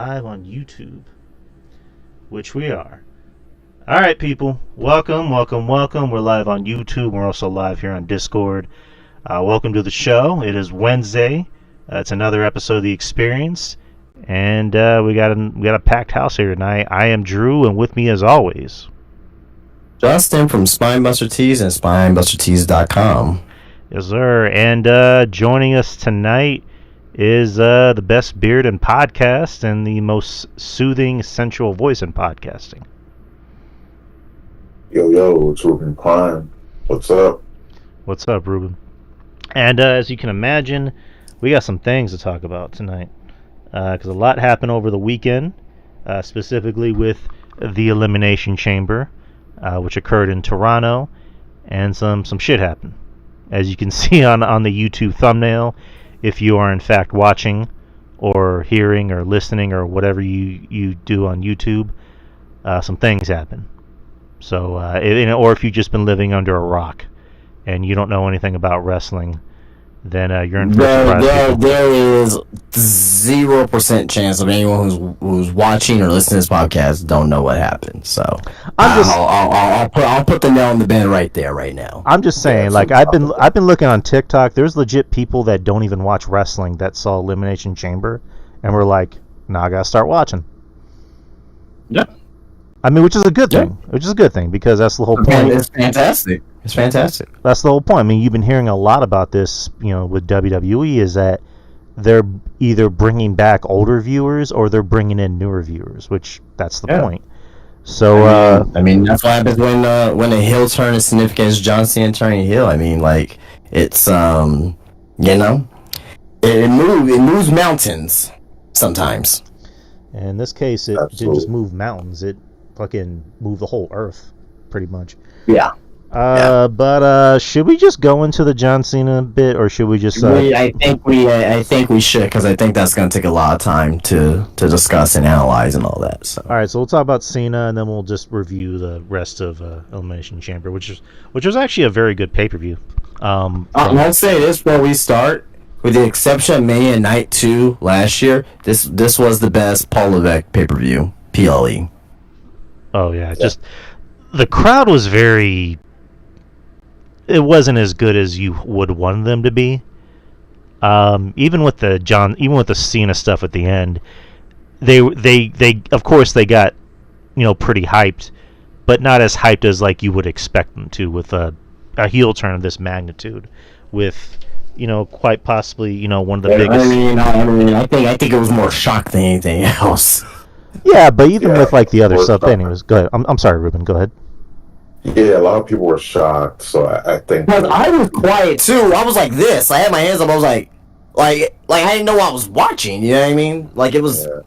Live on YouTube, which we are. All right, people, welcome. We're live on YouTube. We're also live here on Discord. Welcome to the show. It is Wednesday. It's another episode of The Experience, and we got a packed house here tonight. I am Drew, and with me, as always, Justin from Spinebuster Tees and SpinebusterTees.com. Yes, sir. And joining us tonight is the best beard in podcast and the most soothing, sensual voice in podcasting. Yo, it's Ruben Klein. What's up? What's up, Ruben? And as you can imagine, we got some things to talk about tonight. Because a lot happened over the weekend, specifically with the Elimination Chamber, which occurred in Toronto, and some shit happened. As you can see on the YouTube thumbnail, if you are in fact watching or hearing or listening or whatever you do on YouTube, some things happen. So, or if you've just been living under a rock and you don't know anything about wrestling, then you're in for a surprise. There is 0% chance of anyone who's watching or listening to this podcast don't know what happened. So I'll put the nail in the bed right there, right now. I'm just saying, like I've been looking on TikTok. There's legit people that don't even watch wrestling that saw Elimination Chamber, and were like, "Nah, I gotta start watching." Yeah. I mean, which is a good thing. Which is a good thing because that's the whole point. It's fantastic. It's fantastic. That's the whole point. I mean, you've been hearing a lot about this, with WWE, is that they're either bringing back older viewers or they're bringing in newer viewers, which that's the point. So, I mean, that's what happens when a heel turn is significant as John Cena turning heel. I mean, like, it's, it moves mountains sometimes. And in this case, it didn't just move mountains. It fucking moved the whole earth, pretty much. Yeah. But should we just go into the John Cena bit, or should we just? I think we should, because I think that's going to take a lot of time to discuss and analyze and all that. So. All right, so we'll talk about Cena, and then we'll just review the rest of Elimination Chamber, which was actually a very good pay-per-view. I'll say this before we start. With the exception of Mania Night 2 last year, this was the best Paul Levesque pay-per-view, PLE. Oh yeah, just the crowd was very. It wasn't as good as you would want them to be. Even with the Cena stuff at the end, they of course they got pretty hyped, but not as hyped as like you would expect them to with a heel turn of this magnitude, with quite possibly one of the biggest. I think it was more shock than anything else. Yeah, but even with like the other stuff, anyways. Go ahead. I'm sorry, Ruben. Go ahead. Yeah, a lot of people were shocked, so I think. Because I was quiet too. I was like this. I had my hands up. I was like I didn't know I was watching. You know what I mean? Like it was. Yeah.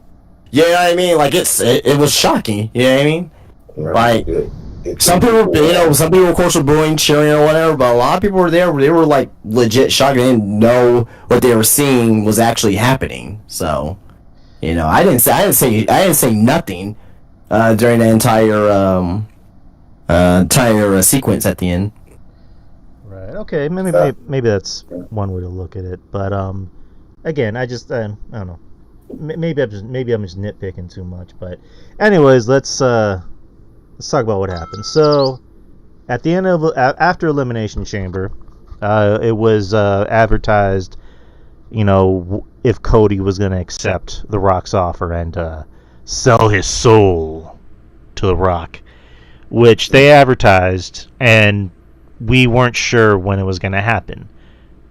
You know what I mean? Like it was shocking. You know what I mean? Right. Like some people, some people of course were booing, cheering, or whatever. But a lot of people were there. They were like legit shocked. They didn't know what they were seeing was actually happening. So, I didn't say nothing during the entire sequence at the end. Right. Okay. Maybe that's one way to look at it. But again, I don't know. Maybe I'm just nitpicking too much. But anyways, let's talk about what happened. So at the end of after Elimination Chamber, it was advertised, if Cody was going to accept The Rock's offer and sell his soul to The Rock, which they advertised, and we weren't sure when it was going to happen.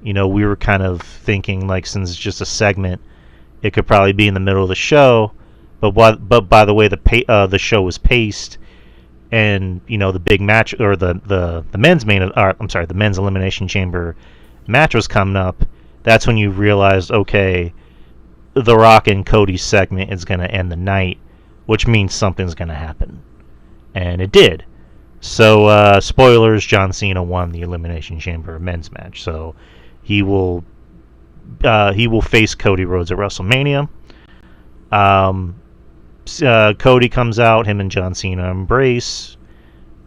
We were kind of thinking, like, since it's just a segment, it could probably be in the middle of the show. But by the way the show was paced, and the big match, or the men's the men's Elimination Chamber match was coming up, that's when you realized, okay, The Rock and Cody's segment is going to end the night, which means something's going to happen. And it did. So, spoilers, John Cena won the Elimination Chamber men's match. So, he will face Cody Rhodes at WrestleMania. Cody comes out, him and John Cena embrace.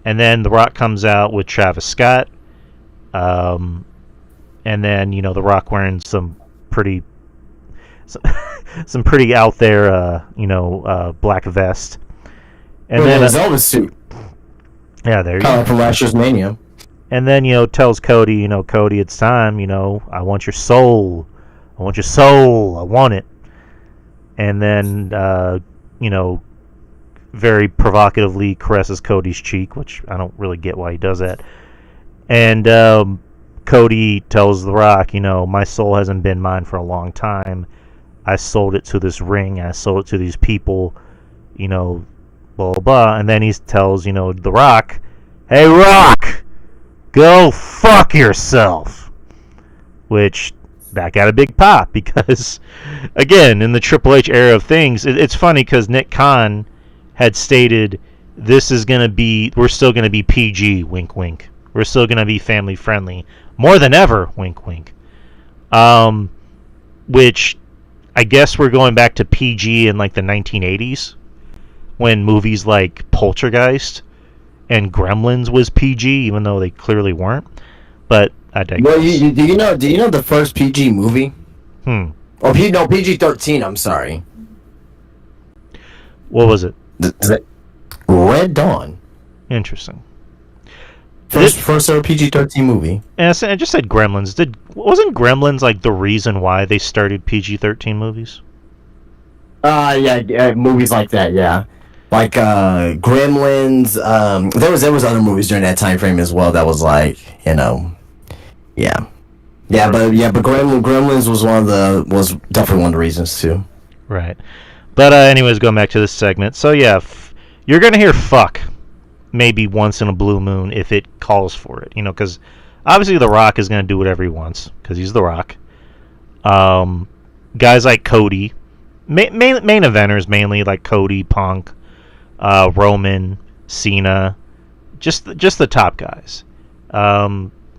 And then The Rock comes out with Travis Scott. And then, The Rock wearing some pretty some pretty out there, black vest. And then his Elvis suit. Yeah, there you Kind go. of from last year's Mania. And then, tells Cody, Cody, it's time, I want your soul. I want your soul. I want it. And then, very provocatively caresses Cody's cheek, which I don't really get why he does that. And Cody tells The Rock, my soul hasn't been mine for a long time. I sold it to this ring. I sold it to these people, blah, blah, blah. And then he tells, The Rock, hey, Rock, go fuck yourself. Which, that got a big pop because, again, in the Triple H era of things, it's funny because Nick Khan had stated, we're still going to be PG, wink, wink. We're still going to be family friendly. More than ever, wink, wink. Which, I guess we're going back to PG in like the 1980s, when movies like Poltergeist and Gremlins was PG, even though they clearly weren't. But I digress. Well, do you know the first PG movie? Oh, PG-13. I'm sorry. What was it? Red Dawn. Interesting. First ever PG-13 movie. And I just said Gremlins. Wasn't Gremlins like the reason why they started PG-13 movies? Yeah, movies like that, yeah. Like Gremlins. There was other movies during that time frame as well that was like, yeah. But Gremlins was definitely one of the reasons too. Right. But anyways, going back to this segment. So yeah, you're gonna hear "fuck" maybe once in a blue moon if it calls for it. Because obviously The Rock is gonna do whatever he wants because he's The Rock. Guys like Cody, main eventers mainly like Cody, Punk, Roman, Cena, just the top guys.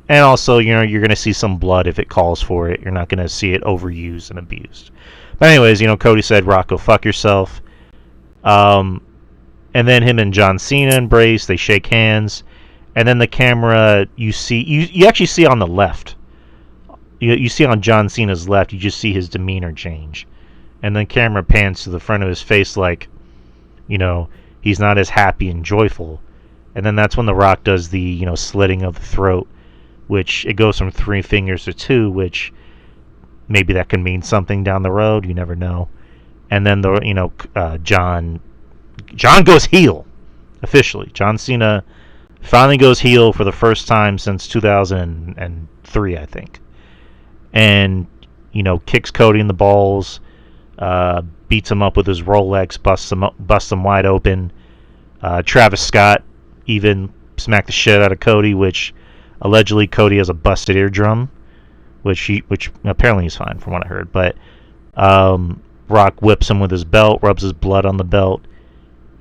And also, you're going to see some blood if it calls for it. You're not going to see it overused and abused. But anyways, Cody said, Rock, go fuck yourself. And then him and John Cena embrace. They shake hands. And then the camera, you actually see on the left. You see on John Cena's left, you just see his demeanor change. And then camera pans to the front of his face like, he's not as happy and joyful. And then that's when The Rock does the, slitting of the throat, which it goes from 3 fingers to 2, which maybe that can mean something down the road. You never know. And then John goes heel officially. John Cena finally goes heel for the first time since 2003, I think. And kicks Cody in the balls, beats him up with his Rolex, busts him wide open. Travis Scott even smacked the shit out of Cody, which allegedly Cody has a busted eardrum, which apparently he's fine from what I heard. But Rock whips him with his belt, rubs his blood on the belt,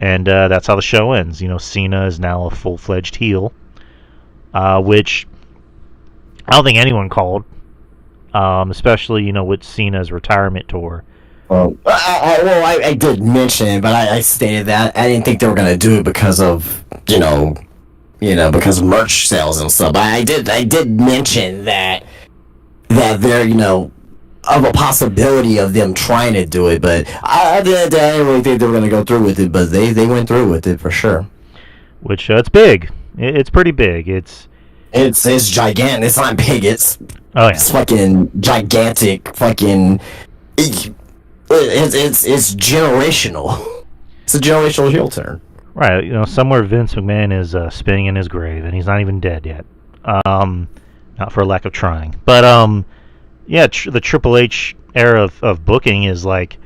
and that's how the show ends. Cena is now a full-fledged heel, which I don't think anyone called, especially with Cena's retirement tour. I did mention it, but I stated that I didn't think they were gonna do it because of because of merch sales and stuff. But I did mention that they're of a possibility of them trying to do it, but I didn't really think they were gonna go through with it. But they went through with it for sure. Which it's big. It's pretty big. It's gigantic. It's not big. It's fucking gigantic. Fucking. It's generational. It's a generational heel turn. Right, somewhere Vince McMahon is spinning in his grave, and he's not even dead yet. Not for lack of trying. But, the Triple H era of booking is like,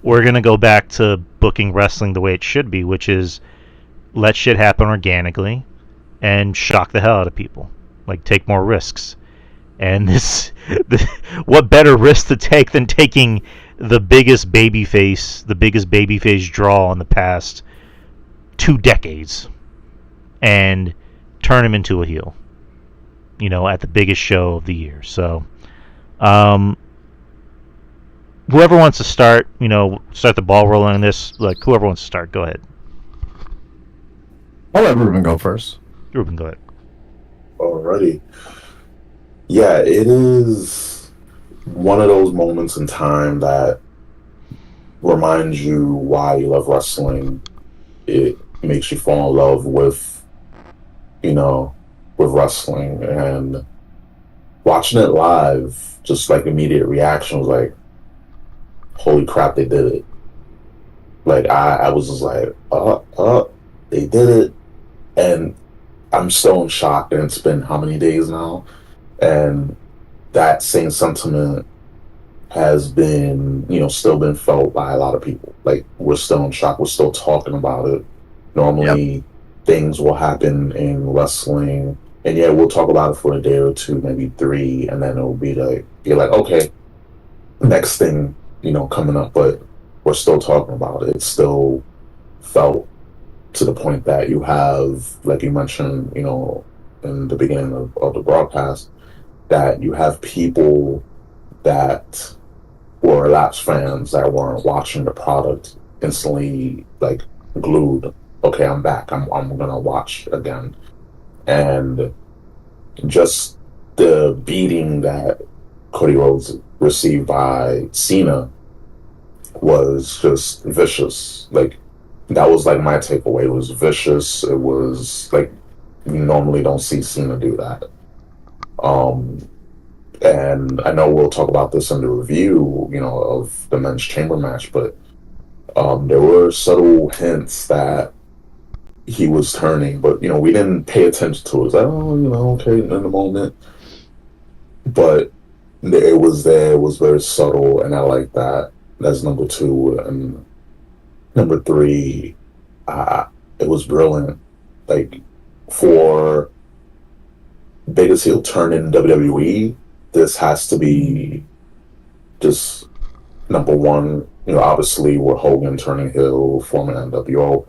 we're going to go back to booking wrestling the way it should be, which is let shit happen organically and shock the hell out of people. Like, take more risks. And what better risk to take than taking the biggest babyface draw in the past 2 decades and turn him into a heel, at the biggest show of the year. So, whoever wants to start the ball rolling on this, like, whoever wants to start, go ahead. I'll let Ruben go first. Ruben, go ahead. Alrighty. Yeah, it is one of those moments in time that reminds you why you love wrestling. It makes you fall in love with, you know, with wrestling. And watching it live, just like immediate reaction was like, holy crap, they did it. Like I was just like, they did it. And I'm still in shock, and it's been how many days now? And that same sentiment has been, still been felt by a lot of people. Like, we're still in shock. We're still talking about it. Yep. Normally, things will happen in wrestling, and yeah, we'll talk about it for a day or two, maybe three, and then it'll be like, okay, next thing, coming up. But we're still talking about it. It's still felt to the point that you have, like you mentioned, in the beginning of the broadcast, that you have people that were lapsed fans that weren't watching the product instantly like glued. Okay, I'm back. I'm gonna watch again. And just the beating that Cody Rhodes received by Cena was just vicious. Like, that was like my takeaway. It was vicious. It was like, you normally don't see Cena do that. And I know we'll talk about this in the review, of the men's chamber match, but there were subtle hints that he was turning, but we didn't pay attention to it. It was like, okay, in the moment. But it was there. It was very subtle, and I like that. That's number two. And number three, it was brilliant. Like, for biggest heel turn in WWE, this has to be just number one. Obviously, we're Hogan turning heel, forming NWO.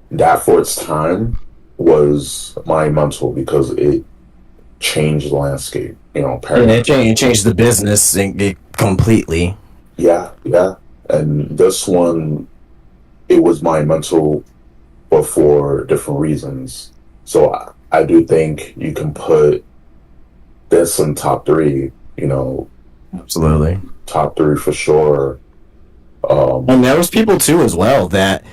That, for its time, was monumental because it changed the landscape. It changed the business completely. Yeah. And this one, it was monumental, but for different reasons. So I do think you can put this in top three. Absolutely. Top three for sure. And there was people too as well that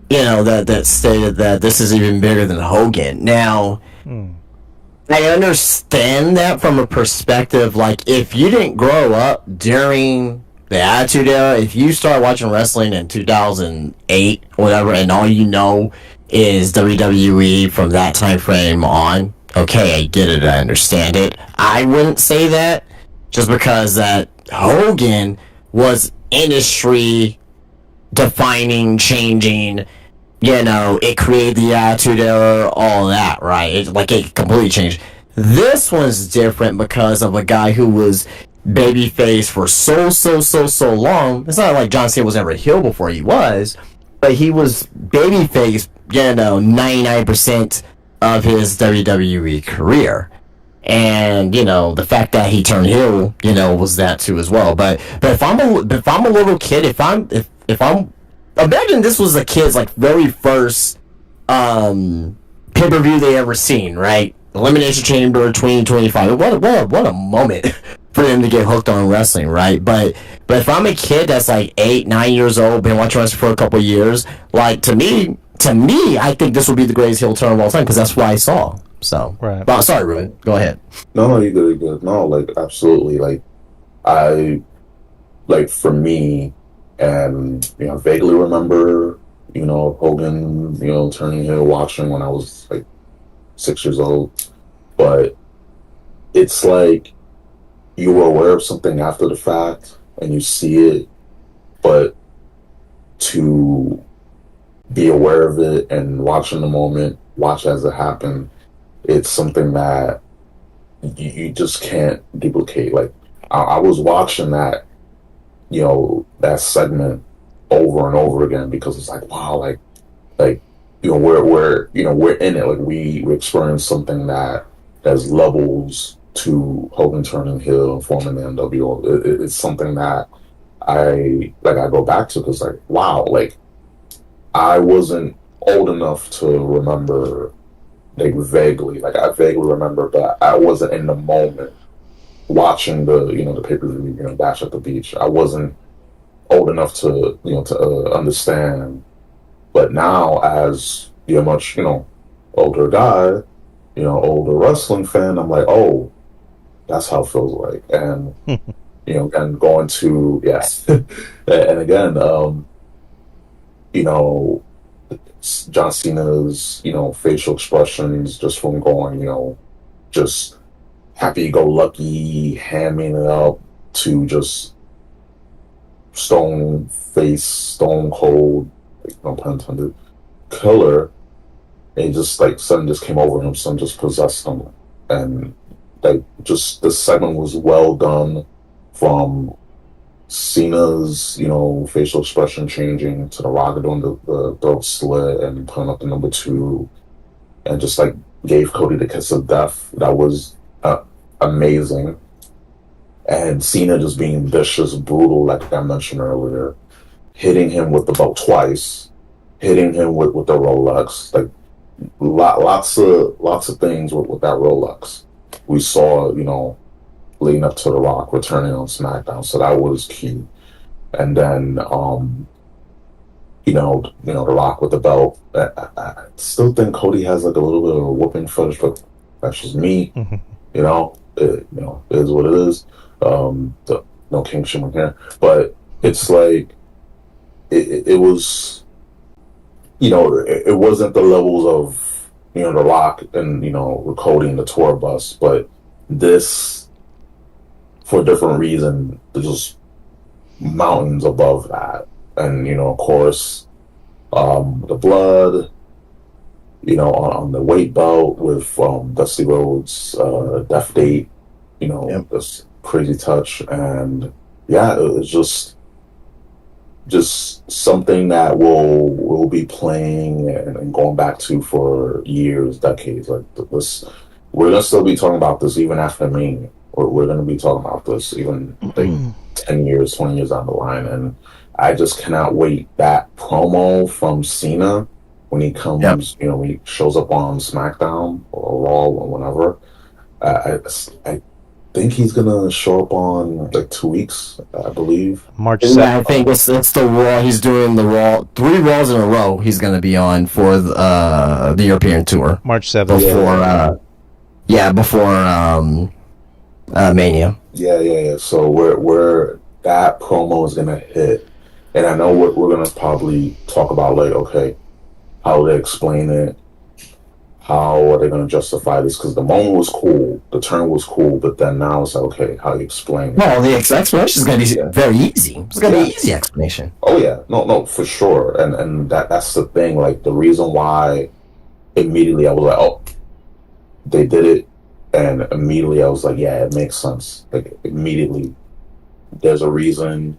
that stated that this is even bigger than Hogan. Now, I understand that from a perspective, like, if you didn't grow up during the Attitude Era, if you start watching wrestling in 2008 or whatever, and all you know is WWE from that time frame on, okay, I get it, I understand it. I wouldn't say that, just because that Hogan was industry defining, changing. It created the Attitude Era, all that, right? It completely changed. This one's different because of a guy who was babyface for so long. It's not like John Cena was ever a heel before he was, but he was babyface, 99% of his WWE career. And the fact that he turned heel, was that too as well. But if I'm a little kid, if I'm imagine this was a kid's like very first pay-per-view they ever seen, right? Elimination Chamber 2025. What a moment for them to get hooked on wrestling, right? But if I'm a kid that's like 8, 9 years old, been watching wrestling for a couple of years, like, to me, I think this would be the greatest heel turn of all time, because that's what I saw. So, right. Well, sorry, Ruben. Go ahead. No, you're good. No, like, absolutely. Like, for me, and vaguely remember, Hogan, turning heel, watching when I was like 6 years old. But it's like you were aware of something after the fact and you see it, but to be aware of it and watch in the moment, watch as it happened, it's something that you just can't duplicate. Like, I was watching that, that segment over and over again, because it's like, wow, like we're in it. Like, we experienced something that's levels to Hogan turning heel and forming the NWO. It's something that I go back to, because, like, wow, like, I wasn't old enough to remember, like, vaguely. Like, I vaguely remember, but I wasn't in the moment watching the pay-per-view, Bash at the Beach. I wasn't old enough to understand. But now, as you're much older guy, older wrestling fan, I'm like, oh, that's how it feels like. And and going to yes, and again, you know, John Cena's facial expressions just from going just happy go lucky, hamming it up to just stone face, stone cold, no pun intended, killer. And just like something just came over him, something just possessed him, and like just the segment was well done, from Cena's facial expression changing to the Rock doing the throat slit and putting up the number two, and just like gave Cody the kiss of death. That was amazing. And Cena just being vicious, brutal, like I mentioned earlier, hitting him with the belt twice, hitting him with the Rolex, like lots of things with that Rolex. We saw, leading up to The Rock returning on SmackDown, so that was key. And then, The Rock with the belt. I still think Cody has like a little bit of a whooping fetish, but that's just me. It is what it is. No king shimmer here, but it's like it was, it wasn't the levels of The Rock and with Cody in the tour bus, but this, for a different reason, there's just mountains above that. And of course, the blood, on the weight belt with Dusty Rhodes' death date, this crazy touch. And yeah, it was just something that we'll be playing and going back to for years, decades. Like this, we're gonna still be talking about this even after Mania. We're gonna be talking about this even like 10 years, 20 years down the line. And I just cannot wait. That promo from Cena when he comes, when he shows up on SmackDown or Raw or whenever. I think he's gonna show up on like 2 weeks, I believe. March 7th. Yeah, I think it's the Raw. He's doing the Raw, 3 Raws in a row. He's gonna be on for the European tour. March 7th. Before Mania. Yeah. So we're that promo is gonna hit, and I know we're gonna probably talk about like, okay, how they explain it, how are they gonna justify this? Because the moment was cool, the turn was cool, but then now it's like, okay, how do you explain it? Well, the explanation is gonna be very easy. It's gonna be an easy explanation. Oh yeah, no, for sure, and that's the thing. Like the reason why immediately I was like, oh, they did it. And immediately I was like, yeah, it makes sense. Like immediately, there's a reason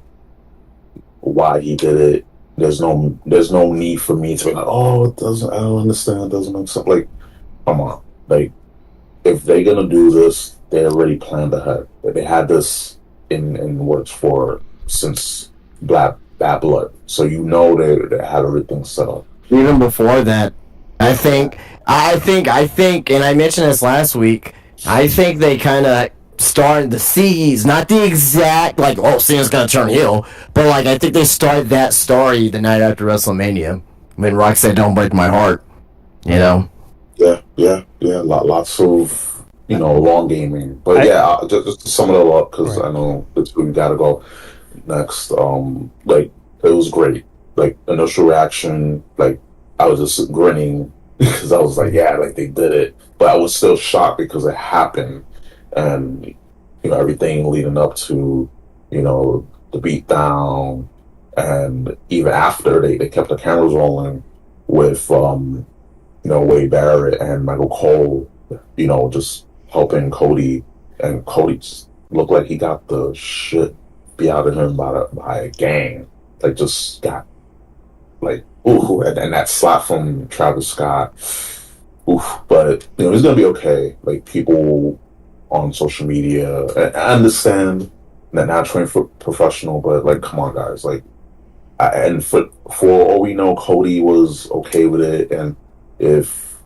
why he did it. There's no need for me to be like, oh, I don't understand. It doesn't make sense. Like, come on. Like, if they're gonna do this, they already planned ahead. They had this in works for since Bad Blood, so they had everything set up. Even before that, I think, and I mentioned this last week. I think they kind of started the seeds, not the exact like, oh, Cena's gonna turn heel, but like I think they started that story the night after WrestleMania when Rock said, "Don't break my heart," Yeah. Lots of long gaming, but just to sum it all up because I know we gotta go next. Like it was great. Like initial reaction, like I was just grinning because I was like, yeah, like they did it. But I was still shocked because it happened, and everything leading up to the beatdown, and even after they kept the cameras rolling with Wade Barrett and Michael Cole, just helping Cody, and Cody just looked like he got the shit beat out of him by a gang, like just got like ooh, and that slap from Travis Scott. Oof, but he's gonna be okay. Like people on social media, I understand that not trained for professional, but like, come on, guys. Like, and for all we know, Cody was okay with it, and if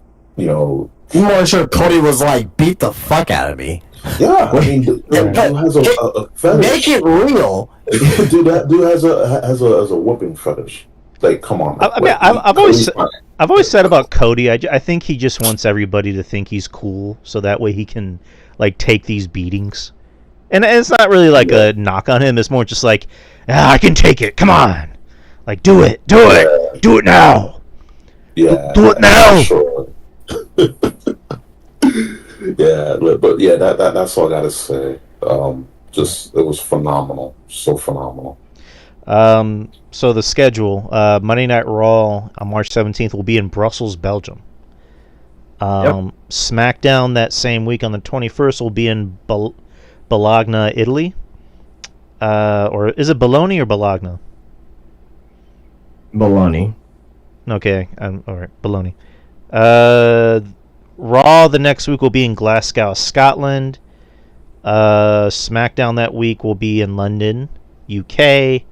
I'm more sure Cody was like, beat the fuck out of me. Yeah, I mean, dude has a fetish. Make it real. Dude has a whooping fetish. Like, come on. I mean, I've always said about Cody. I think he just wants everybody to think he's cool, so that way he can like take these beatings. And it's not really like a knock on him. It's more just like, I can take it. Come on, like do it now. Yeah, do it now. Sure. Yeah, but yeah, that's all I gotta say. Just it was phenomenal, so phenomenal. So the schedule: Monday Night Raw on March 17th will be in Brussels, Belgium. SmackDown that same week on the 21st will be in Bologna, Italy. Or is it Bologna or Bologna? Baloney. Okay, all right, Bologna. Raw the next week will be in Glasgow, Scotland. SmackDown that week will be in London, UK.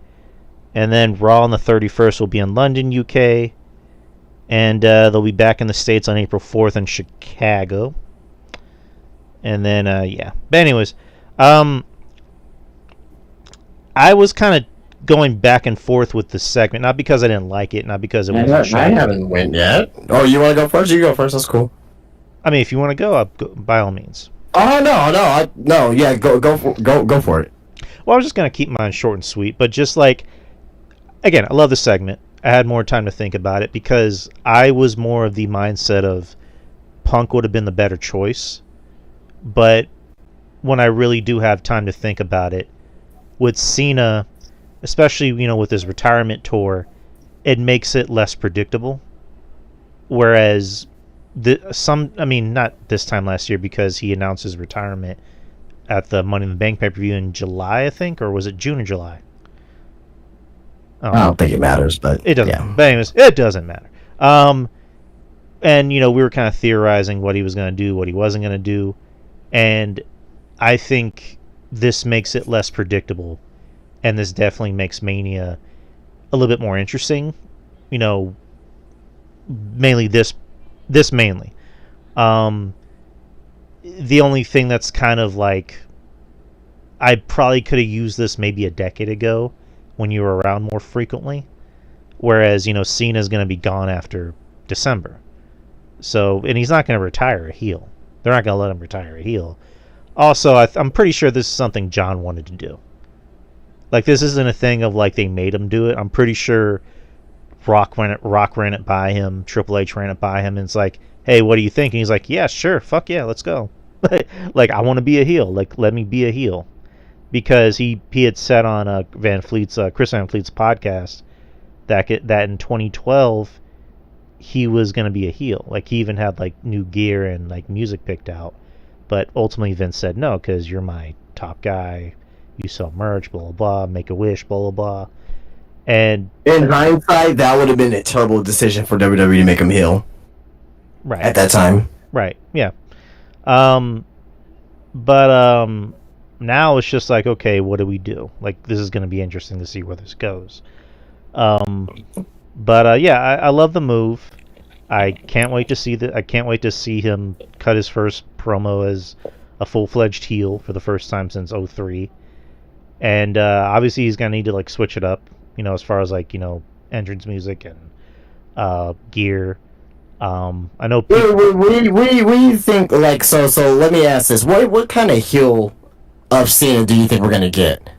And then Raw on the 31st will be in London, UK. And they'll be back in the States on April 4th in Chicago. And then, yeah. But anyways, I was kind of going back and forth with the segment. Not because I didn't like it, not because it wasn't shocking. I haven't went yet. Oh, you want to go first? You go first. That's cool. I mean, if you want to go, by all means. Oh no, yeah, go for it. Well, I was just gonna keep mine short and sweet, but just like, again, I love the segment. I had more time to think about it because I was more of the mindset of Punk would have been the better choice, but when I really do have time to think about it, with Cena, especially with his retirement tour, it makes it less predictable. Whereas not this time last year because he announced his retirement at the Money in the Bank pay-per-view in July, I think, or was it June or July? I don't think it matters, but it doesn't. Yeah. But anyways, it doesn't matter. And we were kind of theorizing what he was going to do, what he wasn't going to do, and I think this makes it less predictable, and this definitely makes Mania a little bit more interesting. Mainly this mainly. The only thing that's kind of like, I probably could have used this maybe a decade ago when you were around more frequently, whereas Cena's going to be gone after December, so, and he's not going to retire a heel. They're not going to let him retire a heel. Also, I'm pretty sure this is something John wanted to do. Like, this isn't a thing of like they made him do it. I'm pretty sure Rock ran it by him, Triple H ran it by him, and it's like, hey, what do you think? And he's like, yeah, sure, fuck yeah, let's go. Like, I want to be a heel. Like, let me be a heel. Because he had said on Chris Van Fleet's podcast that in 2012 he was going to be a heel. Like, he even had like new gear and like music picked out, but ultimately Vince said no, because you're my top guy. You sell merch, blah blah blah. Make a wish, blah blah blah. And in hindsight, that would have been a terrible decision for WWE to make him heel. Right. At that time. Right. Yeah. But now it's just like, okay, what do we do? Like, this is going to be interesting to see where this goes. Yeah, I love the move. I can't wait to see him cut his first promo as a full-fledged heel for the first time since 2003. And obviously he's going to need to like switch it up, as far as like, entrance music and gear. I know people... What do you think, like, so let me ask this. What kind of heel of Cena do you think we're going to get?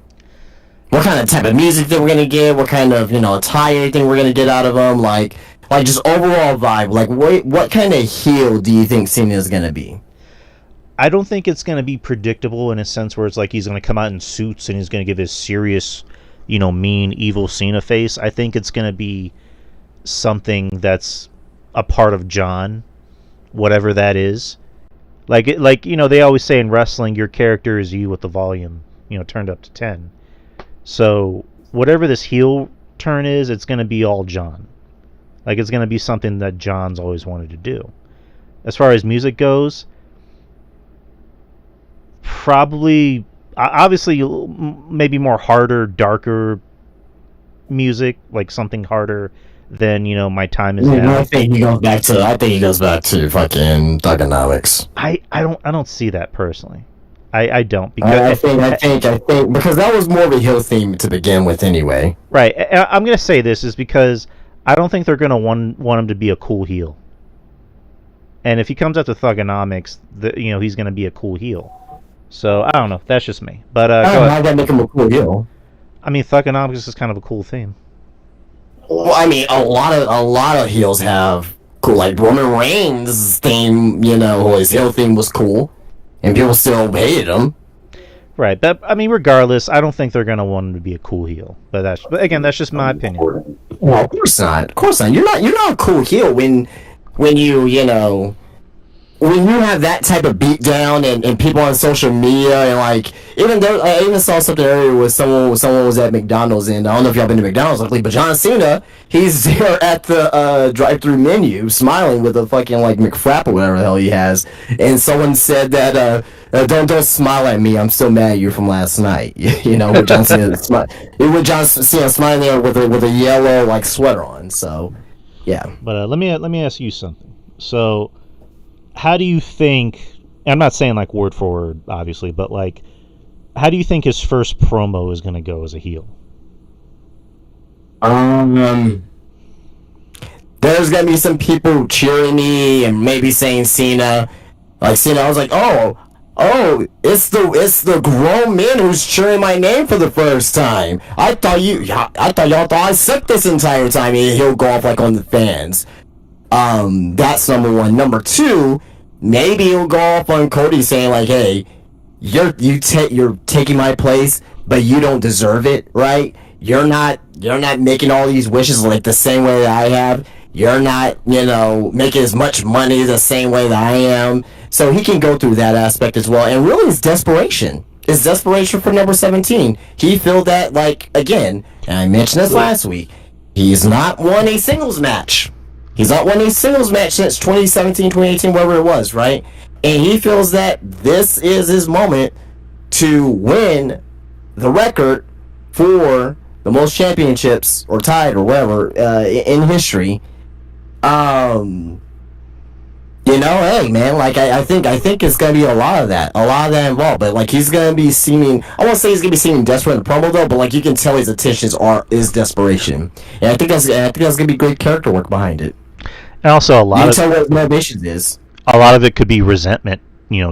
What kind of type of music that we're going to get? What kind of, attire thing we're going to get out of him? Like just overall vibe. Like, what kind of heel do you think Cena is going to be? I don't think it's going to be predictable in a sense where it's like he's going to come out in suits and he's going to give his serious, mean, evil Cena face. I think it's going to be something that's a part of John, whatever that is. Like they always say in wrestling, your character is you with the volume, turned up to 10. So whatever this heel turn is, it's going to be all John. Like, it's going to be something that John's always wanted to do. As far as music goes, probably, obviously, maybe more harder, darker music, like something harder then my time is I now. think he goes back to. I think he goes back to fucking thugonomics. I don't see that personally. I don't I think because that was more of a heel theme to begin with, anyway. right. I'm gonna say this is because I don't think they're gonna want him to be a cool heel. And if he comes out to thugonomics, he's gonna be a cool heel. So I don't know. That's just me. But I go don't know how ahead. that make him a cool heel. I mean, thugonomics is kind of a cool theme. Well, I mean, a lot of heels have cool, like Roman Reigns' theme. His heel theme was cool, and people still hated him. Right. But I mean, regardless, I don't think they're gonna want him to be a cool heel. But again, that's just my opinion. Well, of course not. Of course not. You're not a cool heel when you have that type of beatdown and people on social media and like even though I even saw something earlier where someone was at McDonald's, and I don't know if y'all been to McDonald's lately, but John Cena, he's there at the drive-through menu smiling with a fucking like McFrap or whatever the hell he has, and someone said that don't smile at me, I'm still mad at you from last night. With John Cena with John Cena smiling there with a yellow like sweater on. So yeah. But let me ask you something. So, how do you think? I'm not saying like word for word, obviously, but like, how do you think his first promo is going to go as a heel? There's gonna be some people cheering me and maybe saying Cena. Like Cena, I was like, oh, it's the grown man who's cheering my name for the first time. I thought y'all thought I sucked this entire time. And he'll go off like on the fans. That's number one. Number two, maybe he'll go off on Cody saying like, hey, you're taking my place, but you don't deserve it, right? You're not making all these wishes like the same way that I have. You're not, making as much money the same way that I am. So he can go through that aspect as well. And really, it's desperation. It's desperation for number 17. He feel that, like, again, and I mentioned this last week, he's not won a singles match. He's not won a singles match since 2017, 2018, whatever it was, right? And he feels that this is his moment to win the record for the most championships, or tied, or whatever, in history. Hey man, like I think it's gonna be a lot of that involved. But like he's gonna be seeming, I won't say he's gonna be seeming desperate in the promo though, but like you can tell his intentions is desperation, and I think that's gonna be great character work behind it. And also You can tell what his motivations is. a lot of it could be resentment,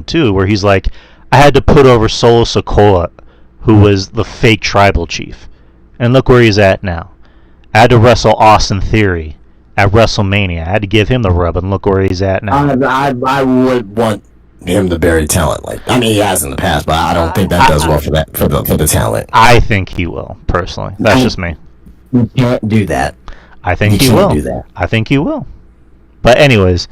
too, where he's like, I had to put over Solo Sikoa, who was the fake tribal chief, and look where he's at now. I had to wrestle Austin Theory at WrestleMania. I had to give him the rub, and look where he's at now. I would want him to bury talent. Like, I mean, he has in the past, but I don't think that does well for the talent. I think he will, personally. That's just me. You can't do that. I think You he can't will. do that. I think he will. But anyways,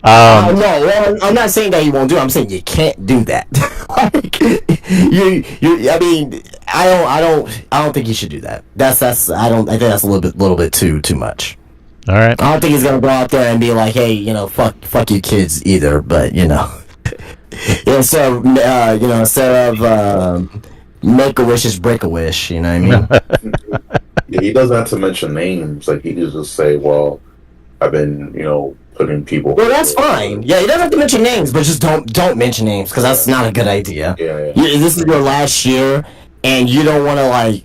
No, I'm not saying that you won't do it. I'm saying you can't do that. Like, I mean, I don't think you should do that. I think that's a little bit too much. all right. I don't think he's gonna go out there and be like, hey, fuck you kids either. But instead of make a wish is break a wish. You know what I mean? Yeah, he doesn't have to mention names. Like he can just say, "Well, I've been, putting people." Well, that's fine. Yeah, he doesn't have to mention names, but just don't mention names because that's not a good idea. Yeah. This is your last year, and you don't want to like,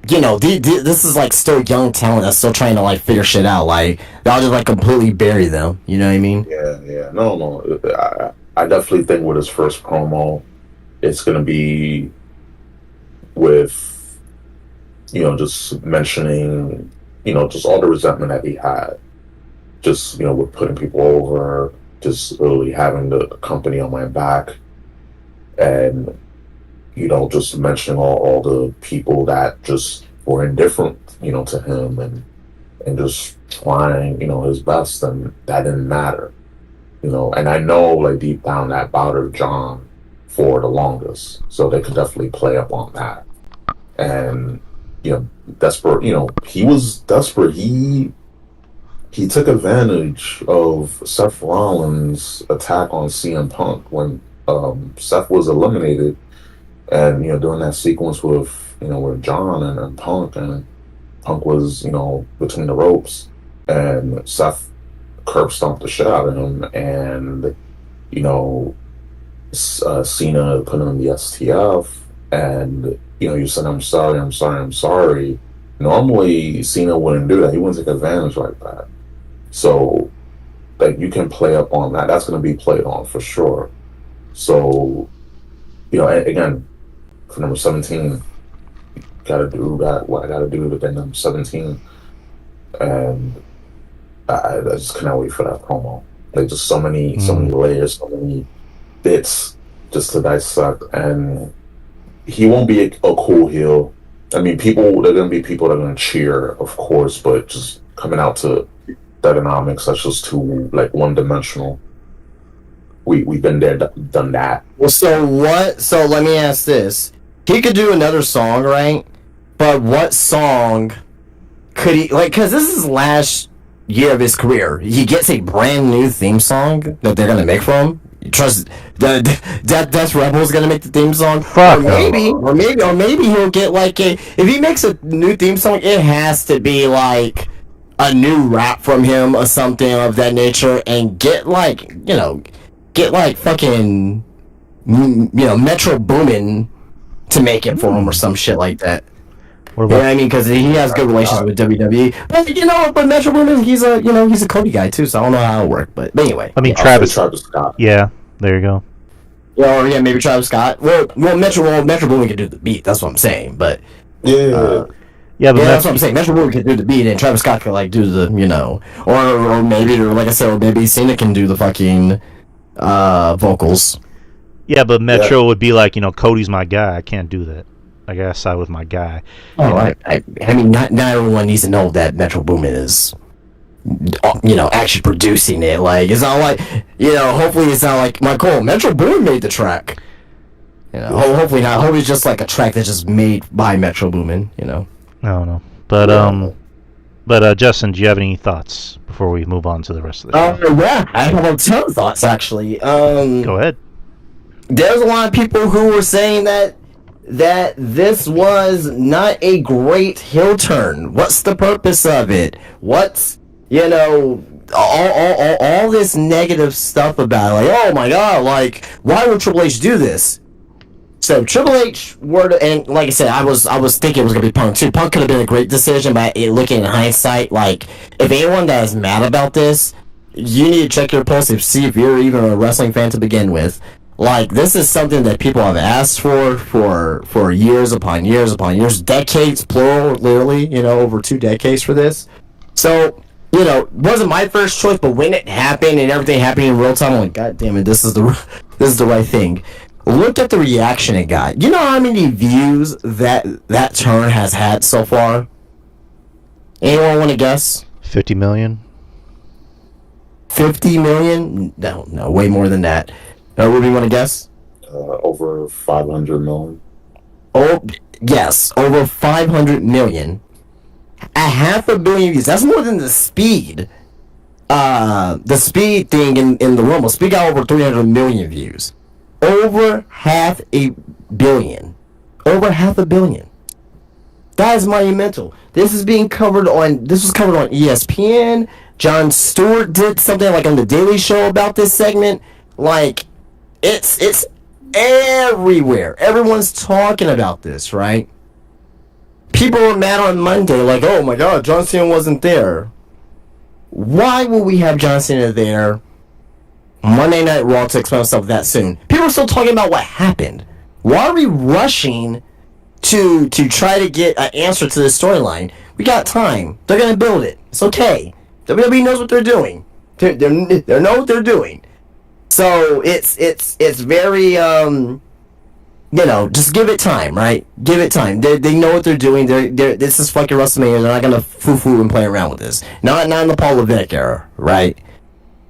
this is like still young talent that's still trying to like figure shit out. Like, I'll just like completely bury them. You know what I mean? Yeah. No. I definitely think with his first promo, it's gonna be with, just mentioning, just all the resentment that he had. Just, with putting people over, just literally having the company on my back, and, just mentioning all the people that just were indifferent, to him, and just trying, his best, and that didn't matter, and I know, like, deep down that bothered John for the longest, so they could definitely play up on that, and, desperate, he was desperate, he took advantage of Seth Rollins' attack on CM Punk when Seth was eliminated, and doing that sequence with with John and Punk, and Punk was between the ropes, and Seth curb stomped the shit out of him, and you know, Cena put him in the STF, and you said, "I'm sorry, I'm sorry, I'm sorry." Normally, Cena wouldn't do that. He wouldn't take advantage like that. So, like, you can play up on that. That's going to be played on for sure. So, again, for number 17, gotta do that. What I gotta do to get number 17, and I just cannot wait for that promo. Like, just so many layers, so many bits just to dissect, and he won't be a cool heel. I mean, there are gonna be people that are gonna cheer, of course, but just coming out to Degonomics, that's just too like one dimensional. We've been there, done that. Well, so what? So let me ask this: he could do another song, right? But what song could he like? Because this is last year of his career. He gets a brand new theme song that they're gonna make for him. You trust that Death Rebel's gonna make the theme song? Fuck. Or maybe he'll get like a. If he makes a new theme song, it has to be like a new rap from him or something of that nature, and get like fucking Metro Boomin to make it for him or some shit like that. What You know what I mean? Because he has good relations with WWE. But Metro Boomin, he's a Cody guy too, so I don't know how it'll work. But anyway. I mean, Travis Scott. Yeah, there you go. Maybe Travis Scott. Well, Metro Boomin can do the beat. That's what I'm saying. But but that's what I'm saying. Metro Boomin can do the beat, and Travis Scott can like do the or maybe Cena can do the fucking vocals. Yeah, but Metro would be like, Cody's my guy. I can't do that. I gotta side with my guy. I mean, not everyone needs to know that Metro Boomin is, actually producing it. Like, it's not like, hopefully it's not like, Metro Boomin made the track. Hopefully not. Hopefully it's just like a track that's just made by Metro Boomin. I don't know, but Justin, do you have any thoughts before we move on to the rest of the show? Yeah, I have a ton of thoughts actually. Go ahead. There's a lot of people who were saying that this was not a great heel turn. What's the purpose of it? What's all this negative stuff about it? Like, oh my god, like, why would Triple H do this? So Triple H and like I said, I was thinking it was gonna be Punk too. Punk could have been a great decision, but looking in hindsight, like, if anyone that is mad about this, you need to check your pulse to see if you're even a wrestling fan to begin with. Like, this is something that people have asked for years upon years upon years, decades, plural, literally, over 2 decades for this. So, it wasn't my first choice, but when it happened and everything happened in real time, I'm like, God damn it, this is the right thing. Look at the reaction it got. You know how many views that turn has had so far? Anyone want to guess? 50 million? 50 million? No, way more than that. Ruby, want to guess? Over 500 million. Oh, yes, over 500 million. 500 million views. That's more than the speed. The speed thing in the Rumble. Speed got over 300 million views. Over 500 million. Over 500 million. That is monumental. This was covered on ESPN. Jon Stewart did something like on the Daily Show about this segment. Like, it's everywhere. Everyone's talking about this, right? People were mad on Monday, like, oh my god, John Cena wasn't there. Why will we have John Cena there Monday Night Raw to explain stuff that soon? People are still talking about what happened. Why are we rushing to try to get an answer to this storyline? We got time. They're gonna build it. It's okay. WWE knows what they're doing. They know what they're doing. So it's very just give it time, right? Give it time. They know what they're doing. This is fucking WrestleMania. They're not gonna foo and play around with this. Not in the Paul Levesque era, right?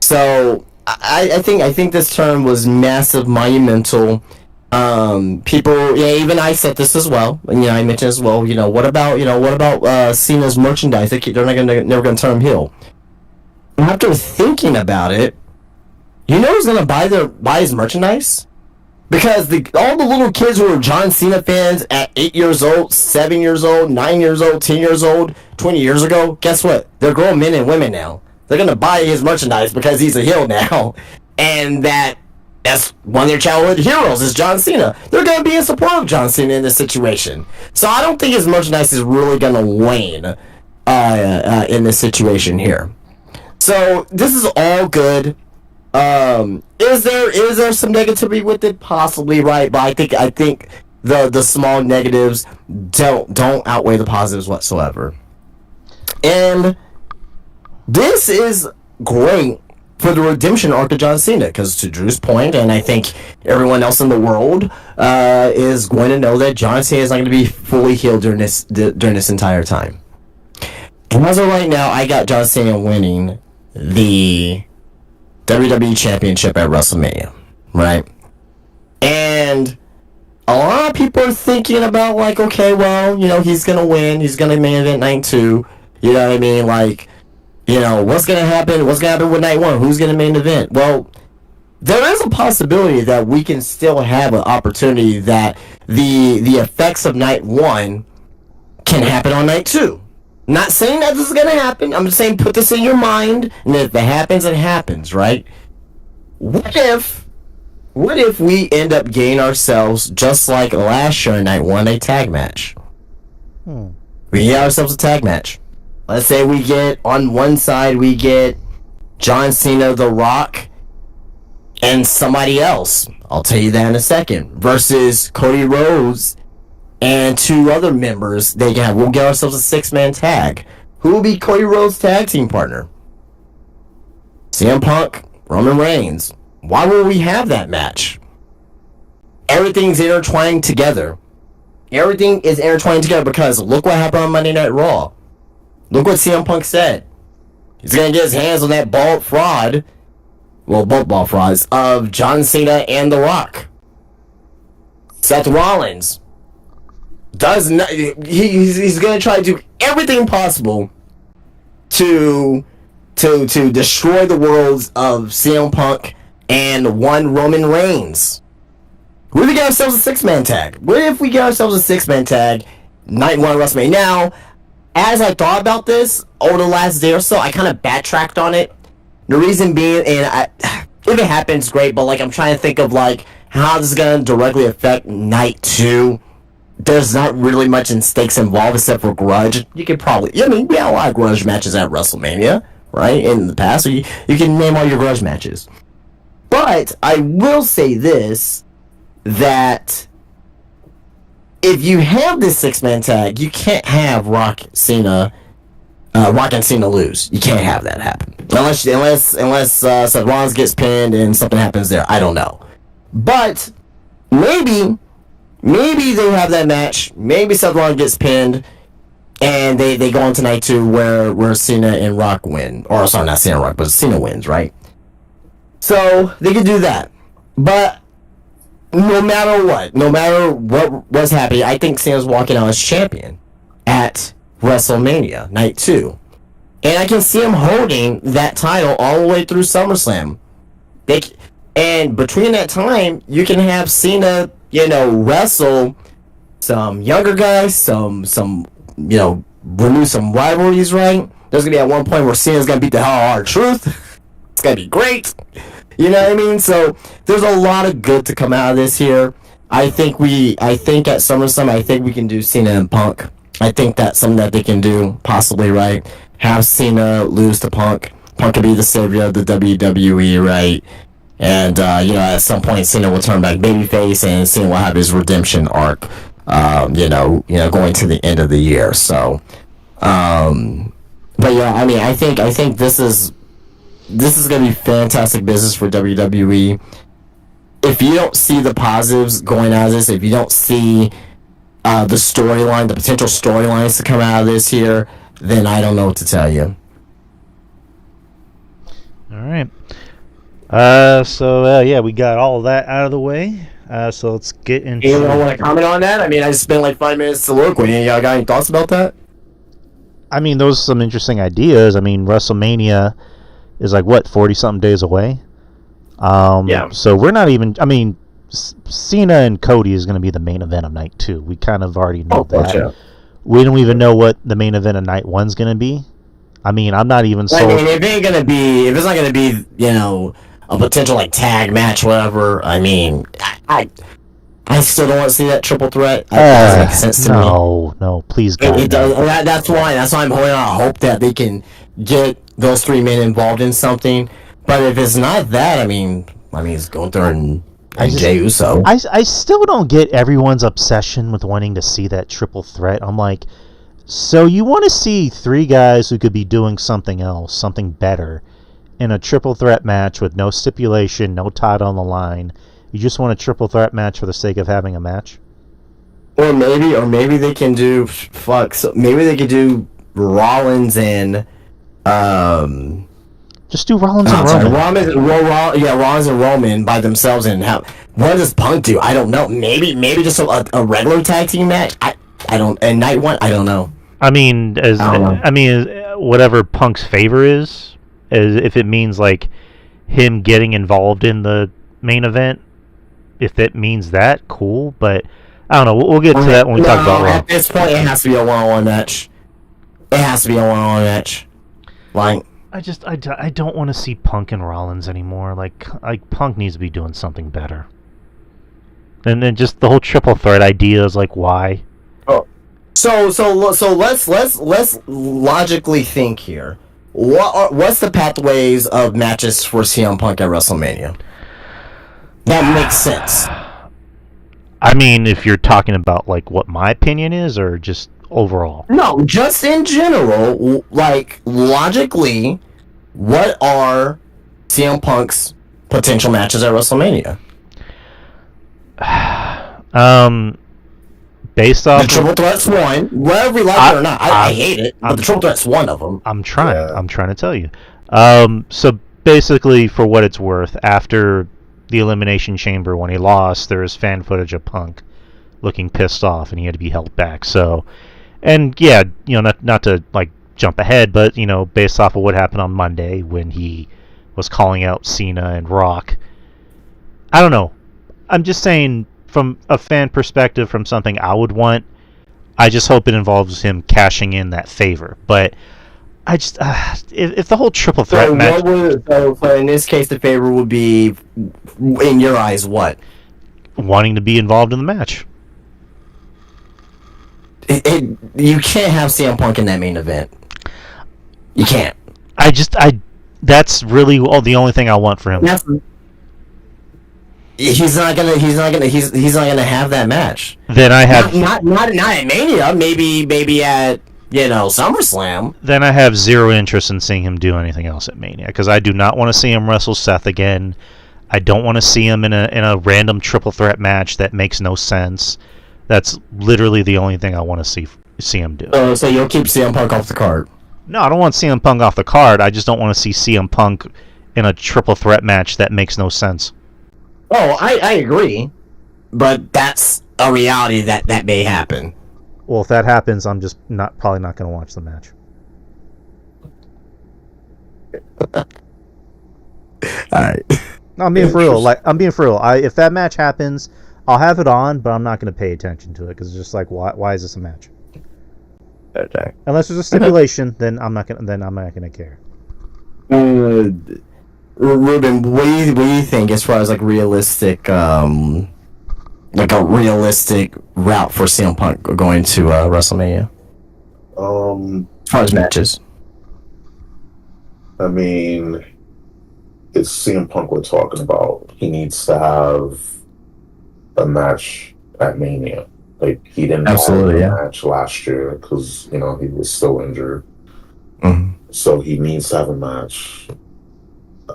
So I think this turn was massive, monumental. People, even I said this as well. And I mentioned as well. What about Cena's merchandise? They're never gonna turn him heel. After thinking about it, who's gonna buy his merchandise? Because all the little kids who were John Cena fans at 8 years old, 7 years old, 9 years old, 10 years old, 20 years ago, guess what? They're grown men and women now. They're going to buy his merchandise because he's a heel now. And that's one of their childhood heroes is John Cena. They're going to be in support of John Cena in this situation. So I don't think his merchandise is really going to wane in this situation here. So this is all good. Is there some negativity with it? Possibly, right? But I think the small negatives don't outweigh the positives whatsoever. And this is great for the redemption arc of John Cena, because to Drew's point, and I think everyone else in the world is going to know that John Cena is not going to be fully healed during this entire time. And as of right now, I got John Cena winning the WWE Championship at WrestleMania, right? And a lot of people are thinking about, like, okay, well, he's gonna win, he's gonna main event night 2, you know what I mean? Like, what's gonna happen? What's gonna happen with night 1? Who's gonna main event? Well, there is a possibility that we can still have an opportunity that the effects of night 1 can happen on night 2. Not saying that this is gonna happen. I'm just saying put this in your mind, and if it happens, it happens, right? What if we end up getting ourselves, just like last year in night 1, a tag match? We get ourselves a tag match. Let's say we get, on one side, we get John Cena, The Rock, and somebody else. I'll tell you that in a second. Versus Cody Rhodes and 2 other members. We'll get ourselves a 6-man tag. Who will be Cody Rhodes' tag team partner? CM Punk, Roman Reigns. Why will we have that match? Everything's intertwined together. Everything is intertwined together because look what happened on Monday Night Raw. Look what CM Punk said. He's going to get his hands on that both ball frauds, of John Cena and The Rock. Seth Rollins does not. He's going to try to do everything possible to destroy the worlds of CM Punk and one Roman Reigns. What if we get ourselves a 6-man tag? What if we get ourselves a 6-man tag, night 1 WrestleMania? Now, as I thought about this over the last day or so, I kind of backtracked on it. The reason being, if it happens, great, but I'm trying to think of how this is going to directly affect night 2. There's not really much in stakes involved except for grudge. You could probably, we had a lot of grudge matches at WrestleMania, right, in the past, so you can name all your grudge matches. But I will say this, that if you have this 6-man tag, you can't have Rock and Cena lose. You can't have that happen unless Seth Rollins gets pinned and something happens there. I don't know, but maybe they have that match. Maybe Seth Rollins gets pinned, and they go on to night 2 where Cena and Rock win, or sorry, not Cena and Rock, but Cena wins, right? So they could do that, but no matter what's happening, I think Cena's walking out as champion at WrestleMania night 2, and I can see him holding that title all the way through SummerSlam. And between that time, you can have Cena, wrestle some younger guys, renew some rivalries, right? There's gonna be at one point where Cena's gonna beat the hell out of R-Truth. It's gonna be great. You know what I mean? So there's a lot of good to come out of this here. I think at SummerSlam, I think we can do Cena and Punk. I think that's something that they can do, possibly, right? Have Cena lose to Punk. Punk could be the savior of the WWE, right? And, at some point, Cena will turn back babyface, and Cena will have his redemption arc, going to the end of the year. So, but yeah, I mean, I think this is going to be fantastic business for WWE. If you don't see the positives going out of this, if you don't see the potential storylines to come out of this here, then I don't know what to tell you. All right. We got all of that out of the way. So let's get into... You don't want to comment on that? I mean, I just spent 5 minutes to look. Y'all got any thoughts about that? I mean, those are some interesting ideas. I mean, WrestleMania is 40-something days away. Yeah. So we're not even... I mean, Cena and Cody is going to be the main event of night 2. We kind of already know that. Gotcha. We don't even know what the main event of night 1's going to be. I mean, I'm not even sold. I mean, if it's not gonna be, a potential like tag match, whatever. I mean, I still don't want to see that triple threat. That doesn't make sense to me. No, please God. It does. That's why I'm holding out hope that they can get those 3 men involved in something. But if it's not that, I mean, it's Gunther and Jey Uso. I still don't get everyone's obsession with wanting to see that triple threat. I'm like, so you want to see 3 guys who could be doing something else, something better, in a triple threat match with no stipulation, no title on the line. You just want a triple threat match for the sake of having a match? Or maybe they can do maybe they could do Rollins and just do Rollins and Roman. Rollins and Roman by themselves, and what does Punk do? I don't know. Maybe just a regular tag team match. I don't. And night 1, I don't know. I mean, whatever Punk's favor is if it means like him getting involved in the main event. If it means that, cool. But I don't know. We'll get to that when we talk about Raw. At this point, it has to be a one-on-one match. Like, I don't want to see Punk and Rollins anymore. Like Punk needs to be doing something better. And then just the whole triple threat idea is like, why? Oh, so let's logically think here. What's the pathways of matches for CM Punk at WrestleMania? That makes sense. I mean, if you're talking about like what my opinion is, or just overall. No, just in general. Like logically, what are CM Punk's potential matches at WrestleMania? Based off the triple threat's one, whether we like it or not. I hate it, but the triple threat's one of them. I'm trying to tell you. So basically, for what it's worth, after the Elimination Chamber, when he lost, there was fan footage of Punk looking pissed off, and he had to be held back. So, and yeah, not to like jump ahead, but based off of what happened on Monday when he was calling out Cena and Rock, I don't know. I'm just saying, from a fan perspective, from something I would want, I just hope it involves him cashing in that favor. But I just, if the whole triple threat match... So in this case, the favor would be, in your eyes, what? Wanting to be involved in the match. You can't have CM Punk in that main event. You can't. That's really the only thing I want for him. He's not gonna have that match. Then I have not at Mania. Maybe at SummerSlam. Then I have zero interest in seeing him do anything else at Mania, because I do not want to see him wrestle Seth again. I don't want to see him in a random triple threat match that makes no sense. That's literally the only thing I want to see him do. So you'll keep CM Punk off the card? No, I don't want CM Punk off the card. I just don't want to see CM Punk in a triple threat match that makes no sense. Oh, I agree, but that's a reality that may happen. Well, if that happens, I'm just probably not going to watch the match. All right. No, I'm being for real. If that match happens, I'll have it on, but I'm not going to pay attention to it because it's just like, why is this a match? Okay. Unless there's a stipulation, then I'm not going to care. Ruben, what do you think as far as like realistic, like a realistic route for CM Punk going to WrestleMania? As far as matches, I mean, it's CM Punk we're talking about. He needs to have a match at Mania. Like, he didn't have a match last year because he was still injured. Mm-hmm. So he needs to have a match.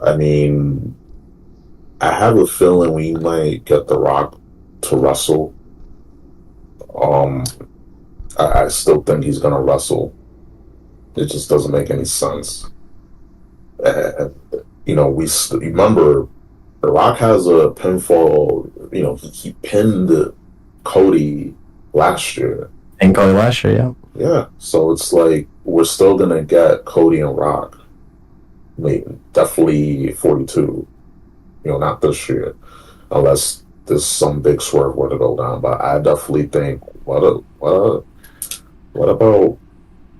I mean, I have a feeling we might get The Rock to wrestle. I still think he's gonna wrestle. It just doesn't make any sense. We remember The Rock has a pinfall. He pinned Cody last year. Yeah. Yeah, so it's like we're still gonna get Cody and Rock. Maybe definitely 42. Not this year, unless there's some big swerve where to go down. But I definitely think what about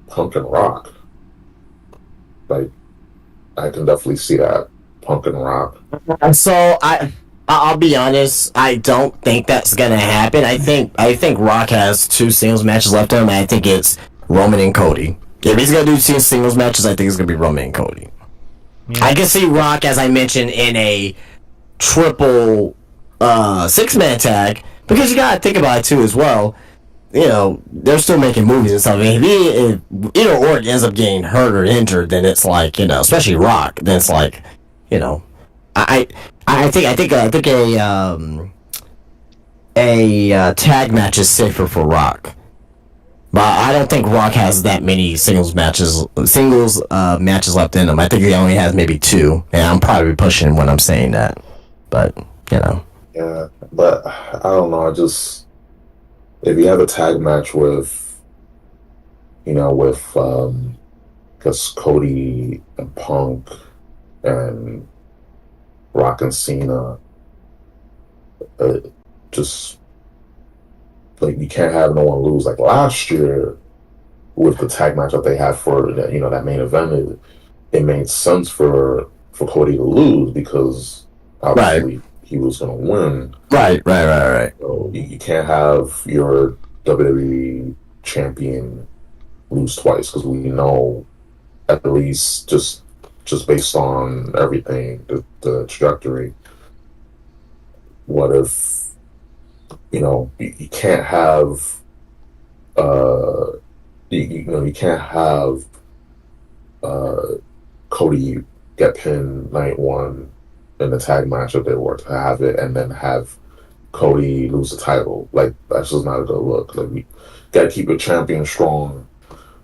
Punk and Rock? Like I can definitely see that Punk and Rock. So I'll be honest. I don't think that's gonna happen. I think Rock has two singles matches left in him. And I think it's Roman and Cody. If he's gonna do two singles matches, I think it's gonna be Roman and Cody. Yeah. I can see Rock, as I mentioned, in a triple six-man tag, because you gotta think about it too as well. They're still making movies and stuff. If either or ends up getting hurt or injured, then it's like, especially Rock, then it's like, I think a tag match is safer for Rock. But I don't think Rock has that many singles matches left in him. I think he only has maybe two, and I'm probably pushing when I'm saying that. But Yeah, but I don't know. If you have a tag match with guess Cody and Punk and Rock and Cena, just like you can't have no one lose. Like last year with the tag match that they had for that main event, it made sense for Cody to lose because obviously he was going to win. Right. So you can't have your WWE champion lose twice because we know at least just based on everything, the trajectory. What if you can't have you can't have Cody get pinned night one in the tag match if they were to have it, and then have Cody lose the title. Like that's just not a good look. Like we gotta keep your champion strong,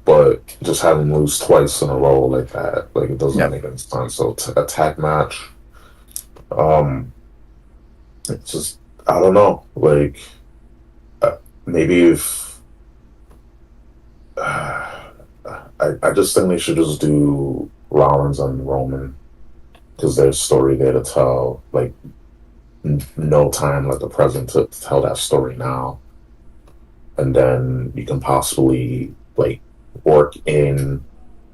but just have him lose twice in a row like that, like it doesn't make any sense. So a tag match, it's just I don't know. Like maybe if I just think they should just do Rollins and Roman because there's story there to tell. Like no time like the present to tell that story now, and then you can possibly like work in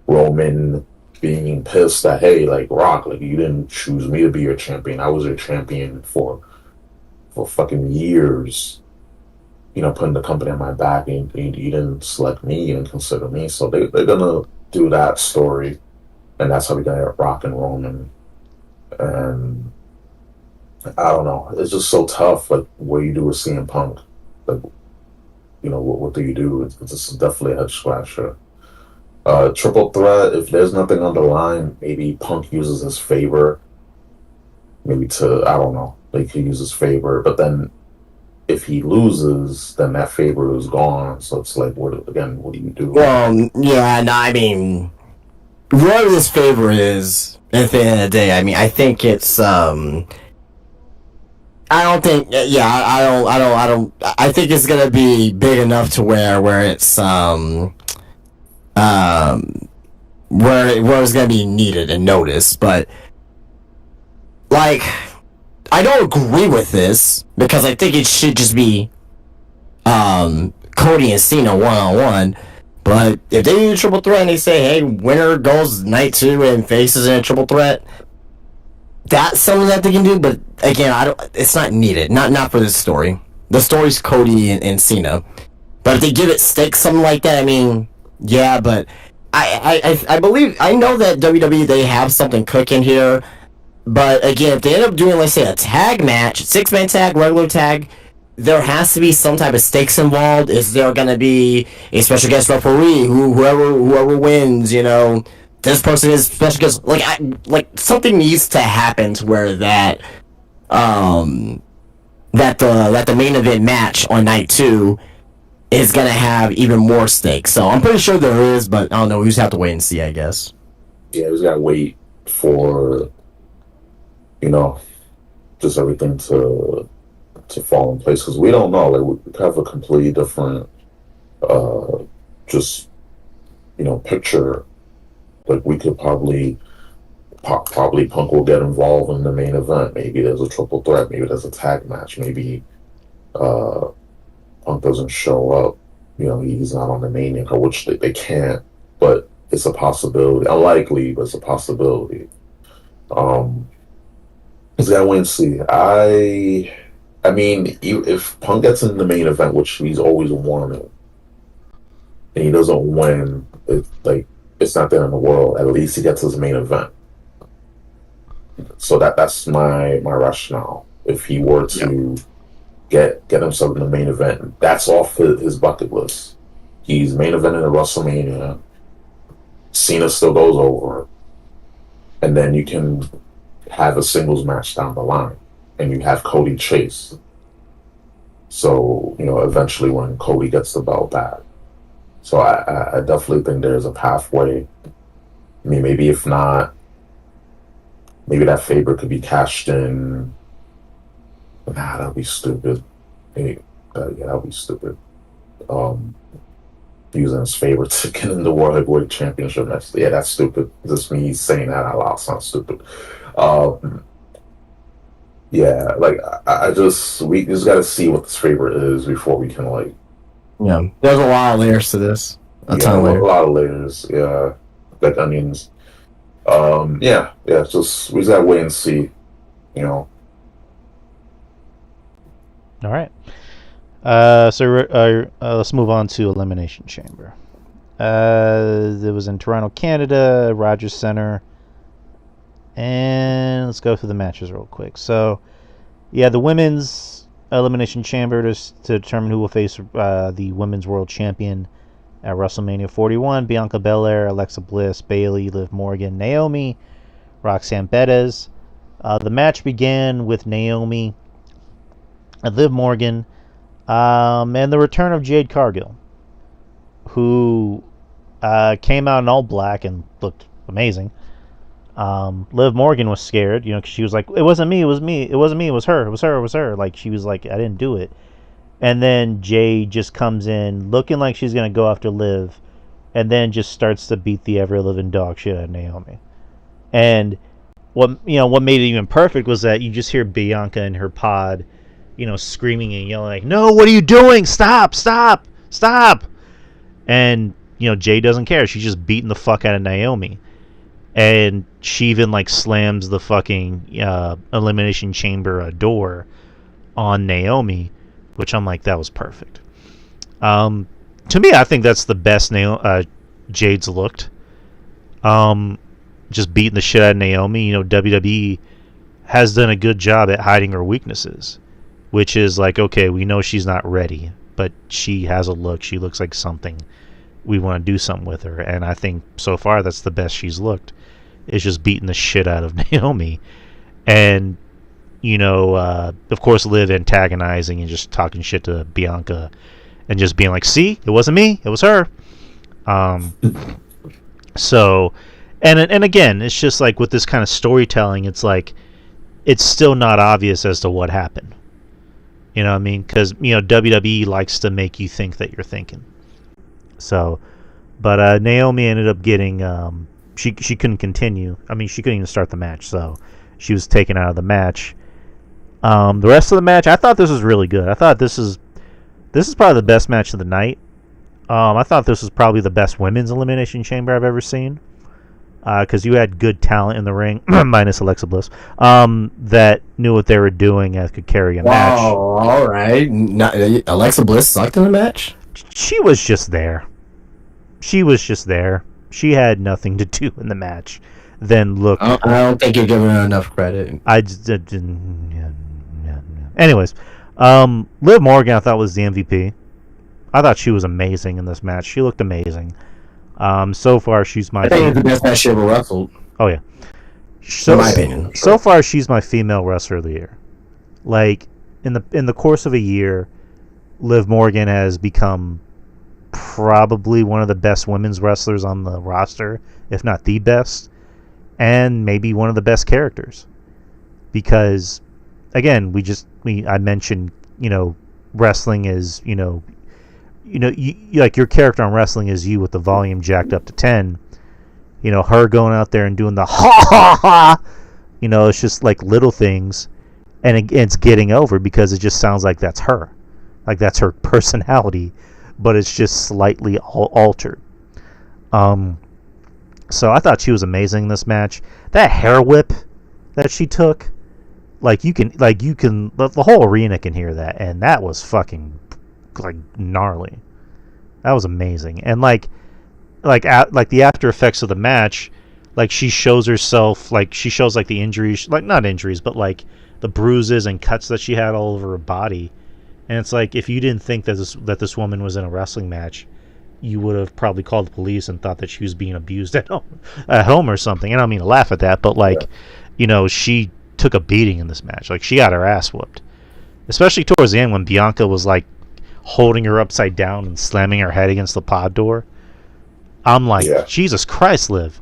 Roman being pissed that hey, like Rock, like you didn't choose me to be your champion. I was your champion for fucking years. Putting the company on my back, and you didn't select me, you didn't consider me. So they're gonna do that story, and that's how we got Rock and Roman. And I don't know, it's just so tough. Like what do you do with CM Punk? Like what do you do? It's definitely a head scratcher. Triple threat. If there's nothing on the line, maybe Punk uses his favor. Maybe I don't know. Like he uses favor, but then if he loses, then that favor is gone. So it's like, what do you do? Well, yeah, no, I mean, whatever this favor is, at the end of the day, I mean, I think it's, I don't think, I think it's gonna be big enough to where it's, where it's gonna be needed and noticed, but, like, I don't agree with this because I think it should just be Cody and Cena one-on-one. But if they do a triple threat and they say, hey, winner goes night 2 and faces in a triple threat, that's something that they can do. But again, it's not needed. Not for this story. The story's Cody and Cena. But if they give it stakes, something like that, I mean, yeah. But I believe, I know that WWE, they have something cooking here. But again, if they end up doing, let's say, a tag match, 6-man tag, regular tag, there has to be some type of stakes involved. Is there going to be a special guest referee? Whoever wins, this person is special guest. Like something needs to happen to where that the main event match on night 2 is going to have even more stakes. So I'm pretty sure there is, but I don't know. We just have to wait and see, I guess. Yeah, we just got to wait for just everything to fall in place because we don't know. Like we have a completely different, picture. Like we could probably probably Punk will get involved in the main event. Maybe there's a triple threat. Maybe there's a tag match. Maybe uh, Punk doesn't show up. He's not on the Mania card, which they can't. But it's a possibility. Unlikely, but it's a possibility. Is that wait and see. I mean, if Punk gets in the main event, which he's always wanted, and he doesn't win, it's not there in the world. At least he gets his main event. So that's my rationale. If he were to get himself in the main event, that's off his bucket list. He's main eventing at WrestleMania. Cena still goes over, and then you can have a singles match down the line, and you have Cody chase. So eventually when Cody gets the belt back. So I definitely think there's a pathway. I mean, maybe if not, maybe that favor could be cashed in. That'd be stupid. Yeah, that'd be stupid. Using his favor to get in the World Heavyweight Championship next. Yeah, that's stupid. Just me saying that out loud sounds stupid. Yeah, we just got to see what this favor is before we can there's a lot of layers to this. A lot of layers. Yeah, like onions. Yeah. Just we just gotta wait and see. All right. So let's move on to Elimination Chamber. It was in Toronto, Canada, Rogers Center. And let's go through the matches real quick. So, yeah, the women's Elimination Chamber to determine who will face the Women's World Champion at WrestleMania 41. Bianca Belair, Alexa Bliss, Bayley, Liv Morgan, Naomi, Roxanne Perez. The match began with Naomi and Liv Morgan and the return of Jade Cargill, who came out in all black and looked amazing. Liv Morgan was scared, cause she was like, it wasn't me, it was me, it wasn't me, it was her, it was her, it was her. Like, she was like, I didn't do it. And then Jade just comes in looking like she's going to go after Liv, and then just starts to beat the ever-living dog shit out of Naomi. And what made it even perfect was that you just hear Bianca in her pod, screaming and yelling like, no, what are you doing? Stop, stop, stop. And, Jade doesn't care. She's just beating the fuck out of Naomi. And she even slams the fucking Elimination Chamber door on Naomi, which I'm like, that was perfect. To me, I think that's the best Jade's looked. Just beating the shit out of Naomi. WWE has done a good job at hiding her weaknesses, which is okay, we know she's not ready, but she has a look. She looks like something. We want to do something with her, and I think so far that's the best she's looked. Is just beating the shit out of Naomi, and of course, Liv antagonizing and just talking shit to Bianca, and just being like, "See, it wasn't me, it was her." So, and again, it's just with this kind of storytelling, it's it's still not obvious as to what happened. You know what I mean? Because WWE likes to make you think that you're thinking. So, but Naomi ended up getting she couldn't continue. I mean, she couldn't even start the match, so she was taken out of the match. The rest of the match, I thought this was really good. I thought this is probably the best match of the night. I thought this was probably the best women's Elimination Chamber I've ever seen. Because you had good talent in the ring, minus Alexa Bliss, that knew what they were doing and could carry a match. All right. Alexa Bliss sucked in the match? She was just there. She had nothing to do in the match. Then look. I don't think you're giving her enough credit. I just didn't. Yeah. Anyways, Liv Morgan I thought was the MVP. I thought she was amazing in this match. She looked amazing. So far she's my. I think it's the best match she ever wrestled. Oh yeah. In my opinion. So far she's my female wrestler of the year. In the course of a year, Liv Morgan has become probably one of the best women's wrestlers on the roster, if not the best, and maybe one of the best characters. Because, again, I mentioned, wrestling is, your character on wrestling is you with the volume jacked up to 10, her going out there and doing the ha ha ha. It's just like little things, and it's getting over because it just sounds like that's her, like that's her personality, but it's just slightly altered. So I thought she was amazing in this match. That hair whip that she took, the whole arena can hear that, and that was fucking like gnarly. That was amazing, and like the after effects of the match. Like she shows herself, like she shows like the injuries, like not injuries, but like the bruises and cuts that she had all over her body. And it's like if you didn't think that this woman was in a wrestling match, you would have probably called the police and thought that she was being abused at home or something. And I don't mean to laugh at that, but like, she took a beating in this match. Like she got her ass whooped, especially towards the end when Bianca was like holding her upside down and slamming her head against the pod door. I'm like, Jesus Christ, Liv.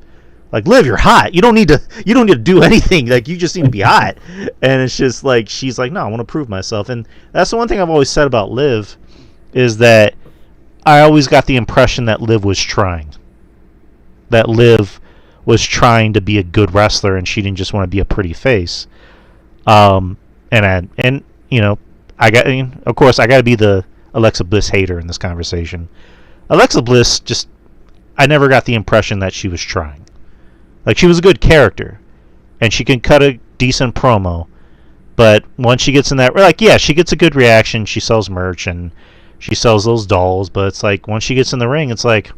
Like, Liv, you're hot. You don't need to do anything. Like, you just need to be hot. And it's just like, she's like, no, I want to prove myself. And that's the one thing I've always said about Liv, is that I always got the impression that Liv was trying. That Liv was trying to be a good wrestler, and she didn't just want to be a pretty face. Of course, I got to be the Alexa Bliss hater in this conversation. Alexa Bliss I never got the impression that she was trying. Like, she was a good character, and she can cut a decent promo, but once she gets in that, she gets a good reaction, she sells merch, and she sells those dolls, but it's like, once she gets in the ring, it's like,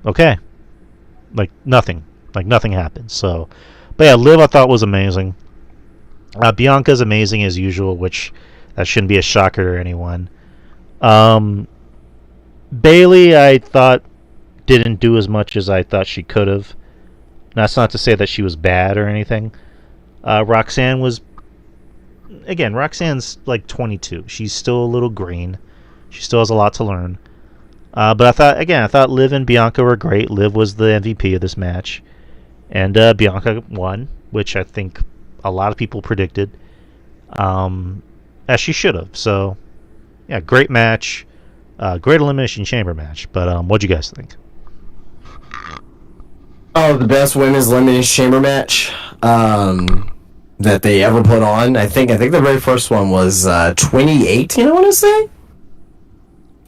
okay. Like, nothing happens, so. But yeah, Liv I thought was amazing. Bianca's amazing as usual, which, that shouldn't be a shocker to anyone. Bayley, I thought, didn't do as much as I thought she could have. That's not to say that she was bad or anything. Roxanne's like 22. She's still a little green. She still has a lot to learn. But I thought Liv and Bianca were great. Liv was the MVP of this match. And Bianca won, which I think a lot of people predicted. As she should have. So, yeah, great match. Great Elimination Chamber match. But what'd you guys think? Oh, the best women's elimination chamber match that they ever put on. I think the very first one was 2018. I want to say,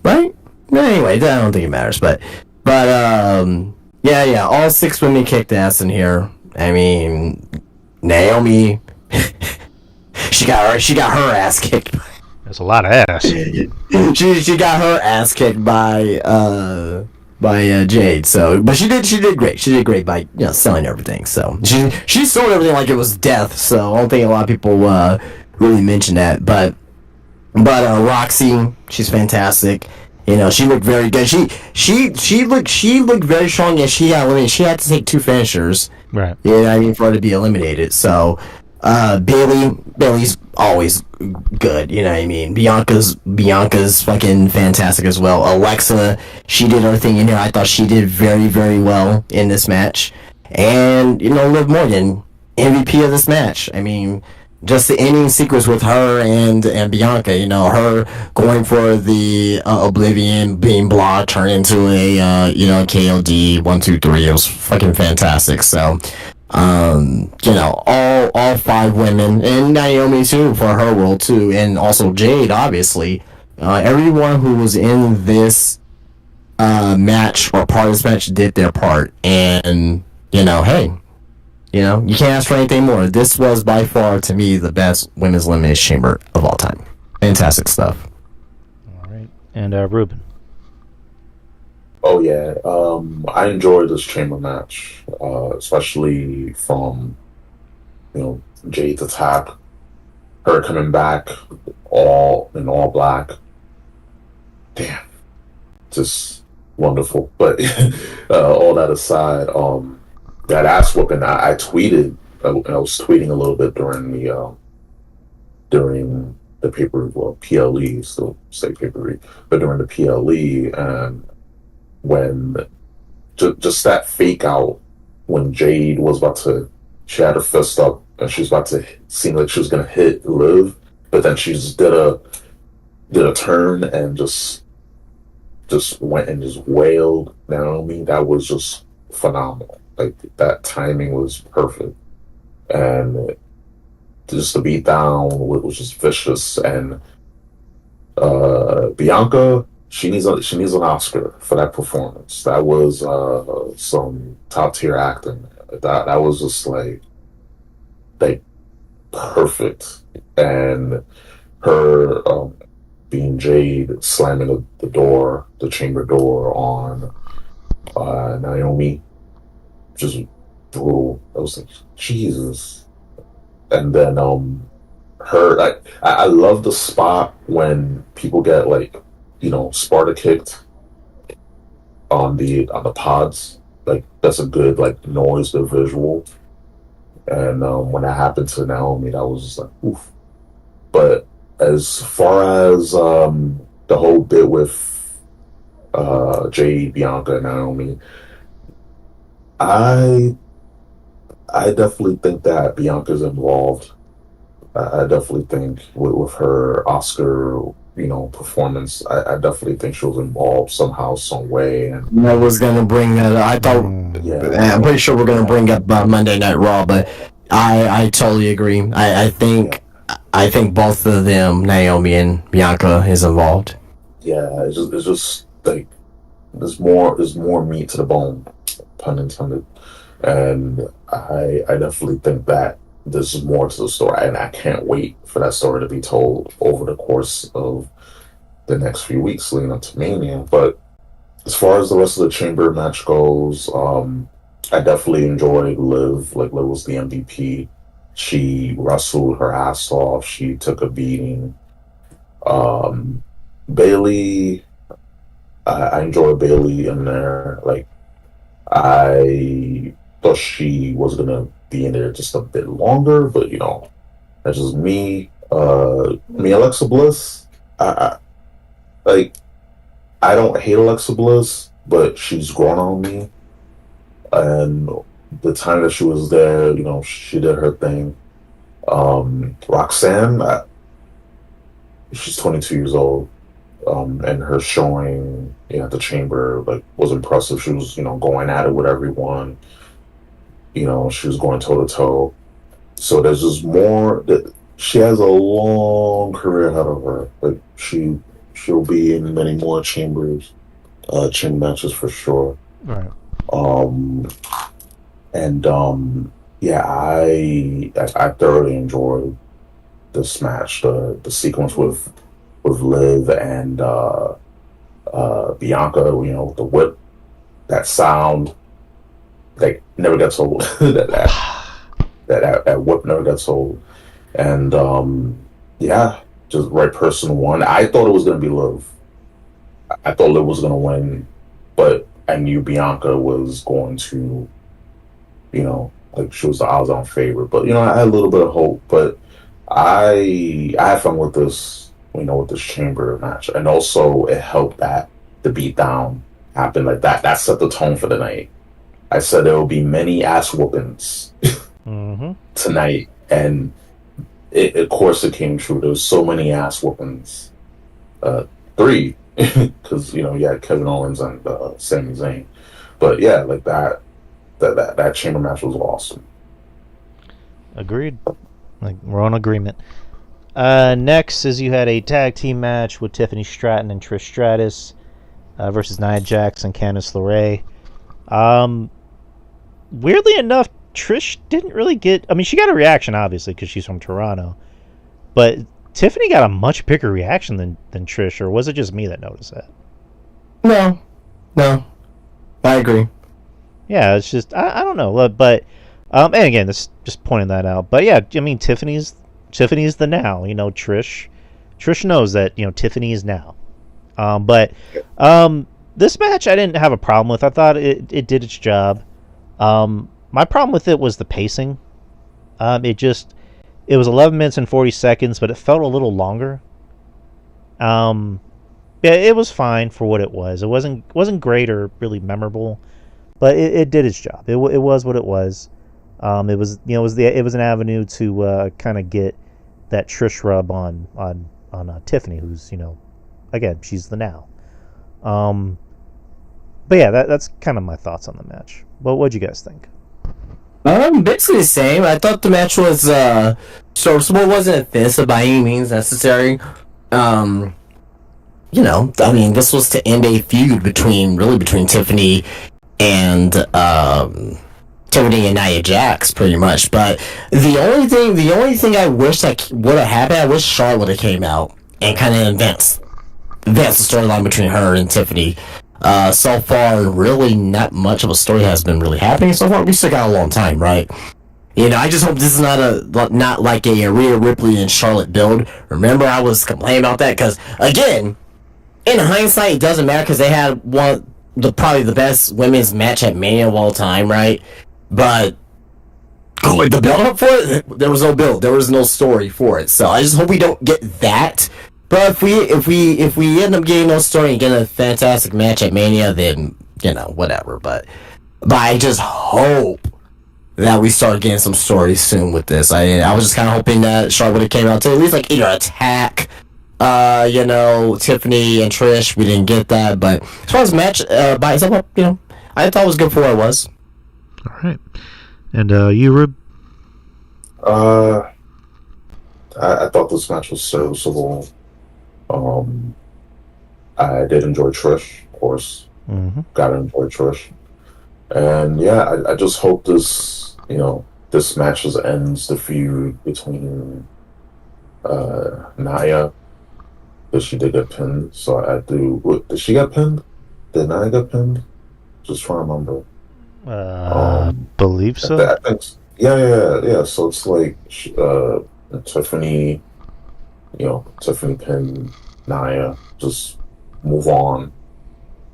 right? Anyway, I don't think it matters. But yeah. All 6 women kicked ass in here. I mean, Naomi, she got her ass kicked. That's a lot of ass. she got her ass kicked by Jade. So, but she did great. She did great by selling everything. So she sold everything like it was death. So I don't think a lot of people really mention that. But Roxy, she's fantastic. She looked very good. She looked very strong, and she got eliminated. She had to take 2 finishers. Right. For her to be eliminated. So Bayley's always good, Bianca's fucking fantastic as well. Alexa, she did her thing in here. I thought she did very, very well in this match. And, Liv Morgan, MVP of this match. I mean, just the ending sequence with her and Bianca, her going for the Oblivion, being blocked, turned into a, KOD 1, 2, 3. It was fucking fantastic. So, all 5 women, and Naomi too for her role too, and also Jade, obviously. Everyone who was in this match or part of this match did their part, and hey, you can't ask for anything more. This was by far, to me, the best women's elimination chamber of all time. Fantastic stuff. All right, and Ruben. Oh yeah, I enjoyed this chamber match, especially from Jade's attack, her coming back all in all black. Damn, just wonderful. But all that aside, that ass whooping, I tweeted. I was tweeting a little bit during the paper, well, PLE, still say paper, but during the PLE, and when just that fake out when Jade was she had her fist up and she was about to seem like she was gonna hit Liv, but then she just did a turn and just went and just wailed Naomi. That was just phenomenal. Like that timing was perfect, and just the beat down was just vicious. And Bianca, she needs an Oscar for that performance. That was some top tier acting. That was just like perfect. And her being Jade slamming the door, the chamber door on Naomi, just brutal. I was like, Jesus. And then her, I love the spot when people get like, Sparta kicked on the pods. Like that's a good like noise, the visual. And when that happened to Naomi, that was just like oof. But as far as the whole bit with Jade, Bianca, and Naomi, I I definitely think that Bianca's involved. I definitely think with her Oscar, performance, I definitely think she was involved somehow, some way. And I was gonna bring. I thought. yeah, I'm pretty sure we're gonna bring up Monday Night Raw, but I totally agree. I think yeah, I think both of them, Naomi and Bianca, is involved. yeah. It's just like there's more meat to the bone, pun intended. And I definitely think that there's more to the story, and I can't wait for that story to be told over the course of the next few weeks leading up to Mania. But as far as the rest of the chamber match goes, I definitely enjoyed Liv. Like Liv was the MVP. She wrestled her ass off. She took a beating. Um, Bailey, I enjoyed Bailey in there. Like I thought she was gonna be in there just a bit longer, but that's just me. Me Alexa Bliss. I like. I don't hate Alexa Bliss, but she's grown on me. And the time that she was there, she did her thing. Roxanne, she's 22 years old, and her showing at the chamber was impressive. She was going at it with everyone. She was going toe to toe. So there's just more that she has a long career ahead of her. Like she'll be in many more chamber matches for sure. Right. Um, and yeah, I thoroughly enjoyed this match. The sequence with Liv and Bianca. The whip, that sound, like never gets old. that whip never gets old. And yeah, just right person won. I thought it was gonna be Liv. I thought Liv was gonna win, but I knew Bianca was going to, like she was the odds-on favorite. But I had a little bit of hope. But I had fun with this, with this chamber match, and also it helped that the beatdown happened like that. That set the tone for the night. I said there will be many ass whoopings tonight, and of course it came true. There was so many ass whoopings. Three, because you had Kevin Owens and Sami Zayn. But yeah, like that chamber match was awesome. Agreed. Like we're on agreement. Next is you had a tag team match with Tiffany Stratton and Trish Stratus versus Nia Jax and Candice LeRae. Weirdly enough, Trish didn't really get. I mean, she got a reaction obviously because she's from Toronto, but Tiffany got a much bigger reaction than Trish, or was it just me that noticed that? No, I agree. Yeah, it's just I don't know, but and again, this just pointing that out. But yeah, I mean, Tiffany's the now. Trish knows that Tiffany is now. But this match I didn't have a problem with. I thought it did its job. My problem with it was the pacing. It was 11 minutes and 40 seconds, but it felt a little longer. Yeah, it was fine for what it was. It wasn't great or really memorable, but it did its job. It was what it was. It was it was an avenue to kind of get that Trish rub on Tiffany, who's again, she's the now. But yeah, that's kind of my thoughts on the match. But what'd you guys think? Basically the same. I thought the match was serviceable. It wasn't offensive by any means necessary. Um, I mean, this was to end a feud between Tiffany and Nia Jax, pretty much. But the only thing I wish that would have happened, I wish Charlotte would have came out and kind of advanced the storyline between her and Tiffany. So far, really not much of a story has been really happening so far. We still got a long time, right? I just hope this is not like a Rhea Ripley and Charlotte build. Remember, I was complaining about that because again, in hindsight, it doesn't matter because they had probably the best women's match at Mania of all time, right? But the build up for it, there was no build, there was no story for it. So I just hope we don't get that. But if we end up getting no story and get a fantastic match at Mania, then whatever. But I just hope that we start getting some stories soon with this. I was just kind of hoping that Charlotte would have came out to at least like either attack, Tiffany and Trish. We didn't get that, but as far as the match by itself, I thought it was good for what it was. All right, and you, Rube? I thought this match was serviceable. I did enjoy Trish, of course. Mm-hmm. Gotta enjoy Trish. And yeah, I just hope this match just ends the feud between Nia, because she did get pinned. So did she get pinned? Did Nia get pinned? Just trying to remember. Believe so. I think, yeah. So it's like Tiffany, Tiffany pinned Nia. Just move on,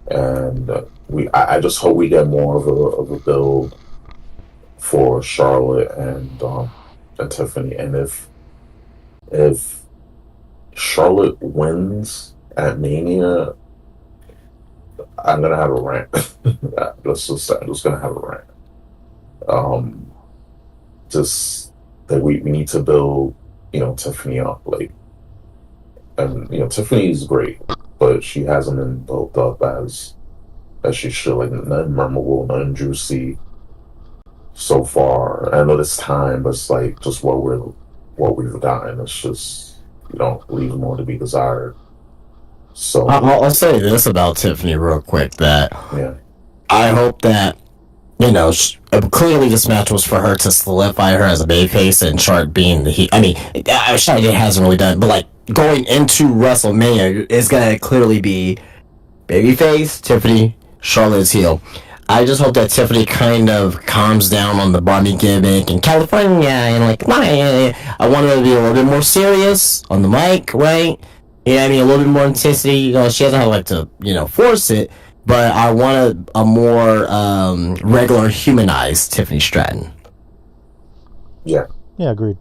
and I just hope we get more of a build for Charlotte and Tiffany. And if Charlotte wins at Mania, I'm gonna have a rant. Let's just say I'm just gonna have a rant. Just that we need to build, Tiffany up, and Tiffany's great, but she hasn't been built up as she should. Like, nothing memorable, nothing juicy so far. I know it's time, but it's like just what we've gotten. It's just leaves more to be desired. So I'll say this about Tiffany real quick, that yeah, I hope that clearly this match was for her to solidify her as a babyface and Charlotte being the heel. I mean, Charlotte hasn't really done it, but like going into WrestleMania is gonna clearly be babyface Tiffany, Charlotte's heel. I just hope that Tiffany kind of calms down on the Barbie gimmick in California and I want her to be a little bit more serious on the mic, right? Yeah, I mean, a little bit more intensity. She doesn't have to force it, but I want a more regular, humanized Tiffany Stratton. Yeah, agreed.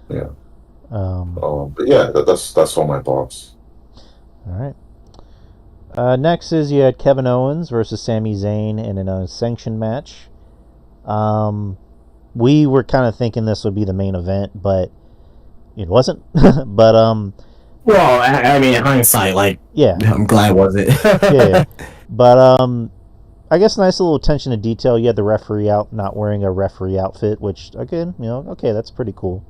Yeah. But yeah, that's all my thoughts. All right. Next is you had Kevin Owens versus Sami Zayn in an unsanctioned match. We were kind of thinking this would be the main event, but it wasn't. But well, I mean, in hindsight, yeah, I'm glad it wasn't. yeah. But I guess nice little attention to detail. You had the referee out, not wearing a referee outfit, which again, okay, that's pretty cool.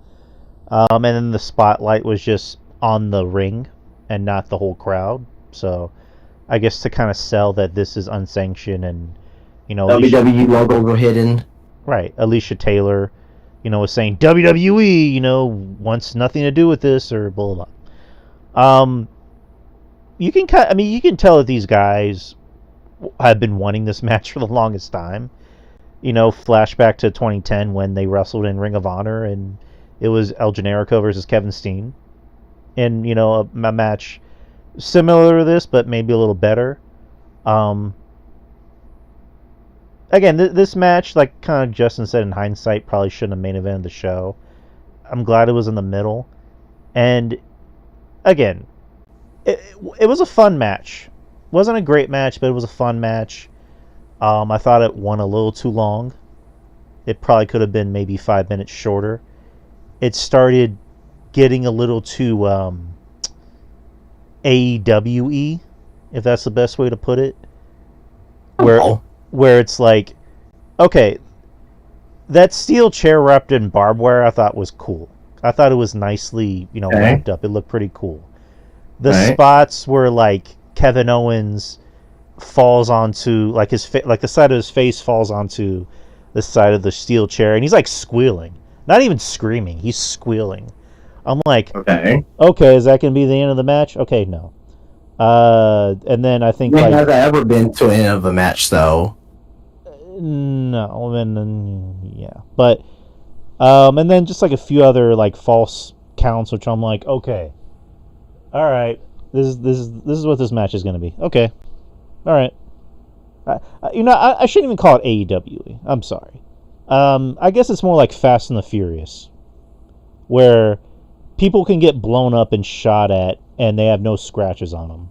And then the spotlight was just on the ring and not the whole crowd. So I guess to kind of sell that this is unsanctioned and WWE logo were hidden. Right, Alicia Taylor, was saying WWE, wants nothing to do with this or blah blah. You can tell that these guys have been wanting this match for the longest time. Flashback to 2010 when they wrestled in Ring of Honor and it was El Generico versus Kevin Steen, and a match similar to this but maybe a little better. Again, this match, like kind of Justin said, in hindsight, probably shouldn't have main evented the show. I'm glad it was in the middle, and again, it was a fun match. Wasn't a great match, but it was a fun match. I thought it went a little too long. It probably could have been maybe 5 minutes shorter. It started getting a little too AEW-y, if that's the best way to put it. where Oh, where it's like, okay, that steel chair wrapped in barbed wire I thought was cool. I thought it was nicely, okay. wrapped up. It looked pretty cool. The Right. spots where like Kevin Owens falls onto like like the side of his face falls onto the side of the steel chair and he's like squealing. Not even screaming, he's squealing. I'm like, Okay. okay, is that going to be the end of the match? Okay, no. And then I think When like has I ever been to an end of a match though? no, and then yeah, but and then just like a few other like false counts, which I'm like, okay, all right, this is what this match is going to be. Okay, all right. I shouldn't even call it AEW. I'm sorry. I guess it's more like Fast and the Furious, where people can get blown up and shot at, and they have no scratches on them.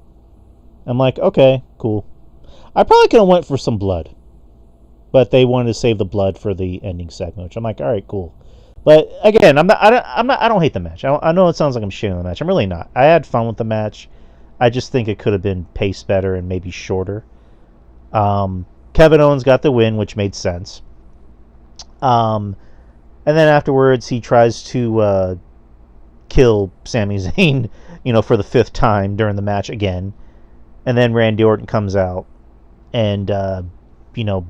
I'm like, okay, cool. I probably could have went for some blood, but they wanted to save the blood for the ending segment, which I'm like, all right, cool. But again, I don't hate the match. I know it sounds like I'm shitting on the match. I'm really not. I had fun with the match. I just think it could have been paced better and maybe shorter. Kevin Owens got the win, which made sense. Um, and then afterwards, he tries to kill Sami Zayn, for the fifth time during the match again. And then Randy Orton comes out, and you know,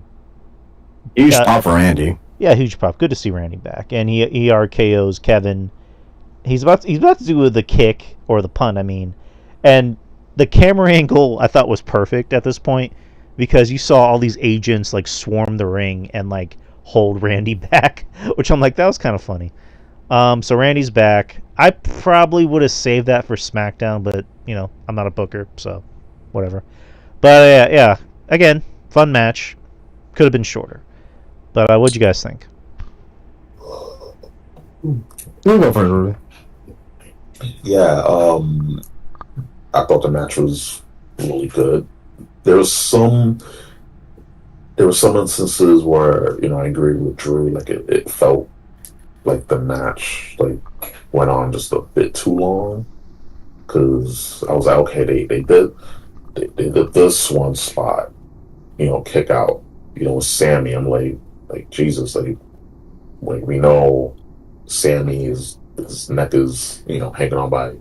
Huge pop for Randy. yeah, huge pop. Good to see Randy back, and he RKO's Kevin. He's about to do the kick or the pun, I mean, and the camera angle I thought was perfect at this point because you saw all these agents like swarm the ring and like hold Randy back, which I'm like that was kind of funny. So Randy's back. I probably would have saved that for SmackDown, but I'm not a booker, so whatever. But yeah, again, fun match. Could have been shorter. But what'd you guys think? We'll go for Yeah, I thought the match was really good. There was some there were some instances where I agree with Drew. Like it felt like the match like went on just a bit too long because I was like, okay, they did this one spot, kick out, with Sammy. I'm like Jesus, like we know Sammy is his neck is hanging on by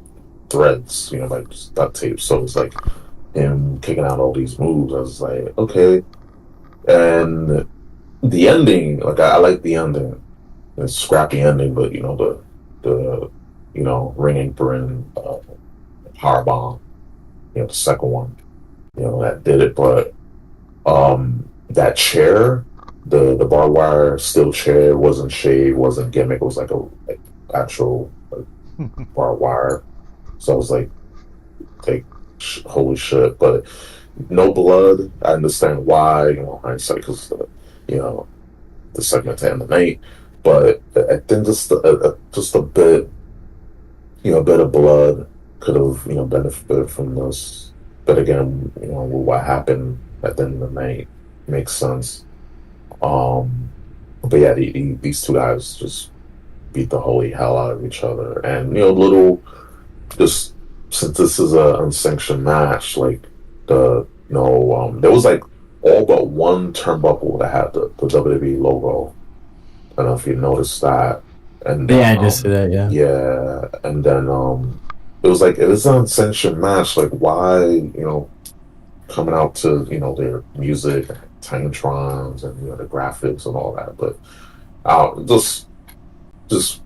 threads, like just duct tape. So it's like him kicking out all these moves. I was like, okay. And the ending, like I like the ending. It's a scrappy ending, but the ring apron, power bomb, the second one, that did it. But that chair, the barbed wire steel chair wasn't shaved, wasn't gimmick. It was like actual like, barbed wire. So I was like holy shit! But no blood. I understand why. Hindsight because you know the segment to end the night. But I think just a bit, a bit of blood could have benefited from this. But again, what happened at the end of the night makes sense. Um, but yeah, these two guys just beat the holy hell out of each other, and little just since this is a unsanctioned match, like there was like all but one turnbuckle that had the WWE logo. I don't know if you noticed that. And then, yeah, I just said that. Yeah. yeah, and then it was like it is an unsanctioned match. Like why, coming out to their music, Tantrons, and the graphics and all that. But just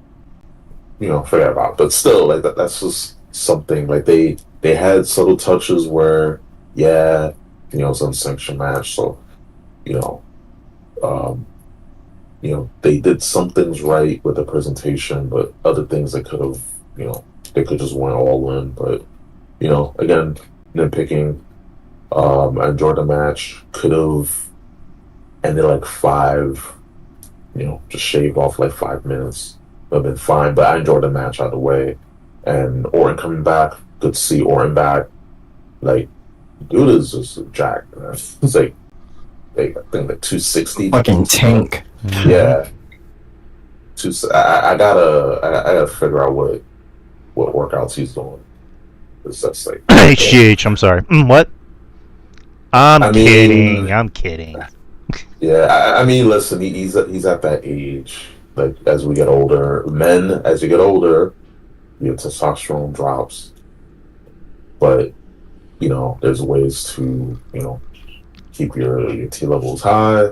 forget about it. But still, like that's just something. Like they had subtle touches where, yeah, it's an unsanctioned match, so you know, um, they did some things right with the presentation, but other things they could have, they could just went all in. But again, nitpicking. I enjoyed the match. Could have ended like five. Just shaved off like 5 minutes. Would have been fine. But I enjoyed the match either way. And Orton coming back. Good to see Orton back. Like, dude is just jacked. It's like I think like 260. Fucking tank. Yeah. I gotta figure out what workouts he's doing. It's just like HGH. I'm sorry. What? I'm I kidding. mean, I'm kidding. yeah. I mean, listen, he's at that age. Like as we get older, men as you get older, your testosterone drops. But there's ways to keep your T levels high.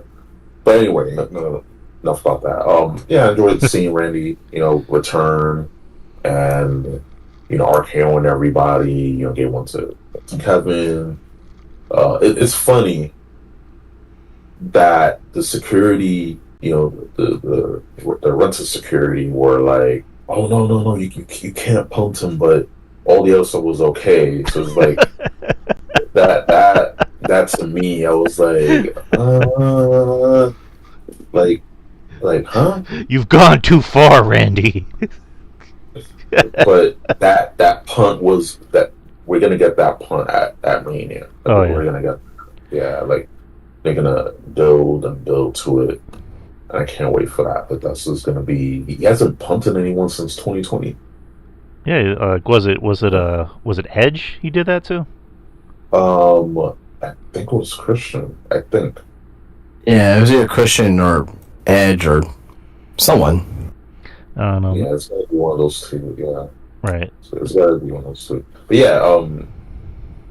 But anyway, enough about that. Yeah, I enjoyed seeing Randy, return and RKOing everybody. Gave one to Kevin. It's funny that the security, the rented security were like, "Oh no, no, no, you can't punt him," but all the other stuff was okay. So it's like that to me, I was like, huh? You've gone too far, Randy. But that punt was that we're gonna get that punt at Mania. Like, Oh yeah. we're gonna get, yeah, like they're gonna build and build to it, and I can't wait for that. But that's just gonna be. He hasn't punted anyone since 2020. Yeah. Was it Edge? He did that too. I think it was Christian. I think. Yeah, it was either Christian or Edge or someone. I don't know. Yeah, it's gotta be one of those two. Yeah, Right. so it's gotta be one of those two. But yeah,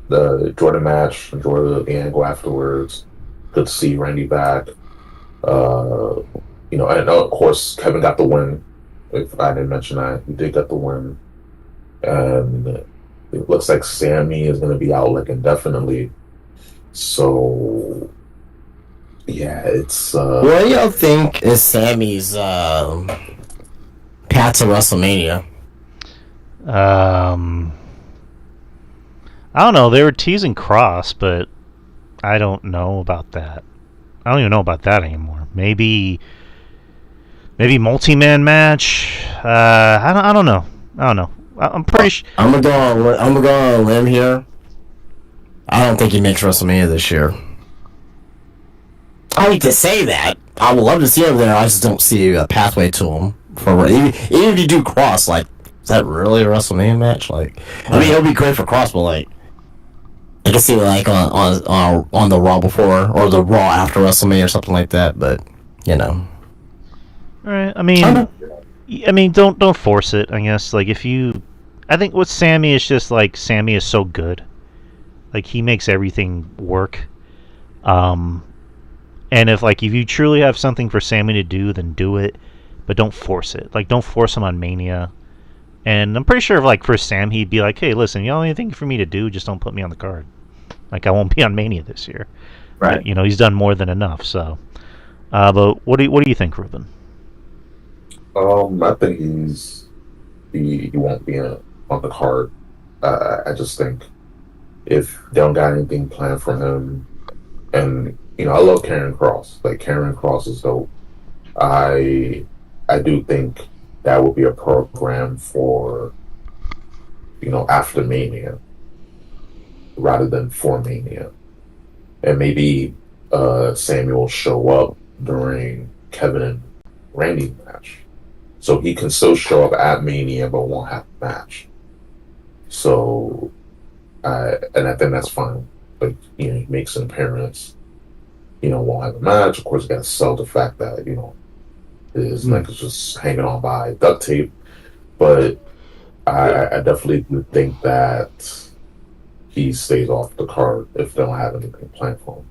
the Jordan match, enjoy the angle afterwards. Good to see Randy back. And of course Kevin got the win. If I didn't mention that, he did get the win, and it looks like Sammy is going to be out like indefinitely. So yeah, it's What do y'all think is Sammy's path to WrestleMania? I don't know. They were teasing Cross, but I don't know about that. I don't even know about that anymore. Maybe multi-man match. I don't know. I'm pretty sure. I'm gonna go on a limb here. I don't think he makes WrestleMania this year. I hate to say that. I would love to see him there. I just don't see a pathway to him. Even if you do Cross, like, is that really a WrestleMania match? Like, I mean, it'll be great for Cross, but like, I can see it like on the Raw before or the Raw after WrestleMania or something like that. But All right. I mean, don't force it. I guess like I think with Sammy is just like Sammy is so good, like he makes everything work. And if you truly have something for Sammy to do, then do it, but don't force it. Like don't force him on Mania. And I'm pretty sure for Sam, he'd be like, hey, listen, you know anything for me to do? Just don't put me on the card. Like I won't be on Mania this year. right. But, he's done more than enough. So, but what do you think, Ruben? I think he won't be on the card. I just think if they don't got anything planned for him, and I love Karrion Kross. Like Karrion Kross is dope. I do think that would be a program for after Mania rather than for Mania, and maybe Samuel will show up during Kevin and Randy match. So he can still show up at Mania, but won't have a match. So, I think that's fine. Like, he makes an appearance. Won't have a match. Of course, you got to sell the fact that his neck is just hanging on by duct tape. But I definitely do think that he stays off the card if they don't have anything planned for him.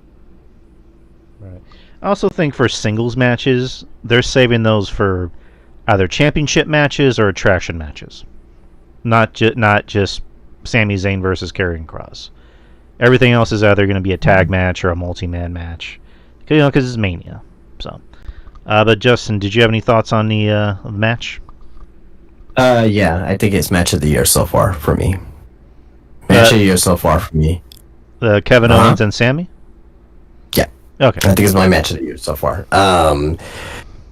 Right. I also think for singles matches, they're saving those for either championship matches or attraction matches. Not just Sami Zayn versus Karrion Kross. Everything else is either going to be a tag match or a multi-man match. Because it's Mania. So, but Justin, did you have any thoughts on the match? Yeah, I think it's match of the year so far for me. Match of the year so far for me. Kevin Owens and Sammy? Yeah. Okay. I think it's my match of the year so far.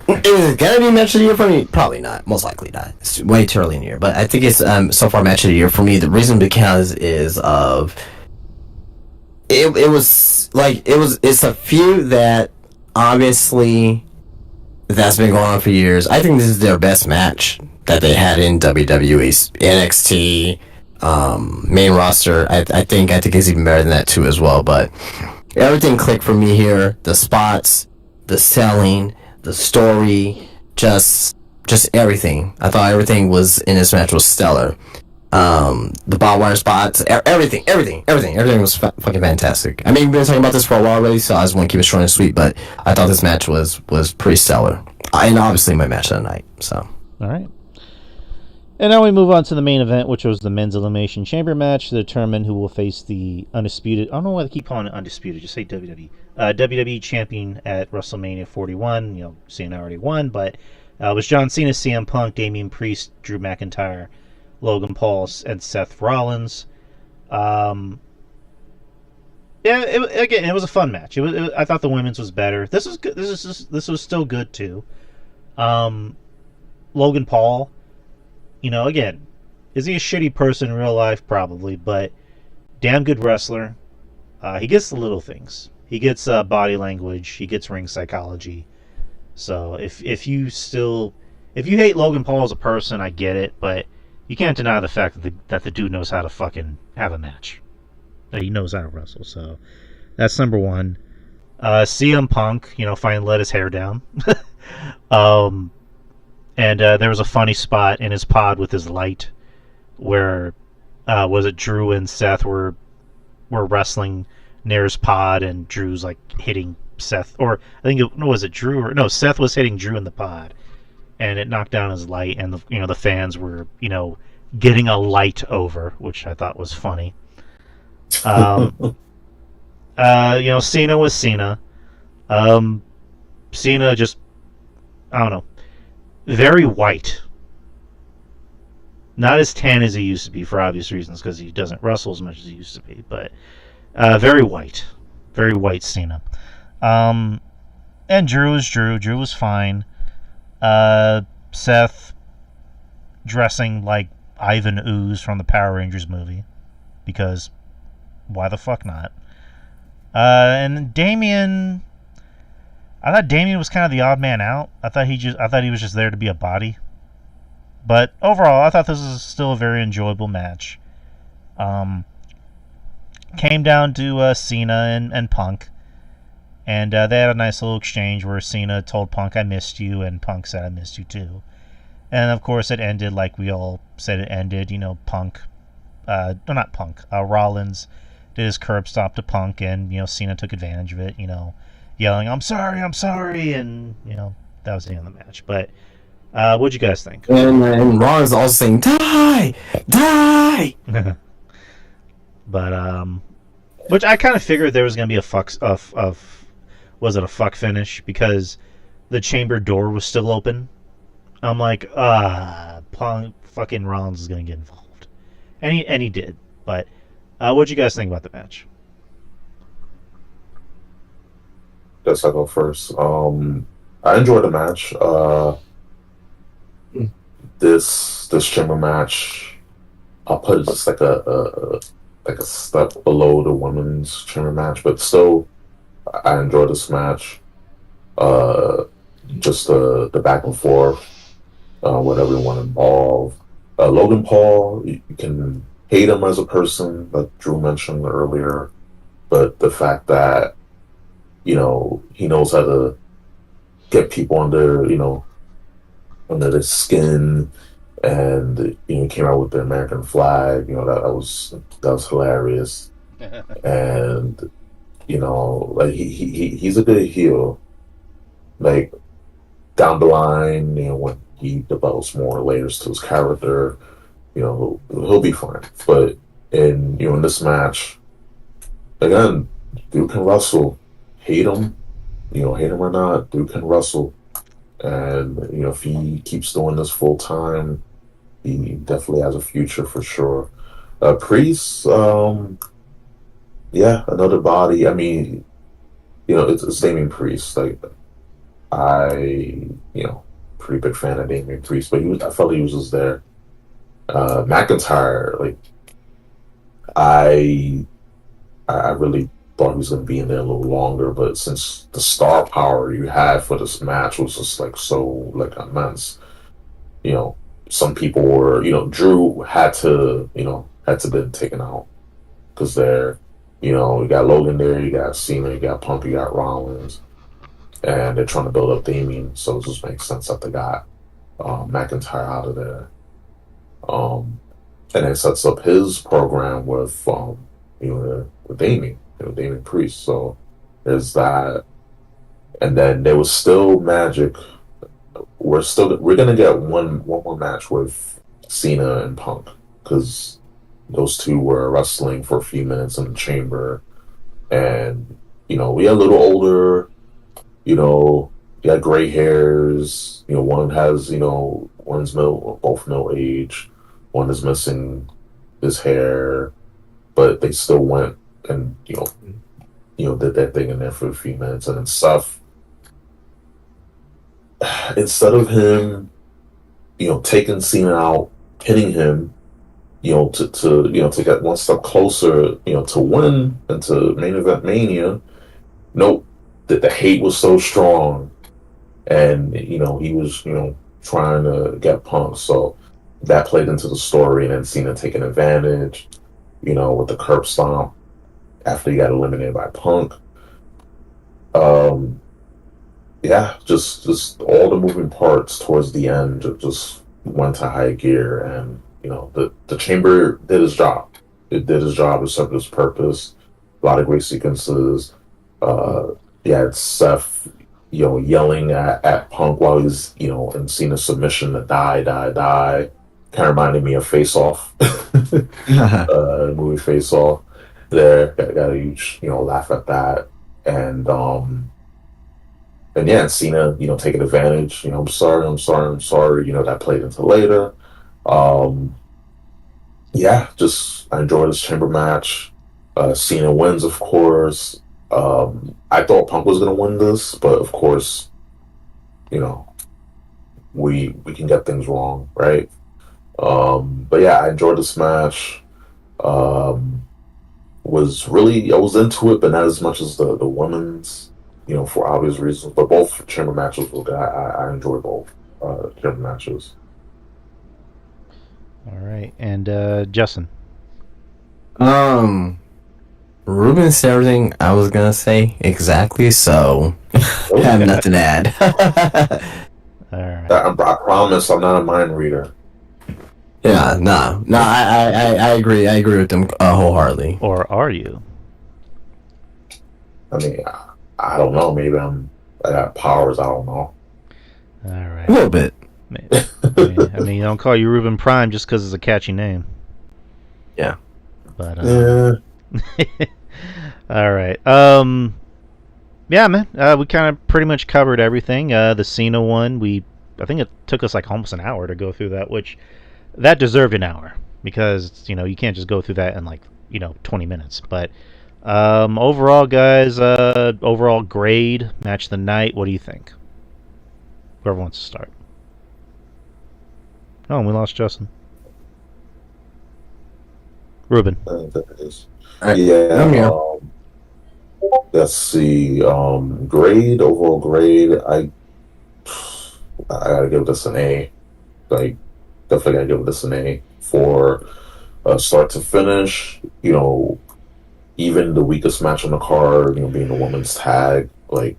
Is it gonna be match of the year for me? Probably not. Most likely not. It's way too early in the year. But I think it's so far match of the year for me. The reason because is of it's a feud that obviously that's been going on for years. I think this is their best match that they had in WWE, NXT, main roster. I think it's even better than that too as well. But Everything clicked for me here. The spots, the selling, the story, just everything. I thought everything was in this match was stellar. The barbed wire spots, everything was fucking fantastic. I mean, we've been talking about this for a while already, so I just want to keep it short and sweet. But I thought this match was pretty stellar, and obviously my match of the night. So, all right. And now we move on to the main event, which was the men's elimination chamber match to determine who will face the undisputed. I don't know why they keep calling it undisputed. Just say WWE. WWE champion at WrestleMania 41. You know, Cena already won, but it was John Cena, CM Punk, Damian Priest, Drew McIntyre, Logan Paul, and Seth Rollins. Yeah, again, it was a fun match. I thought the women's was better. This was good. This was still good too. Logan Paul. You know, again, is he a shitty person in real life? Probably, but damn good wrestler. He gets the little things. He gets body language. He gets ring psychology. So if you hate Logan Paul as a person, I get it, but you can't deny the fact that the dude knows how to fucking have a match. That he knows how to wrestle. So that's number one. CM Punk, finally let his hair down. And there was a funny spot in his pod with his light where was it Drew and Seth were wrestling near his pod, and Drew's like hitting Seth, or I think was it Drew or no, Seth was hitting Drew in the pod, and it knocked down his light, and the fans were getting a light over, which I thought was funny. Cena was Cena. Cena just, I don't know, very white. Not as tan as he used to be for obvious reasons, because he doesn't wrestle as much as he used to be, but very white. Very white Cena. And Drew was Drew. Drew was fine. Seth dressing like Ivan Ooze from the Power Rangers movie, because why the fuck not? And Damian, I thought Damian was kind of the odd man out. I thought he was just there to be a body. But overall, I thought this was still a very enjoyable match. Came down to Cena and Punk, and they had a nice little exchange where Cena told Punk, "I missed you," and Punk said, "I missed you too." And of course, it ended like we all said it ended. Punk, not Punk, Rollins did his curb stop to Punk, and Cena took advantage of it. Yelling, "I'm sorry," and that was the end of the match. But what'd you guys think? and Rollins also saying, "Die, die." But which I kind of figured there was gonna be a fuck was it a fuck finish, because the chamber door was still open. I'm like, fucking Rollins is gonna get involved, and he did. But what'd you guys think about the match? Guess I'll go first. I enjoyed the match. This chamber match, I'll put it just like a step below the women's chamber match, but still, I enjoyed this match. Just the back and forth with everyone involved. Logan Paul, you can hate him as a person, like Drew mentioned earlier, but the fact that he knows how to get people under their skin, and came out with the American flag. That was hilarious, and like he's a good heel. Like down the line, when he develops more layers to his character, he'll be fine. But in this match, again, dude can wrestle. Hate him, hate him or not, dude can wrestle. And if he keeps doing this full time, he definitely has a future for sure. Priest, yeah, another body. I mean, it's Damian Priest. Like, pretty big fan of Damian Priest, but I felt he was just there. McIntyre, like, I really thought he was going to be in there a little longer, but since the star power you had for this match was just like so like immense, some people were, Drew had to been taken out because You know, you got Logan there, you got Cena, you got Punk, you got Rollins, and they're trying to build up Damien, so it just makes sense that they got McIntyre out of there. Um, and it sets up his program with with Damien, Damien Priest. So there's that, and then there was still magic. We're gonna get one more match with Cena and Punk because those two were wrestling for a few minutes in the chamber, and we got a little older. You got gray hairs. One has one's both middle age. One is missing his hair, but they still went and did that thing in there for a few minutes, and then Seth, instead of him taking Cena out, hitting him, to get one step closer, to win and to main event Mania. Nope, that the hate was so strong, and he was trying to get Punk, so that played into the story, and then Cena taking advantage, with the curb stomp after he got eliminated by Punk. Yeah, just all the moving parts towards the end just went to high gear, and the chamber did his job. It did his job. It served its purpose. A lot of great sequences. Yeah, it's Seth, yelling at Punk while he's in Cena's submission to die, die, die. Kind of reminded me of Face Off, movie Face Off. There, got a huge laugh at that, and yeah, Cena, taking advantage. I'm sorry, I'm sorry, I'm sorry. That played into later. Um, yeah, just I enjoyed this chamber match. Cena wins, of course. I thought Punk was gonna win this, but of course, you know, we can get things wrong, right? But yeah, I enjoyed this match. Um, I was into it, but not as much as the women's, for obvious reasons. But both chamber matches were good. I enjoy both chamber matches. All right, and Justin. Ruben said everything I was gonna say exactly, so I have nothing to add. All right. I promise I'm not a mind reader. Yeah, no, I agree. I agree with them wholeheartedly. Or are you? I mean, I don't know. Maybe I got powers. I don't know. All right. A little bit. I mean, you don't call you Ruben Prime just because it's a catchy name. Yeah. But Yeah. all right. Yeah, man. We kind of pretty much covered everything. The Cena one, I think it took us like almost an hour to go through that, which that deserved an hour because you can't just go through that in like 20 minutes. But overall, guys, overall grade, match of the night. What do you think? Whoever wants to start. Oh, and we lost Justin. Ruben. Yeah. I'm here. Let's see. Overall grade. I gotta give this an A. Like, definitely gotta give this an A for start to finish. Even the weakest match on the card, being the women's tag, like,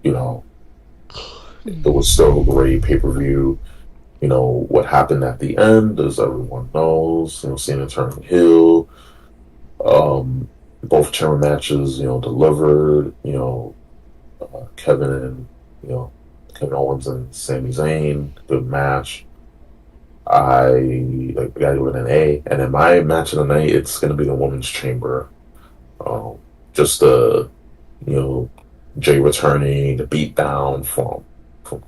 it was still a great pay per view. What happened at the end, as everyone knows. Cena turning heel. Both chamber matches, delivered. Kevin and Kevin Owens and Sami Zayn, good match. I gotta give it an A. And in my match of the night, it's gonna be the women's chamber. Just Jay returning, the beatdown from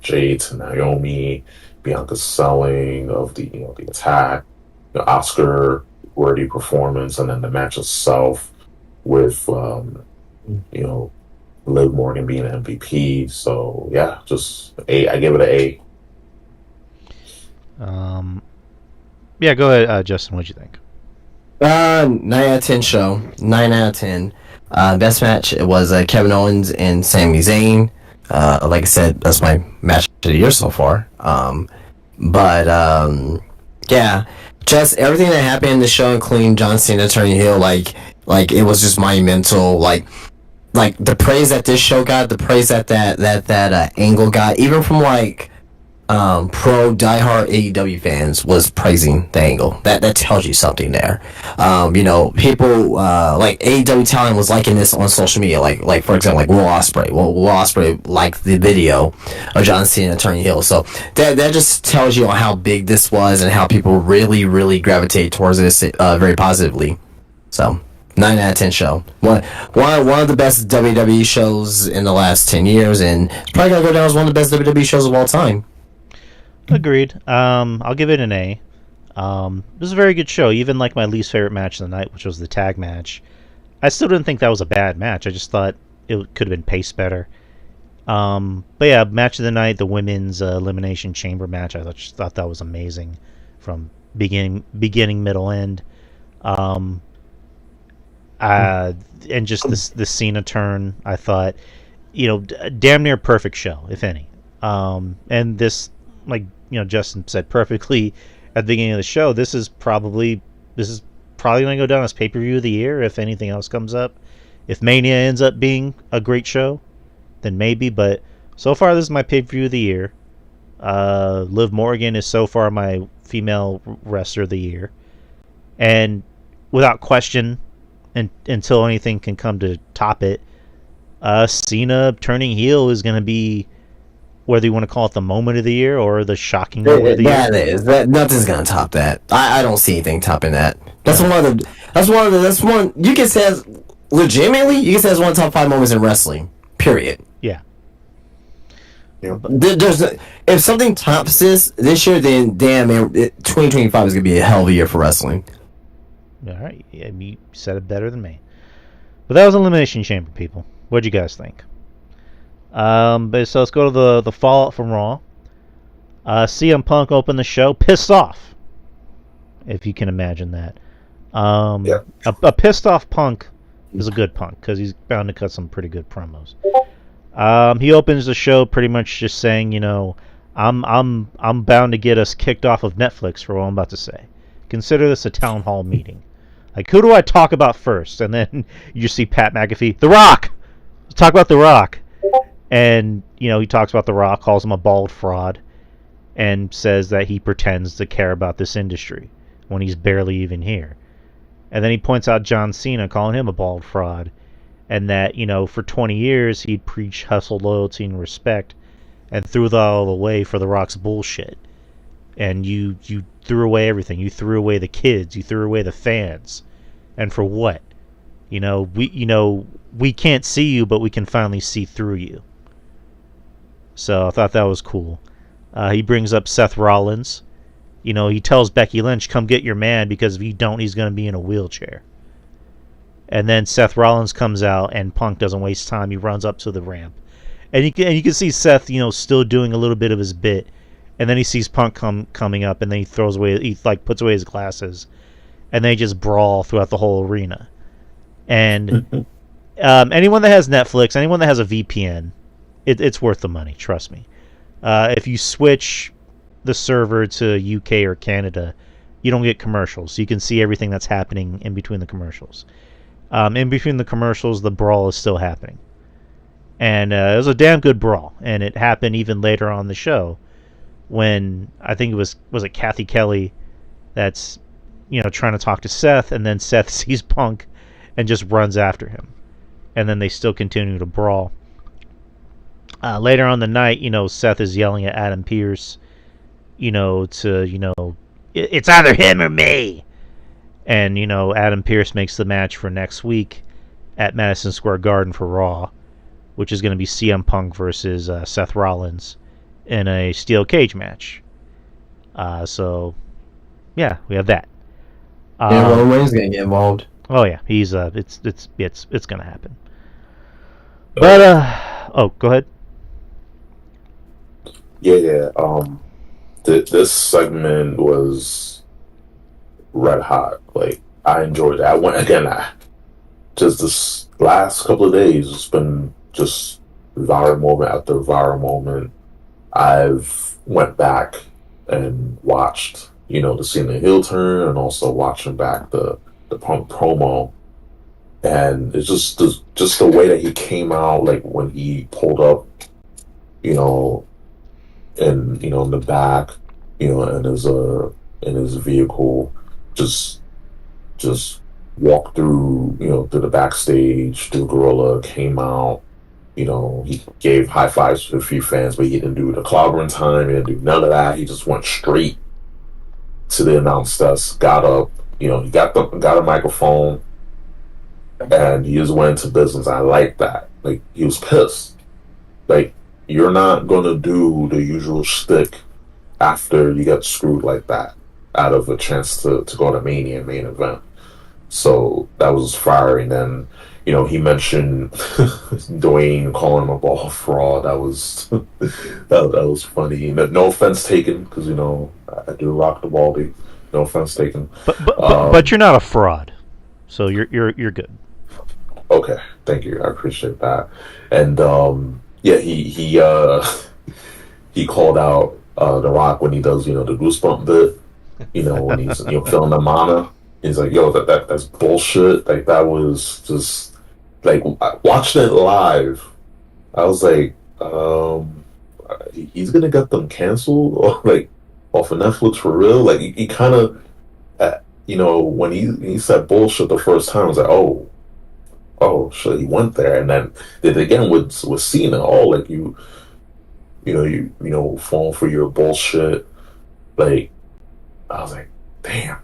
Jay to Naomi, Bianca's selling of the attack, the Oscar worthy performance, and then the match itself with Liv Morgan being an MVP. So yeah, just A. I give it an A. Yeah, go ahead, Justin. What'd you think? 9 out of 10 show. 9 out of 10. Best match was Kevin Owens and Sami Zayn. Like I said, that's my match of the year so far. Yeah, just everything that happened in the show, including John Cena turning heel, like Like it was just monumental. Like the praise that this show got, the praise that angle got, even from like pro diehard AEW fans was praising the angle. That tells you something there. People like AEW talent was liking this on social media. Like for example, like Will Ospreay. Well, Will Ospreay liked the video of John Cena turning heel. So that just tells you how big this was and how people really gravitate towards this very positively. So 9 out of 10 show. One of the best WWE shows in the last 10 years, and it's probably gonna go down as one of the best WWE shows of all time. Agreed. I'll give it an A. It was a very good show. Even like my least favorite match of the night, which was the tag match, I still didn't think that was a bad match. I just thought it could have been paced better. But yeah, match of the night, the women's elimination chamber match. I just thought that was amazing, from beginning, middle, end. And just the Cena turn, I thought, damn near perfect show, if any. And this, like Justin said perfectly at the beginning of the show, this is probably going to go down as pay-per-view of the year if anything else comes up. If Mania ends up being a great show, then maybe. But so far, this is my pay-per-view of the year. Liv Morgan is so far my female wrestler of the year, and without question, until anything can come to top it, Cena turning heel is going to be, whether you want to call it the moment of the year or the shocking moment of the year. That is nothing's gonna top that. I don't see anything topping that. That's one you can say as, legitimately, you can say as one of the top 5 moments in wrestling. Period. Yeah. If something tops this year, then damn man, 2025 is gonna be a hell of a year for wrestling. All right, yeah, you said it better than me. But that was Elimination Chamber, people. What'd you guys think? But so let's go to the fallout from Raw. CM Punk opened the show pissed off, if you can imagine that. Yeah. A pissed off Punk is a good Punk, because he's bound to cut some pretty good promos. He opens the show pretty much just saying, I'm bound to get us kicked off of Netflix for what I'm about to say. Consider this a town hall meeting. Like, who do I talk about first? And then you just see Pat McAfee, The Rock. Let's talk about The Rock. And, he talks about The Rock, calls him a bald fraud, and says that he pretends to care about this industry when he's barely even here. And then he points out John Cena, calling him a bald fraud, and that, for 20 years he'd preached hustle, loyalty, and respect, and threw that all away for The Rock's bullshit. And you threw away everything. You threw away the kids. You threw away the fans. And for what? We can't see you, but we can finally see through you. So I thought that was cool. He brings up Seth Rollins. He tells Becky Lynch, come get your man, because if you don't, he's going to be in a wheelchair. And then Seth Rollins comes out, and Punk doesn't waste time. He runs up to the ramp. And you can see Seth, still doing a little bit of his bit. And then he sees Punk coming up, and then he puts away his glasses. And they just brawl throughout the whole arena. And anyone that has Netflix, anyone that has a VPN, it's worth the money, trust me. If you switch the server to UK or Canada, you don't get commercials. So you can see everything that's happening in between the commercials. In between the commercials, the brawl is still happening. And it was a damn good brawl. And it happened even later on the show, when I think it was it Kathy Kelly that's trying to talk to Seth, and then Seth sees Punk and just runs after him, and then they still continue to brawl. Later on the night, Seth is yelling at Adam Pearce, it's either him or me. And Adam Pearce makes the match for next week at Madison Square Garden for Raw, which is going to be CM Punk versus Seth Rollins in a steel cage match. So yeah, we have that. Roman Reigns gonna get involved. Oh yeah, he's it's gonna happen. But go ahead. Yeah. This segment was red hot. Like, I enjoyed that. Just this last couple of days, it's been just viral moment after viral moment. I've went back and watched, the Cena heel turn, and also watching back the Punk promo. and it's just the way that he came out, like when he pulled up, you know, and in the back, in his vehicle, just just walked through, through the backstage, through Gorilla, came out. He gave high fives to a few fans, but he didn't do the clobbering time. He didn't do none of that. He just went straight to the announce desk, got up. He got a microphone, and he just went into business. I like that. Like, he was pissed. Like, you're not gonna do the usual shtick after you get screwed like that out of a chance to go to Mania main event. So that was fire. And then, he mentioned Dwayne calling him a ball fraud. That was that was funny. No offense taken, because I do rock the baldy. No offense taken. But you're not a fraud, so you're good. Okay, thank you. I appreciate that. And yeah, he called out The Rock when he does the goosebump bit. When he's feeling the mana. He's like, yo, that's bullshit. Like, that was just like, watching it live. I was like, he's gonna get them canceled, or like off of Netflix for real. Like, he kind of, when he said bullshit the first time, I was like, oh shit, he went there, and then did it again with Cena. Oh, like you falling for your bullshit. Like, I was like, damn,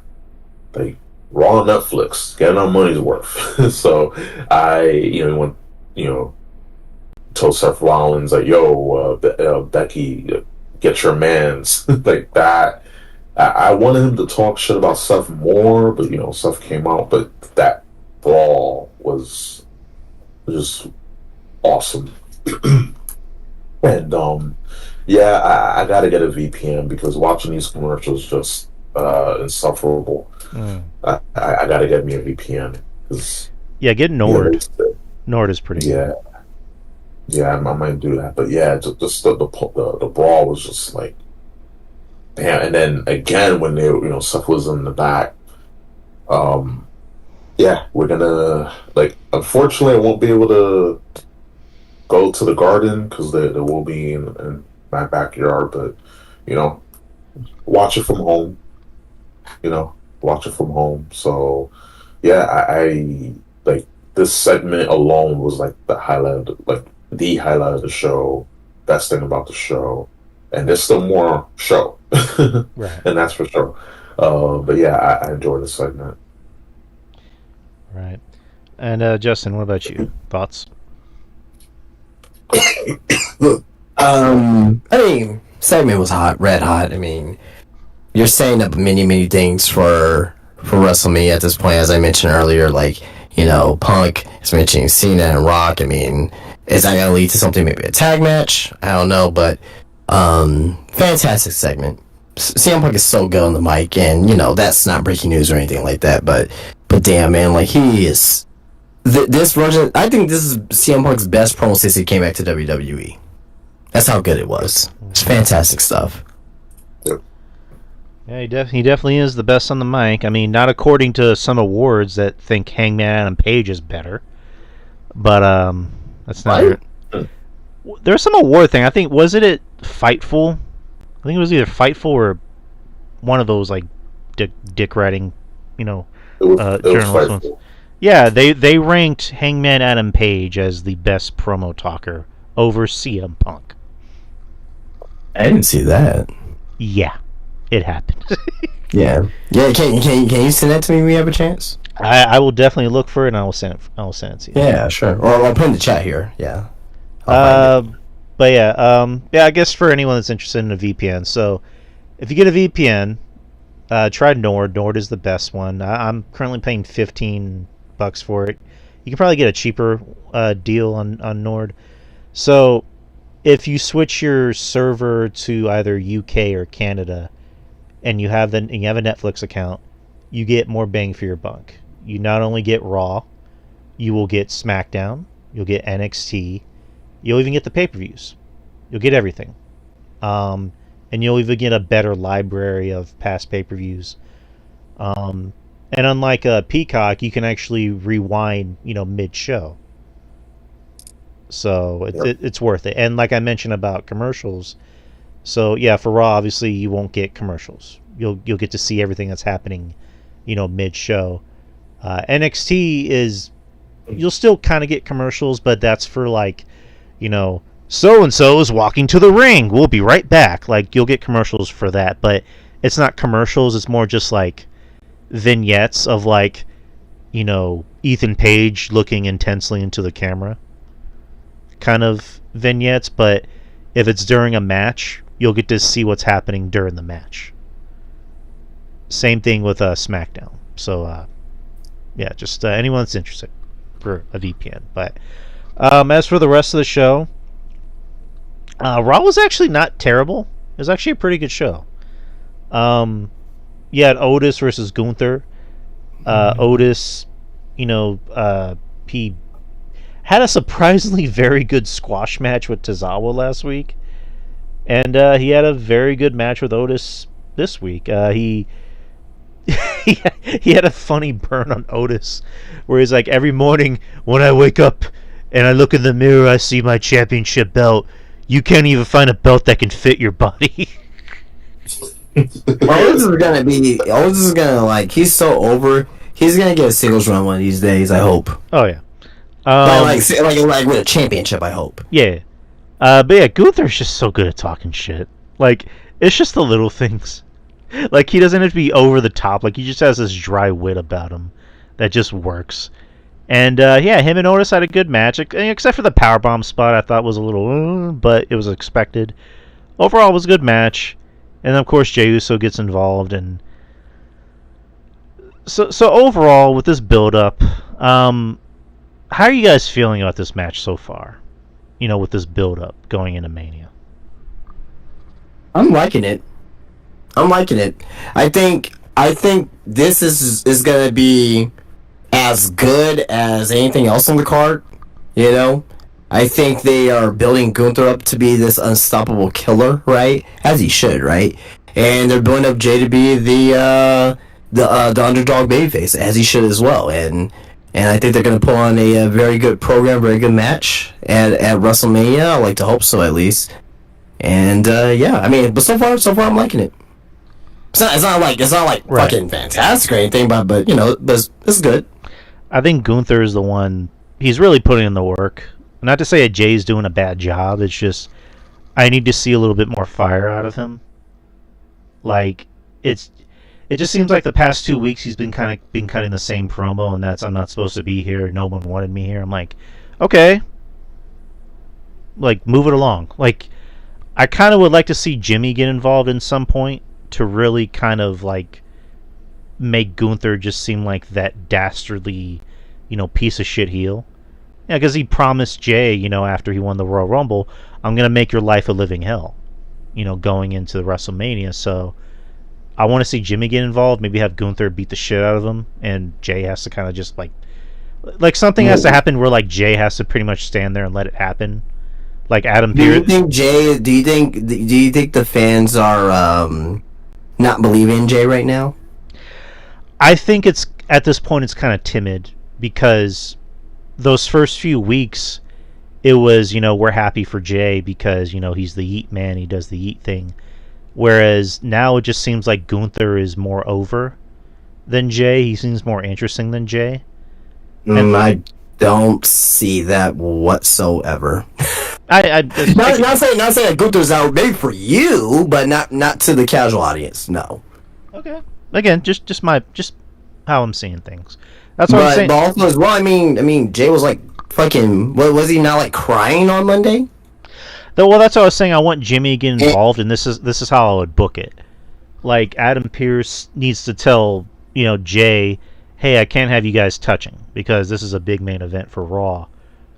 like, Raw on Netflix, getting our money's worth. So I, went, told Seth Rollins, like, yo, Becky, get your mans. Like that. I wanted him to talk shit about Seth more, but Seth came out. But that brawl was just awesome. And yeah, I gotta get a VPN, because watching these commercials just insufferable. I gotta get me a VPN, because get Nord. Nord is pretty good. Yeah, I might do that. But yeah, just the brawl was just like, damn. And then again, when they Seth was in the back, yeah, we're gonna, like, unfortunately I won't be able to go to the Garden, because they will be in my backyard, but watch it from home. Watch it from home. So yeah, I like, this segment alone was like the highlight of the show. Best thing about the show, and there's still more show, right? And that's for sure. But yeah, I enjoyed the segment. Right. And Justin, what about you? Thoughts? I mean, segment was hot, red hot. I mean, you're saying up many things for WrestleMania at this point, as I mentioned earlier. Like, Punk is mentioning Cena and Rock. I mean, is that gonna lead to something, maybe a tag match? I don't know, but fantastic segment. CM Punk is so good on the mic, and that's not breaking news or anything like that. But damn, man, like, he is. This version, I think this is CM Punk's best promo since he came back to WWE. That's how good it was. It's fantastic stuff. Yeah, he definitely is the best on the mic. I mean, not according to some awards that think Hangman Adam Page is better, but that's not. There's some award thing. I think, was it at Fightful? I think it was either Fightful or one of those, like, dick writing, journalist ones. Yeah, they ranked Hangman Adam Page as the best promo talker over CM Punk. I didn't see that. Yeah, it happened. Yeah. Can you send that to me when you have a chance? I will definitely look for it, and I will send it to you. Yeah, sure. Or I'll put in the chat here. Yeah. But yeah, I guess for anyone that's interested in a VPN, so if you get a VPN, try Nord. Nord is the best one. I'm currently paying $15 for it. You can probably get a cheaper deal on Nord. So if you switch your server to either UK or Canada, and you have a Netflix account, you get more bang for your buck. You not only get Raw, you will get SmackDown, you'll get NXT, you'll even get the pay-per-views. You'll get everything. And you'll even get a better library of past pay-per-views. And unlike Peacock, you can actually rewind, mid-show. So it's worth it. And like I mentioned about commercials, so yeah, for Raw, obviously you won't get commercials. You'll get to see everything that's happening, mid-show. NXT is you'll still kind of get commercials, but that's for like, so and so is walking to the ring. We'll be right back. Like you'll get commercials for that, but it's not commercials. It's more just like vignettes of like, Ethan Page looking intensely into the camera, kind of vignettes. But if it's during a match, you'll get to see what's happening during the match. Same thing with SmackDown. So yeah, just anyone that's interested for a VPN. But as for the rest of the show, Raw was actually not terrible. It was actually a pretty good show. You had Otis versus Gunther. Otis, he had a surprisingly very good squash match with Tozawa last week. And he had a very good match with Otis this week. He had a funny burn on Otis where he's like, every morning when I wake up and I look in the mirror, I see my championship belt. You can't even find a belt that can fit your body. Otis is gonna like, he's so over. He's gonna get a singles run one of these days. I hope. Oh yeah. Like with a championship. I hope. Yeah. But yeah, Gunther's just so good at talking shit. Like it's just the little things. Like he doesn't have to be over the top. Like he just has this dry wit about him that just works. And yeah, him and Otis had a good match, except for the powerbomb spot. I thought was a little, but it was expected. Overall, it was a good match. And of course, Jey Uso gets involved, and so overall with this build-up, how are you guys feeling about this match so far? With this build-up going into Mania. I'm liking it. I think this is gonna be as good as anything else on the card. I think they are building Gunther up to be this unstoppable killer, right? As he should, right? And they're building up Jay to be the underdog babyface, as he should as well. And I think they're going to put on a very good program, very good match at WrestleMania. I like to hope so, at least. And yeah, I mean, but so far I'm liking it. It's not like right. Fucking fantastic or anything, but this is good. I think Gunther is the one. He's really putting in the work. Not to say that Jay's doing a bad job. It's just I need to see a little bit more fire out of him. Like it just seems like the past 2 weeks he's been cutting the same promo, and that's I'm not supposed to be here. No one wanted me here. I'm like, okay, like move it along. Like I kind of would like to see Jimmy get involved in some point to really kind of like make Gunther just seem like that dastardly, piece of shit heel. Yeah, because he promised Jay, after he won the Royal Rumble, I'm going to make your life a living hell, going into the WrestleMania. So I want to see Jimmy get involved, maybe have Gunther beat the shit out of him, and Jay has to kind of just like something has to happen where like Jay has to pretty much stand there and let it happen. Like Adam Pearce. Do you think the fans are not believing in Jay right now? I think it's at this point it's kind of timid because those first few weeks, it was, we're happy for Jay because, he's the Yeet man, he does the Yeet thing. Whereas now it just seems like Gunther is more over than Jay. He seems more interesting than Jay. I don't see that whatsoever. Not saying that Gunther's out big for you, but not to the casual audience, no. Okay. Again, just how I'm seeing things. That's what I'm saying. But also as well, I mean, Jay was like fucking. Was he not like crying on Monday? Well, that's what I was saying. I want Jimmy to get involved, and this is how I would book it. Like Adam Pearce needs to tell Jay, hey, I can't have you guys touching because this is a big main event for Raw.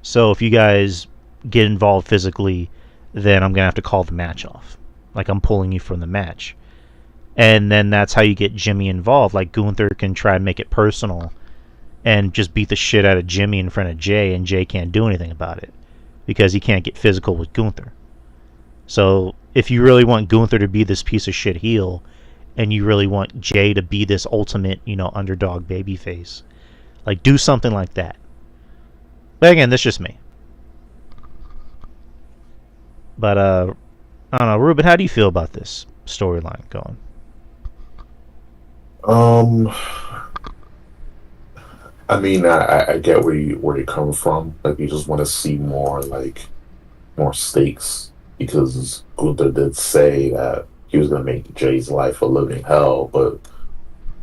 So if you guys get involved physically, then I'm gonna have to call the match off. Like I'm pulling you from the match, and then that's how you get Jimmy involved. Like Gunther can try and make it personal and just beat the shit out of Jimmy in front of Jay, and Jay can't do anything about it because he can't get physical with Gunther. So if you really want Gunther to be this piece of shit heel, and you really want Jay to be this ultimate, underdog babyface. Like, do something like that. But again, that's just me. But I don't know, Ruben, how do you feel about this storyline going? Um, I mean, I get where you come from. Like, you just want to see more stakes because Gunther did say that he was going to make Jay's life a living hell, but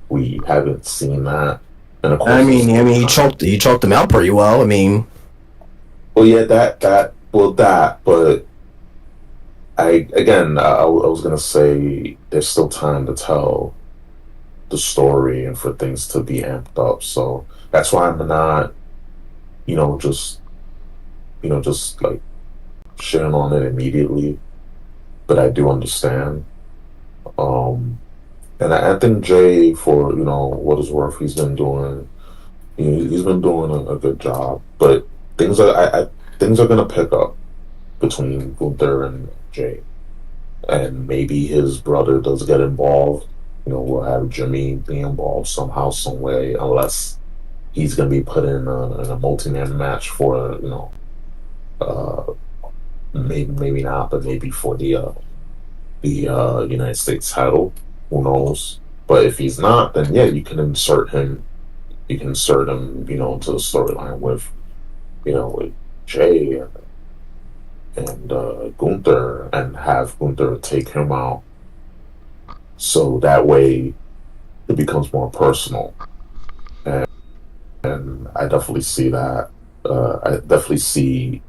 we haven't seen that. And of I course, mean, he choked him out pretty well. I mean, well, yeah, but I was gonna say there's still time to tell the story and for things to be amped up. So that's why I'm not, you know, just just like shitting on it immediately. But I do understand. Um, and I think Jay, for what it's worth, he's been doing a good job. But things are gonna pick up between Gunther and Jay, and maybe his brother does get involved. We'll have Jimmy be involved somehow, some way, unless he's going to be put in a multi-man match for uh, maybe not, but maybe for the United States title. Who knows? But if he's not, then yeah, you can insert him. You can insert him, into the storyline with Jay and Gunther, and have Gunther take him out. So that way, it becomes more personal, and I definitely see that. I definitely see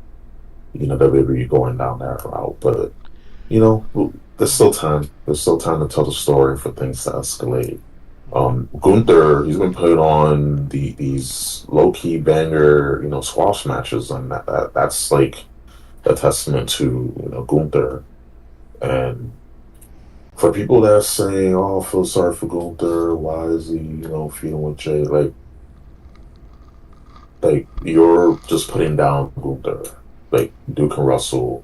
WWE going down that route, but there's still time. There's still time to tell the story for things to escalate. Gunther, he's been put on these low key banger, squash matches, and that's like a testament to Gunther. And for people that are saying, "Oh, I feel sorry for Gunther. Why is he, feeling with Jay?" Like you're just putting down Gunther. Like Duke can wrestle,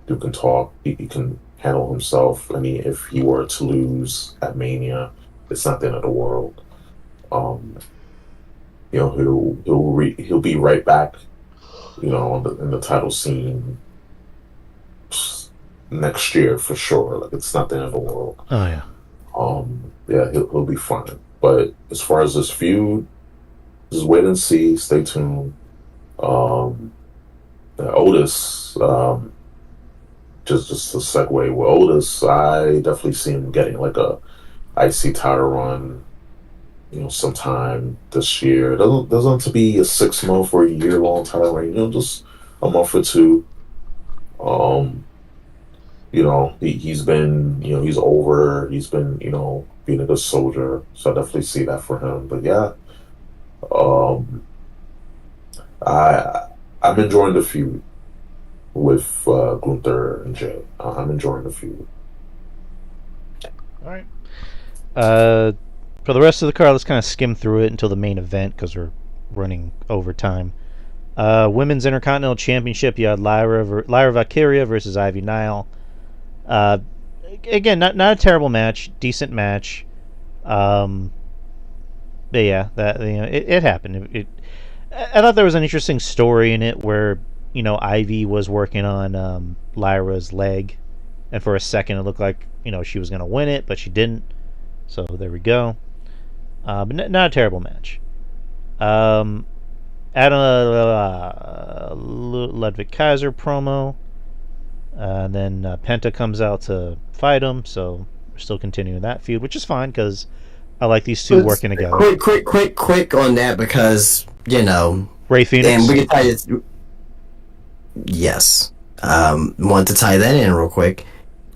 Duke can talk, he can handle himself. I mean, if he were to lose at Mania, it's not the end of the world. Um, he'll be right back, in the title scene next year for sure. Like it's not the end of the world. Oh yeah. Yeah, he'll be fine. But as far as this feud, just wait and see. Stay tuned. Um, Otis, just to segue with Otis, I definitely see him getting like a IC title run, sometime this year. It doesn't have to be a 6 month or a year long title reign. Just a month or two. Um, he's been, he's over. He's been, being a good soldier. So I definitely see that for him. But yeah, um, I'm enjoying the feud with Gunther and Jay. I'm enjoying the feud. All right. For the rest of the card, let's kind of skim through it until the main event because we're running over time. Women's Intercontinental Championship, you had Lyra Valkyria versus Ivy Nile. Again, not a terrible match, decent match. But yeah, that it happened. I thought there was an interesting story in it where Ivy was working on Lyra's leg, and for a second it looked like she was going to win it, but she didn't. So there we go. But not a terrible match. Adam Ludwig Kaiser promo. And then Penta comes out to fight him, so we're still continuing that feud, which is fine because I like these two working together. Quick on that because Ray Phoenix. And we can tie it. Yes, want to tie that in real quick.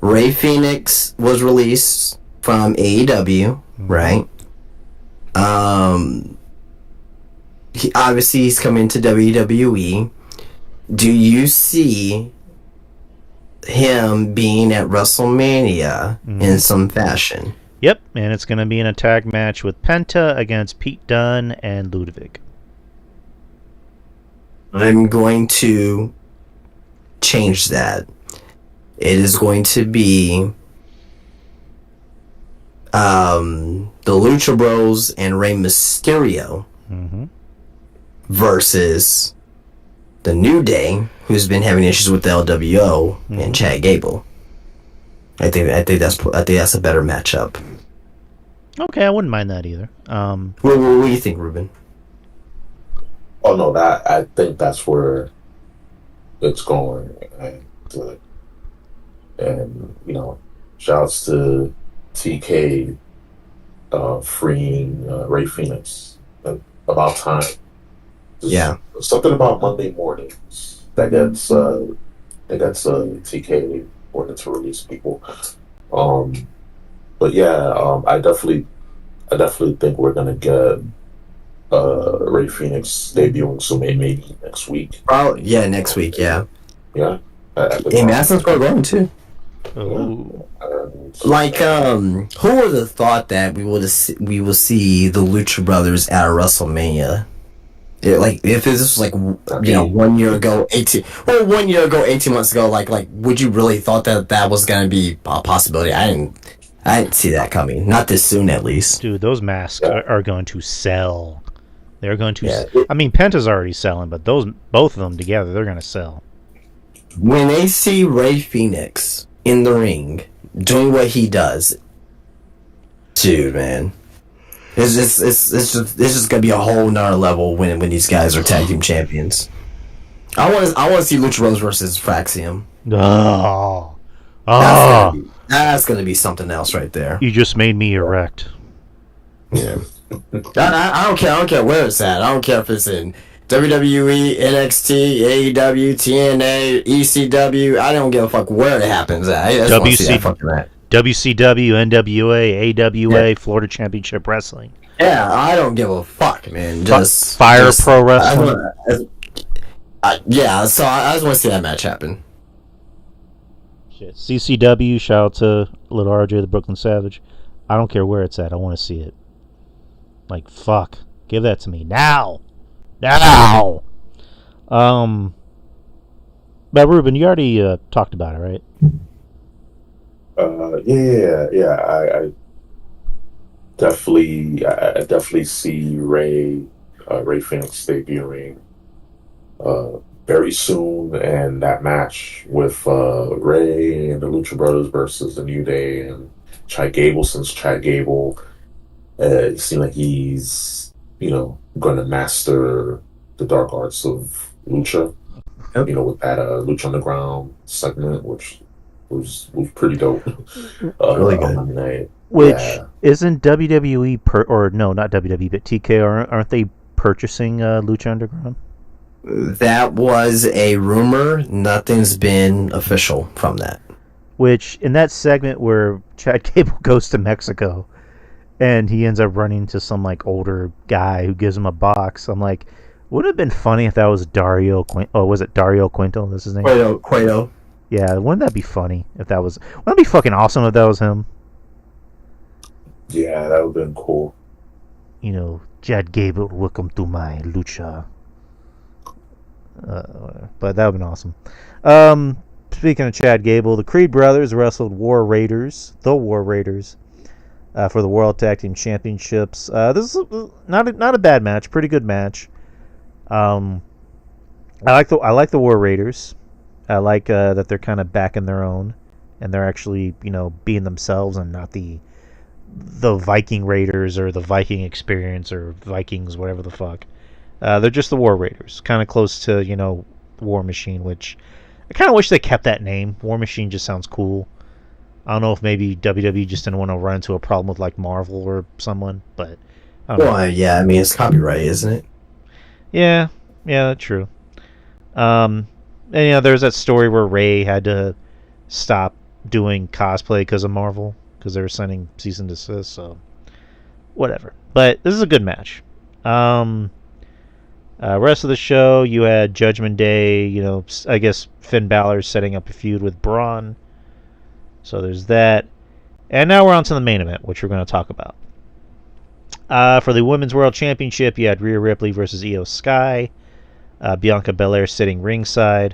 Ray Phoenix was released from AEW, right? He's coming to WWE. Do you see him being at WrestleMania in some fashion? Yep, and it's going to be in a tag match with Penta against Pete Dunne and Ludwig. I'm going to change that. It is going to be the Lucha Bros and Rey Mysterio versus the New Day, who's been having issues with the LWO, and Chad Gable. I think that's a better matchup. Okay, I wouldn't mind that either. What do you think, Ruben? Oh no, I think that's where it's going, and you know, shouts to TK freeing Ray Phoenix. About time. Yeah. Something about Monday mornings that gets TK wanting to release people. But yeah, I definitely think we're gonna get Ray Phoenix debuting so maybe next week. Oh yeah, next week. Yeah. Yeah. Hey, Madison Square Garden too. Oh. Like, who would have thought that we will see the Lucha Brothers at WrestleMania? Like, if this was like, 1 year ago, 18 months ago, like, would you really thought that was gonna be a possibility? I didn't see that coming. Not this soon, at least. Dude, those masks are going to sell. They're going to. I mean, Penta's already selling, but both of them together, they're going to sell. When they see Ray Phoenix in the ring doing what he does, dude, man, it's just gonna be a whole nother level when these guys are tag team champions. I want to see Lucha Bros versus Fraxium. That's gonna be something else right there. You just made me erect. Yeah. I don't care. I don't care where it's at. I don't care if it's in WWE, NXT, AEW, TNA, ECW. I don't give a fuck where it happens at. I just want to see that fucking at. WCW, NWA, AWA, Florida Championship Wrestling. Yeah, I don't give a fuck, man. Fire Pro Wrestling. So I just want to see that match happen. Shit. CCW, shout out to Little RJ, the Brooklyn Savage. I don't care where it's at. I want to see it. Like, fuck. Give that to me. Now! But Ruben, you already talked about it, right? Yeah. I definitely see Ray Phoenix debuting very soon, and that match with Ray and the Lucha Brothers versus the New Day and Chad Gable. Since Chad Gable, it seems like he's going to master the dark arts of lucha. Yep. With that Lucha Underground segment, which was pretty dope. Really good. Which isn't WWE or no, not WWE, but TK aren't they purchasing Lucha Underground? That was a rumor. Nothing's been official from that. Which in that segment where Chad Gable goes to Mexico and he ends up running to some like older guy who gives him a box, I'm like, would it have been funny if that was Dario Quinto? Oh, was it Dario Quinto? That's his name? Cueto. Yeah, wouldn't that be funny if that was... Wouldn't that be fucking awesome if that was him? Yeah, that would have been cool. Chad Gable, welcome to my lucha. But that would have been awesome. Speaking of Chad Gable, the Creed brothers wrestled the War Raiders, for the World Tag Team Championships. This is not a bad match, pretty good match. I like the War Raiders. I like that they're kind of back in their own, and they're actually being themselves and not the Viking Raiders or the Viking Experience or Vikings, whatever the fuck. They're just the War Raiders, kind of close to War Machine, which I kind of wish they kept that name. War Machine just sounds cool. I don't know if maybe WWE just didn't want to run into a problem with like Marvel or someone, but I don't know. Yeah, I mean it's copyright, isn't it? Yeah, true. And there's that story where Ray had to stop doing cosplay because of Marvel, because they were sending cease and desist. So whatever. But this is a good match. Rest of the show, you had Judgment Day. I guess Finn Balor setting up a feud with Braun. So there's that. And now we're on to the main event, which we're going to talk about. For the Women's World Championship, you had Rhea Ripley versus Io Sky. Bianca Belair sitting ringside.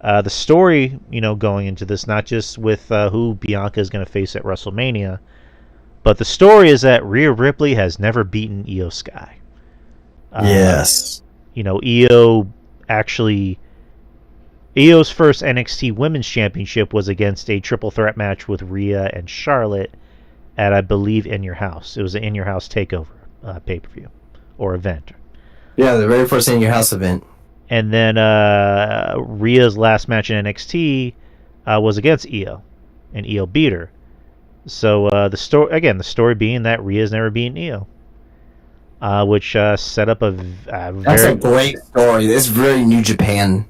The story, going into this, not just with who Bianca is going to face at WrestleMania, But the story is that Rhea Ripley has never beaten Io Sky. Yes. Io actually... Io's first NXT Women's Championship was against a triple threat match with Rhea and Charlotte at, I believe, In Your House. It was an In Your House takeover pay-per-view or event. Yeah, the very first In Your House event. And then Rhea's last match in NXT was against Io, and Io beat her. So the story being that Rhea's never beaten Io, which set up a very... That's a great story. It's very New Japan.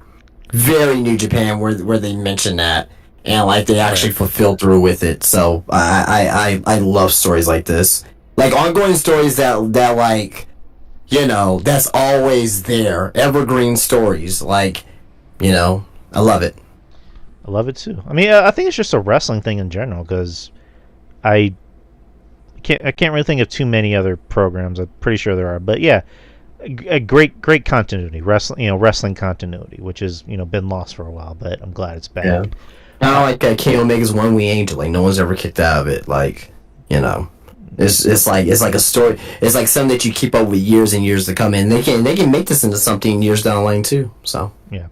Very New Japan, where they mention that, and like they actually fulfill through with it. So I love stories like this, like ongoing stories that like, that's always there, evergreen stories. Like, I love it. I love it too. I mean, I think it's just a wrestling thing in general, because I can't really think of too many other programs. I'm pretty sure there are, but yeah. A great continuity, wrestling continuity, which has been lost for a while, but I'm glad it's back. Yeah. Kind of like Kenny Omega's One Wing Angel, like no one's ever kicked out of it. Like, it's like a story. It's like something that you keep up with years and years to come, and they can make this into something years down the line too. So yeah,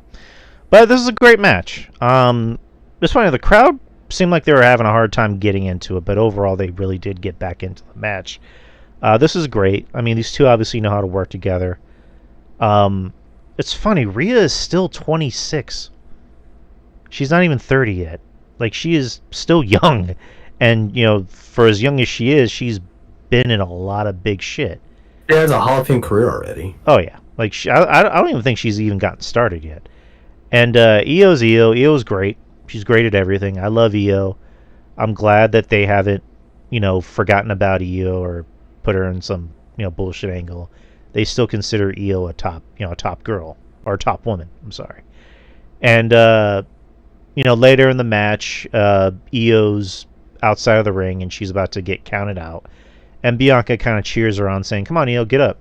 but this is a great match. It's funny, the crowd seemed like they were having a hard time getting into it, but overall they really did get back into the match. This is great. I mean, these two obviously know how to work together. It's funny, Rhea is still 26. She's not even 30 yet. Like, she is still young. And, for as young as she is, she's been in a lot of big shit. She has a Hall of Fame career already. Oh, yeah. Like, I don't even think she's even gotten started yet. And Io's Io. Io's great. She's great at everything. I love Io. I'm glad that they haven't, forgotten about Io or put her in some bullshit angle. They still consider Io a top girl or top woman. I'm sorry. And later in the match, Io's outside of the ring and she's about to get counted out, and Bianca kind of cheers her on, saying, "Come on, Io, get up."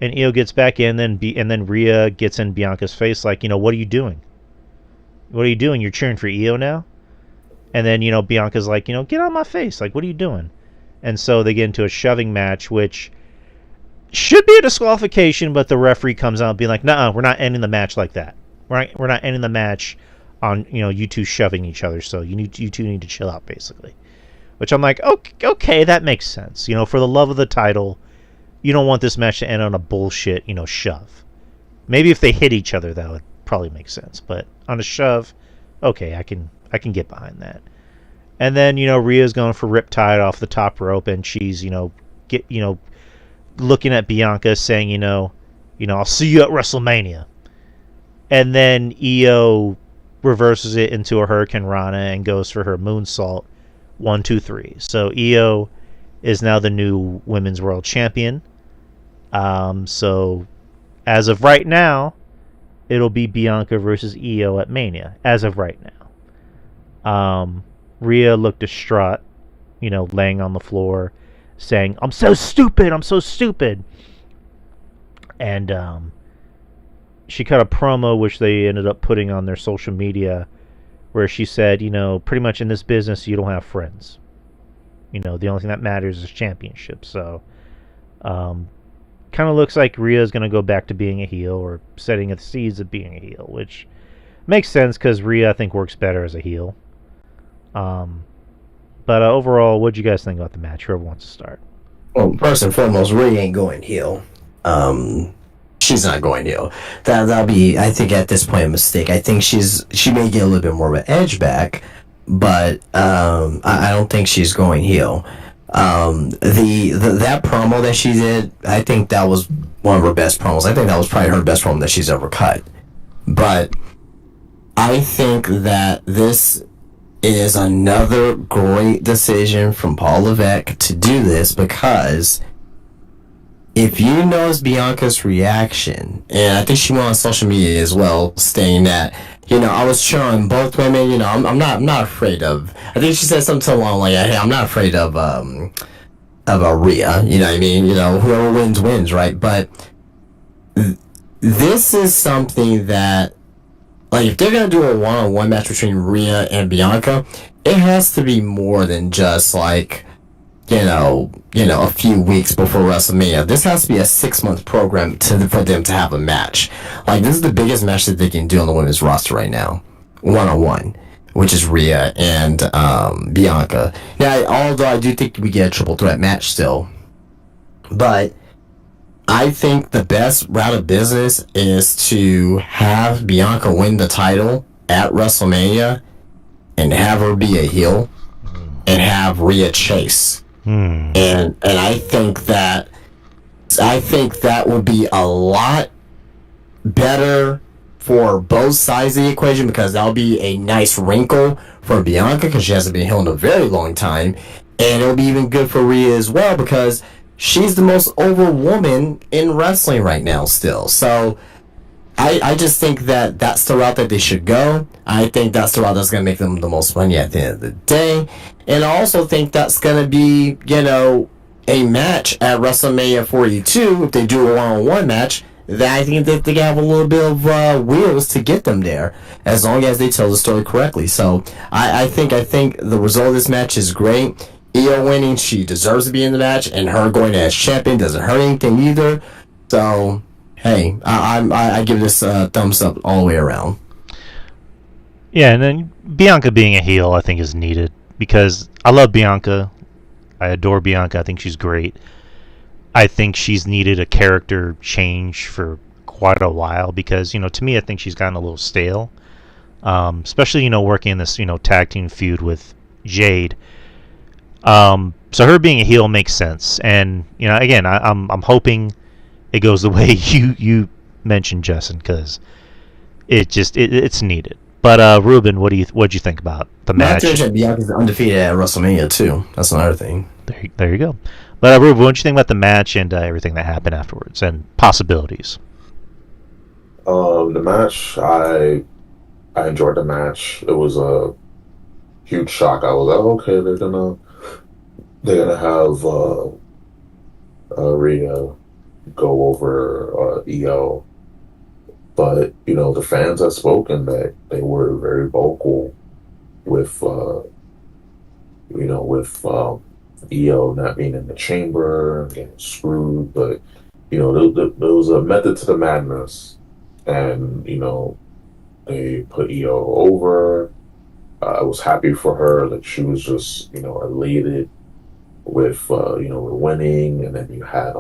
And Io gets back in, and then Rhea gets in Bianca's face like, "What are you doing? What are you doing? You're cheering for Io now?" And then Bianca's like, "Get out of my face! Like, what are you doing?" And so they get into a shoving match, which should be a disqualification, but the referee comes out being like, "Nuh-uh, we're not ending the match like that. We're not ending the match on you two shoving each other. So you two need to chill out, basically." Which I'm like, okay, that makes sense. For the love of the title, you don't want this match to end on a bullshit shove. Maybe if they hit each other, that would probably make sense. But on a shove, okay, I can get behind that. And then, Rhea's going for Riptide off the top rope, and she's, looking at Bianca saying, I'll see you at WrestleMania. And then Io reverses it into a Hurricane Rana and goes for her moonsault. 1, 2, 3. So Io is now the new Women's World Champion. So as of right now, it'll be Bianca versus Io at Mania. As of right now. Rhea looked distraught, laying on the floor, saying, I'm so stupid. And she cut a promo, which they ended up putting on their social media, where she said, pretty much in this business, you don't have friends. The only thing that matters is championships. So, kind of looks like Rhea's going to go back to being a heel, or setting the seeds of being a heel, which makes sense because Rhea, I think, works better as a heel. But overall, what do you guys think about the match? Whoever wants to start. Well, first and foremost, Rhea ain't going heel. She's not going heel. That'll be, I think, at this point, a mistake. I think she may get a little bit more of an edge back, but I don't think she's going heel. That promo that she did, I think that was one of her best promos. I think that was probably her best promo that she's ever cut. But I think that this is another great decision from Paul Levesque to do this, because if you notice Bianca's reaction, and I think she went on social media as well, saying that, I was cheering both women, I'm not afraid of, I think she said something along like, hey, I'm not afraid of a Rhea, you know what I mean? Whoever wins, right? But this is something that, like, if they're going to do a one-on-one match between Rhea and Bianca, it has to be more than just, like, a few weeks before WrestleMania. This has to be a 6 month program for them to have a match. Like, this is the biggest match that they can do on the women's roster right now, 1-on-1, which is Rhea and Bianca. Now, although I do think we get a triple threat match still, but I think the best route of business is to have Bianca win the title at WrestleMania and have her be a heel and have Rhea chase. And I think that would be a lot better for both sides of the equation, because that'll be a nice wrinkle for Bianca because she hasn't been heel in a very long time, and it'll be even good for Rhea as well because she's the most over woman in wrestling right now still. So I just think that that's the route that they should go. I think that's the route that's going to make them the most money at the end of the day. And I also think that's going to be, a match at WrestleMania 42, if they do a one-on-one match, that I think that they have a little bit of wheels to get them there, as long as they tell the story correctly. So I think the result of this match is great. Io winning, she deserves to be in the match, and her going as champion doesn't hurt anything either. So hey, I give this a thumbs up all the way around. Yeah, and then Bianca being a heel, I think, is needed because I love Bianca. I adore Bianca. I think she's great. I think she's needed a character change for quite a while because, to me, I think she's gotten a little stale. Especially, working in this, tag team feud with Jade. So her being a heel makes sense. And, again, I'm hoping it goes the way you mentioned, Justin, because it's needed. But Ruben, what'd you think about the match? Bianca's undefeated at WrestleMania too. That's another thing. There you go. But Ruben, what'd you think about the match and everything that happened afterwards and possibilities? The match, I enjoyed the match. It was a huge shock. I was like, okay, they're gonna have Rhea go over Io, but the fans have spoken that they were very vocal with Io not being in the chamber and getting screwed, but there was a method to the madness, and they put Io over. I was happy for her that she was just elated with with winning, and then you had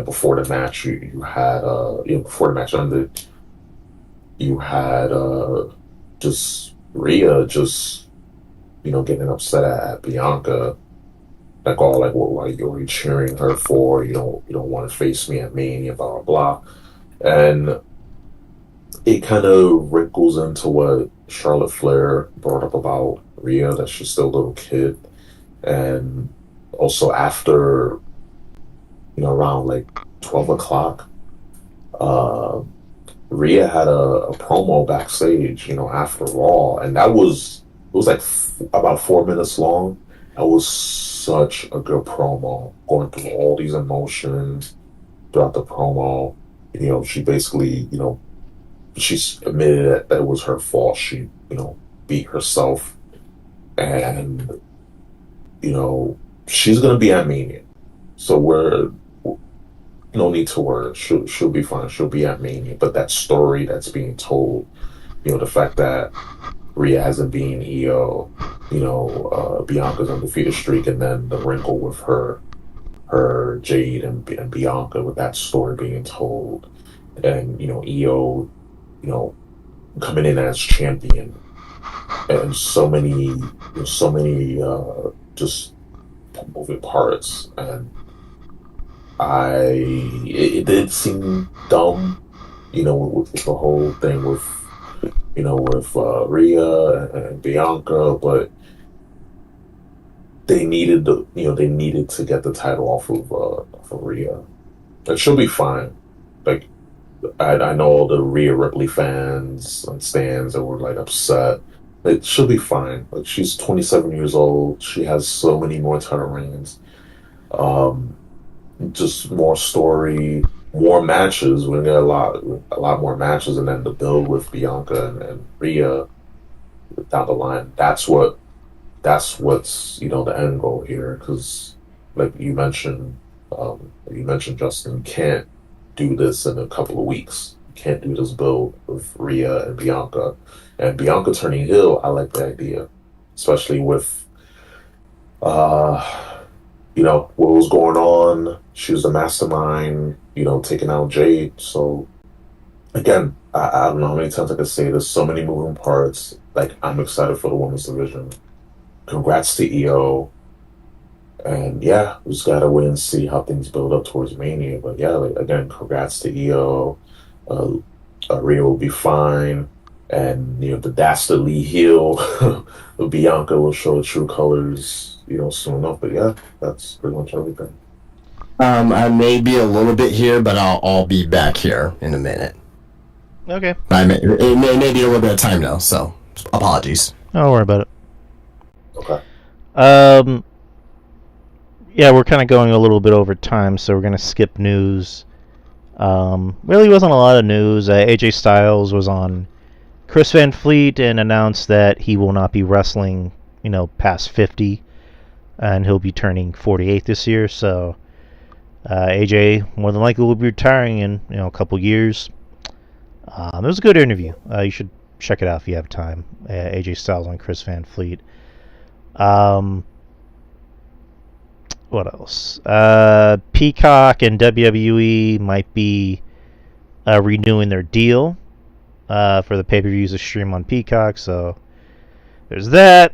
before the match you had before the match ended, you had just Rhea just getting upset at Bianca, like, all like, what are you cheering her for? You don't want to face me at Mania, blah blah blah. And it kind of wrinkles into what Charlotte Flair brought up about Rhea, that she's still a little kid. And also after around like 12 o'clock, uh Rhea had a promo backstage, after Raw, and it was like about 4 minutes long. That was such a good promo, going through all these emotions throughout the promo. She basically, she's admitted that it was her fault. She, beat herself, and she's gonna be at Mania, so we're no need to worry. She'll be fine. She'll be at Mania. But that story that's being told, the fact that Rhea hasn't been Io, Bianca's undefeated streak, and then the wrinkle with her Jade and Bianca, with that story being told, and Io, coming in as champion, and so many just moving parts, and it did seem dumb, with the whole thing with Rhea and Bianca, but they needed to get the title off of Rhea, and she'll be fine. Like, I know all the Rhea Ripley fans and stands that were like upset. Like, she'll be fine. Like, she's 27 years old. She has so many more title reigns. Um, just more story, more matches. We're gonna get a lot more matches, and then the build with Bianca and Rhea down the line. that's what's the end goal here. Because like you mentioned Justin, you can't do this in a couple of weeks. You can't do this build with Rhea and Bianca turning heel. I like the idea, especially with uh what was going on. She was the mastermind, taking out Jade. So again, I don't know how many times I could say this. So many moving parts. Like, I'm excited for the women's division. Congrats to EO. And yeah, we just gotta wait and see how things build up towards Mania. But yeah, like, again, congrats to EO. Uh, Rhea will be fine. And the dastardly heel Bianca will show true colors, soon enough. But yeah, that's pretty much everything. I may be a little bit here, but I'll be back here in a minute. Okay. It may be a little bit of time now, so apologies. Don't worry about it. Okay. Yeah, we're kind of going a little bit over time, so we're going to skip news. Really wasn't a lot of news. AJ Styles was on Chris Van Fleet and announced that he will not be wrestling, past 50, and he'll be turning 48 this year. So AJ more than likely will be retiring in a couple years. It was a good interview. You should check it out if you have time. AJ Styles on Chris Van Fleet. What else? Peacock and WWE might be renewing their deal for the pay-per-views to stream on Peacock. So there's that.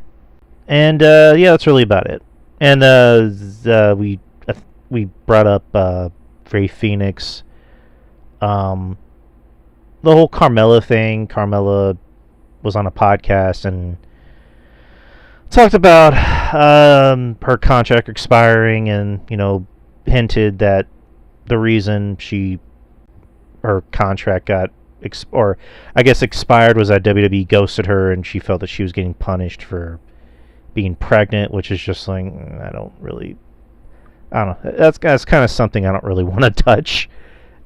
And yeah, that's really about it. And we brought up Ray Phoenix. The whole Carmella thing. Carmella was on a podcast and talked about her contract expiring, and hinted that the reason her contract got expired was that WWE ghosted her, and she felt that she was getting punished for being pregnant, which is just like, I don't know. That's kind of something I don't really want to touch,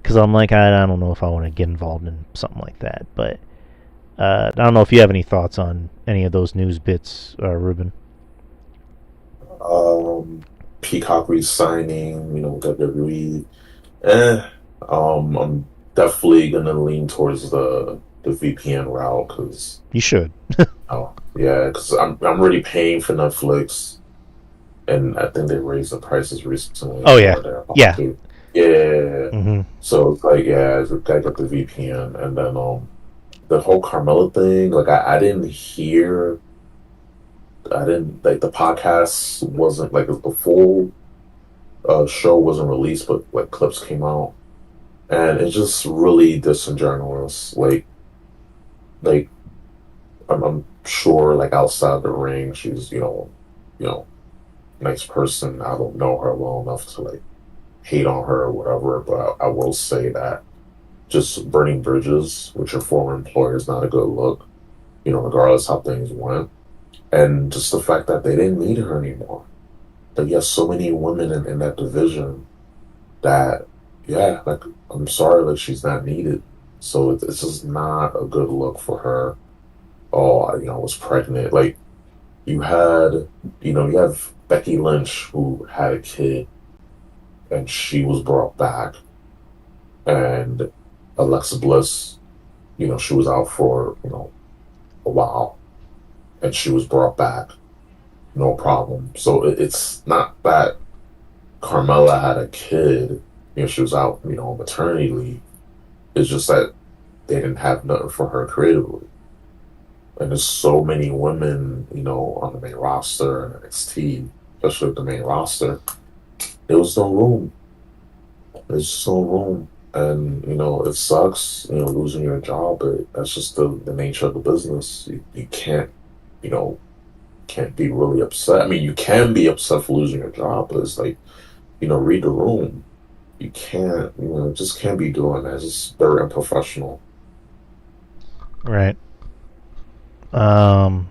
because I'm like, I don't know if I want to get involved in something like that. But I don't know if you have any thoughts on any of those news bits, Ruben. Peacock re-signing, WWE. I'm definitely gonna lean towards the VPN route because You should. yeah, because I'm already paying for Netflix, and I think they raised the prices recently. Oh yeah, yeah. Yeah. Mm-hmm. So it's like, yeah, I gotta get the VPN, and then the whole Carmella thing. Like, I didn't hear. I didn't like the podcast wasn't like the full show wasn't released, but like clips came out, and it's just really disingenuous. Like I'm sure like outside the ring, she's nice person. I don't know her well enough to like hate on her or whatever, but I will say that just burning bridges with your former employer is not a good look, regardless how things went. And just the fact that they didn't need her anymore. But yes, so many women in that division that, yeah, like, I'm sorry, like, she's not needed. So it's just not a good look for her. Oh, I was pregnant. Like, you have Becky Lynch who had a kid and she was brought back. And Alexa Bliss, she was out for, a while. And she was brought back, no problem. So it's not that Carmella had a kid, she was out, on maternity leave. It's just that they didn't have nothing for her creatively. And there's so many women, on the main roster and NXT, especially the main roster. There was no room. There's no room. And, it sucks, losing your job, but that's just the nature of the business. You can't, can't be really upset. I mean, you can be upset for losing your job, but it's like, read the room. You can't, just can't be doing that. It's just very unprofessional. Right. Yeah,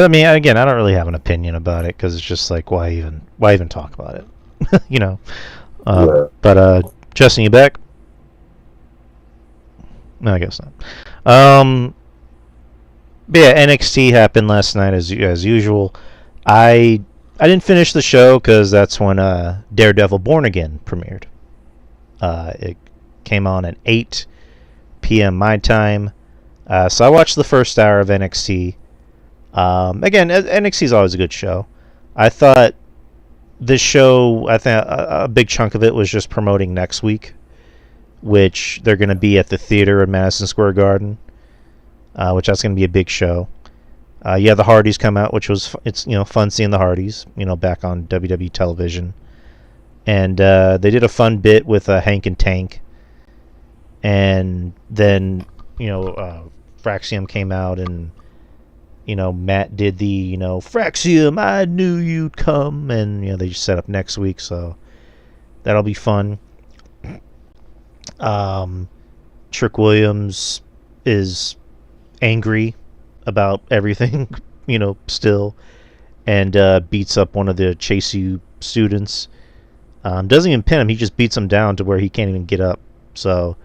I mean, again, I don't really have an opinion about it because it's just like, why even talk about it? Yeah. But Justin, you back? No, I guess not. Um, yeah, I mean, again, I don't really have an opinion about it because it's just like, why even talk about it? You know. But Justin, you back? Yeah. No, I guess not. Um, yeah, I mean, again, I don't really have an opinion about it because it's just like, why even talk about it? You know. But Justin, you back? But yeah, NXT happened last night as usual. I I didn't finish the show because that's when Daredevil Born Again premiered. It came on at 8 p.m. my time. So I watched the first hour of NXT. Again, NXT is always a good show. I thought this show, I think a big chunk of it was just promoting next week, which they're going to be at the theater in Madison Square Garden, which that's going to be a big show. Yeah, the Hardys come out, which was it's fun seeing the Hardys, back on WWE television, and they did a fun bit with Hank and Tank, and then Fraxium came out and Matt did the Fraxium, I knew you'd come, and they just set up next week, so that'll be fun. Trick Williams is angry about everything, still, and beats up one of the Chase U students. Doesn't even pin him; he just beats him down to where he can't even get up. So,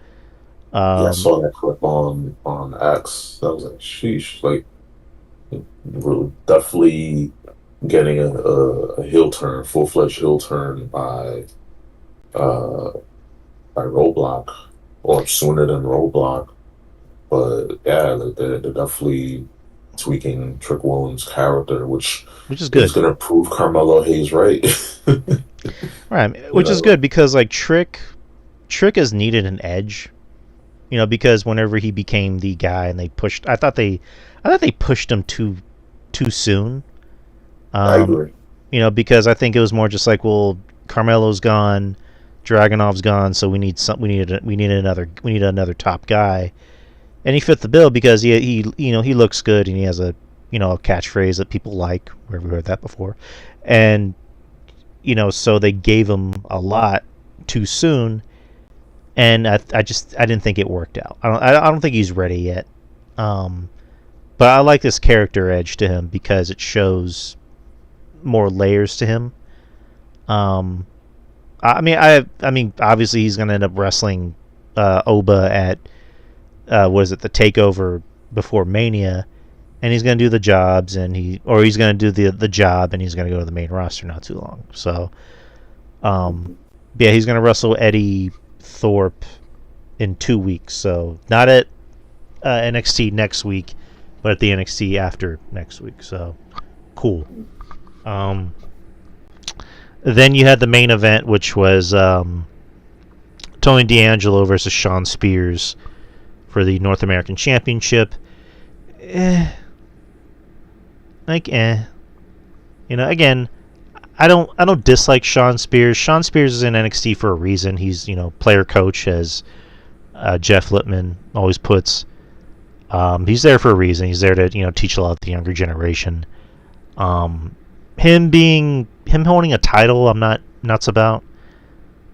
Yeah, I saw that clip on X. I was like, sheesh, like we're definitely getting a heel turn, full fledged heel turn uh by Roadblock or sooner than Roadblock. But yeah, like they're definitely tweaking Trick Williams' character, which which is is good, gonna prove Carmelo Hayes right. right? You Which is know, good because like Trick has needed an edge, because whenever he became the guy and I thought they pushed him too soon. I Um, agree. because I think it was more just like, well, Carmelo's gone, Dragonov's gone, so we need another top guy, and he fit the bill because he looks good and he has a catchphrase that people like. Where we heard that before, and so they gave him a lot too soon, and I didn't think it worked out. I don't think he's ready yet. Um, but I like this character edge to him because it shows more layers to him. Um, I mean, obviously he's going to end up wrestling Oba at what is it, the Takeover before Mania, and he's going to do the jobs, he's going to do the job, and he's going to go to the main roster not too long. So, yeah, he's going to wrestle Eddie Thorpe in 2 weeks. So not at NXT next week, but at the NXT after next week. So cool. Um, then you had the main event, which was Tony D'Angelo versus Shawn Spears for the North American Championship. Like, again, I don't dislike Shawn Spears. Shawn Spears is in NXT for a reason. He's player coach, as Jeff Lippman always puts. He's there for a reason. He's there to teach a lot of the younger generation. Him holding a title, I'm not nuts about.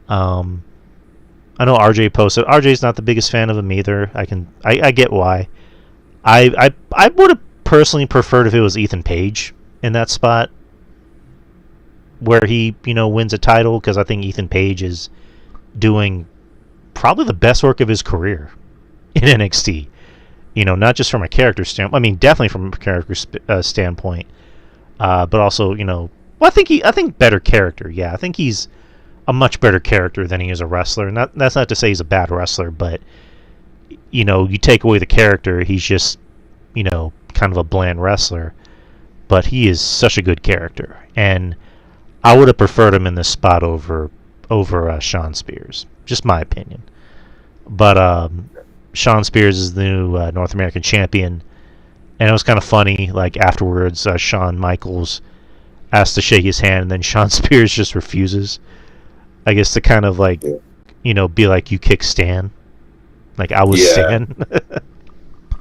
I know RJ posted. RJ's not the biggest fan of him either. I get why. I would have personally preferred if it was Ethan Page in that spot where he wins a title, because I think Ethan Page is doing probably the best work of his career in NXT. Not just from a character standpoint. I mean, definitely from a character standpoint, but also well, I think better character. Yeah, I think he's a much better character than he is a wrestler. And that's not to say he's a bad wrestler, but you take away the character, he's just kind of a bland wrestler. But he is such a good character, and I would have preferred him in this spot over Shawn Spears. Just my opinion. But Shawn Spears is the new North American champion, and it was kind of funny. Like afterwards, Shawn Michaels asked to shake his hand, and then Shawn Spears just refuses. I guess to kind of like, be like, you kick Stan, like I was Yeah, Stan.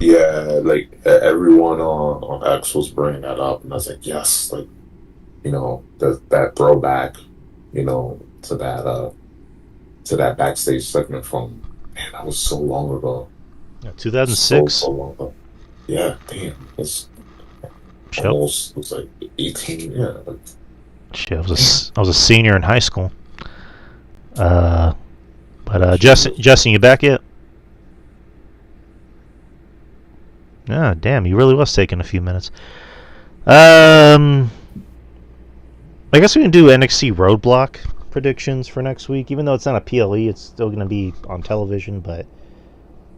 yeah. Like everyone on X was bringing that up, and I was like, yes, like that throwback, to that backstage segment from, man, that was so long ago, so 2006. long ago. Yeah, damn, it's Yep. almost, it was like 18. Yeah, like, Shit, damn, I was a senior in high school. Uh, but Jesus. Justin, you back yet? Ah, damn, he really was taking a few minutes. I guess we can do NXT Roadblock predictions for next week. Even though it's not a PLE, it's still going to be on television. But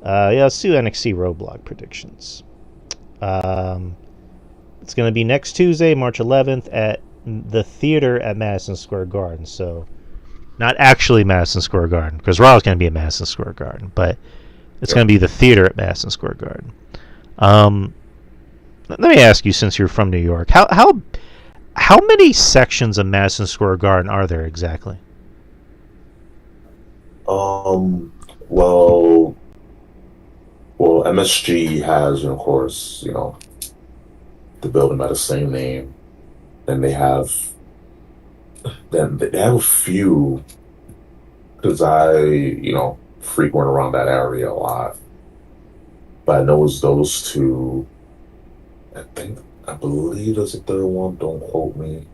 yeah, let's do NXT Roadblock predictions. It's going to be next Tuesday, March 11th, at the theater at Madison Square Garden. So, not actually Madison Square Garden, because Raw is going to be at Madison Square Garden, but it's going to be the theater at Madison Square Garden. Let me ask you, since you're from New York, how many sections of Madison Square Garden are there exactly? Well, MSG has, of course, the building by the same name. Then they have a few, because I, frequent around that area a lot. But I know it's those two. I believe there's a third one. Don't quote me.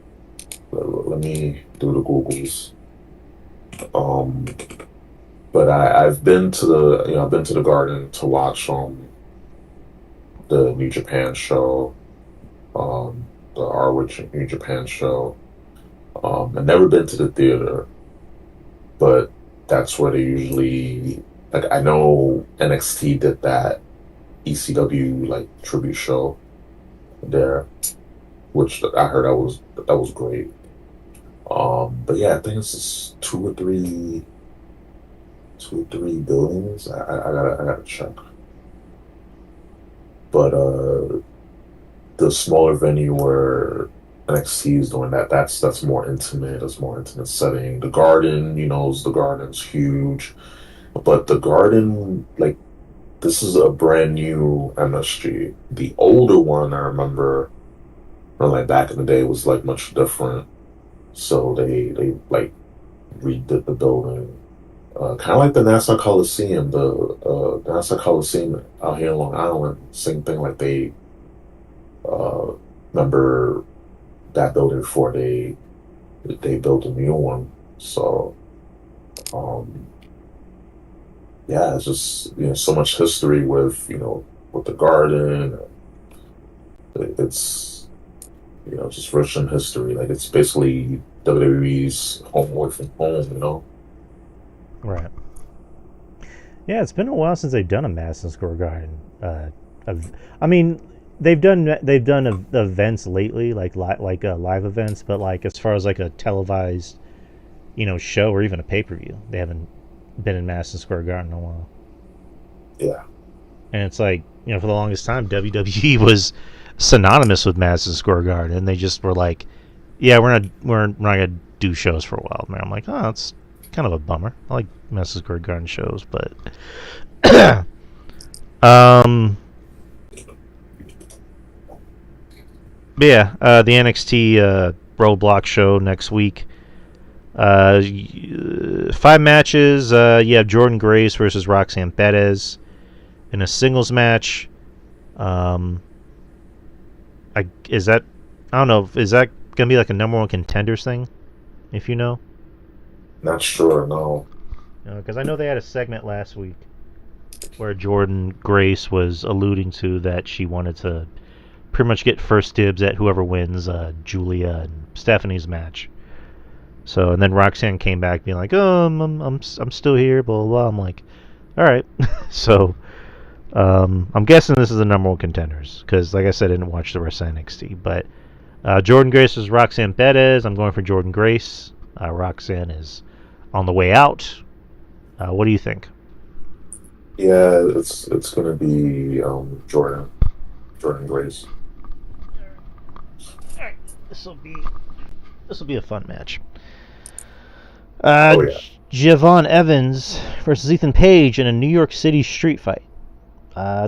Let me do the Googles. But I've been to the Garden to watch the New Japan show, the Harwich New Japan show. I've never been to the theater, but that's where they usually, like, I know NXT did that ECW like tribute show there, which I heard that was great. But yeah, I think it's just two or three buildings. I gotta check. But the smaller venue where NXT is doing that's more intimate. It's more intimate setting. The Garden, the Garden's huge, but the Garden, like, this is a brand new MSG. The older one, I remember, like back in the day, was like much different. So they like redid the building, kind of like the Nassau Coliseum. The Nassau Coliseum out here in Long Island, same thing. Like they remember that building before they built a new one. So um, yeah, it's just so much history with with the Garden. It's just rich in history. Like, it's basically WWE's home away from home. Right. Yeah, it's been a while since they've done a Madison Square Garden. I mean, they've done events lately, like live events, but like as far as like a televised, show or even a pay-per-view, they haven't been in Madison Square Garden in a while. Yeah. And it's like, for the longest time, WWE was synonymous with Madison Square Garden, and they just were like, yeah, we're not gonna do shows for a while. And I'm like, oh, that's kind of a bummer. I like Madison Square Garden shows, but but yeah, the NXT Roadblock show next week. 5 matches. You have Jordan Grace versus Roxanne Perez in a singles match. Is that, I don't know, is that gonna be like a number one contenders thing? If you know, Not sure. No. because I know they had a segment last week where Jordan Grace was alluding to that she wanted to pretty much get first dibs at whoever wins Julia and Stephanie's match. So, and then Roxanne came back being like, "Oh, I'm still here." Blah blah blah. I'm like, all right. So, I'm guessing this is the number one contenders because, like I said, I didn't watch the rest of NXT. But Jordan Grace is Roxanne Perez. I'm going for Jordan Grace. Roxanne is on the way out. What do you think? Yeah, it's gonna be Jordan Grace. All right, this will be a fun match. Oh yeah. Javon Evans versus Ethan Page in a New York City street fight.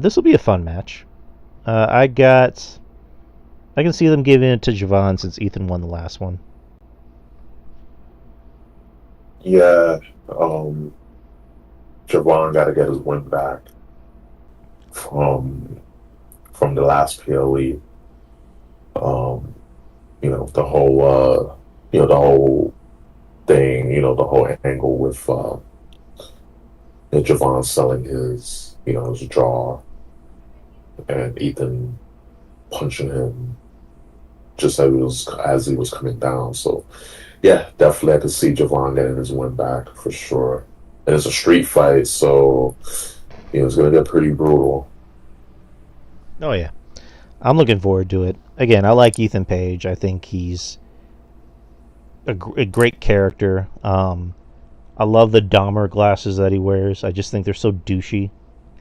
This will be a fun match. I can see them giving it to Javon since Ethan won the last one. Yeah. Javon got to get his win back from the last PLE. The whole thing, the whole angle with Javon selling his jaw and Ethan punching him just as he was coming down. So yeah, definitely I could see Javon getting his win back for sure. And it's a street fight, so it's gonna get pretty brutal. Oh yeah, I'm looking forward to it. Again, I like Ethan Page. I think he's a great character. I love the Dahmer glasses that he wears. I just think they're so douchey,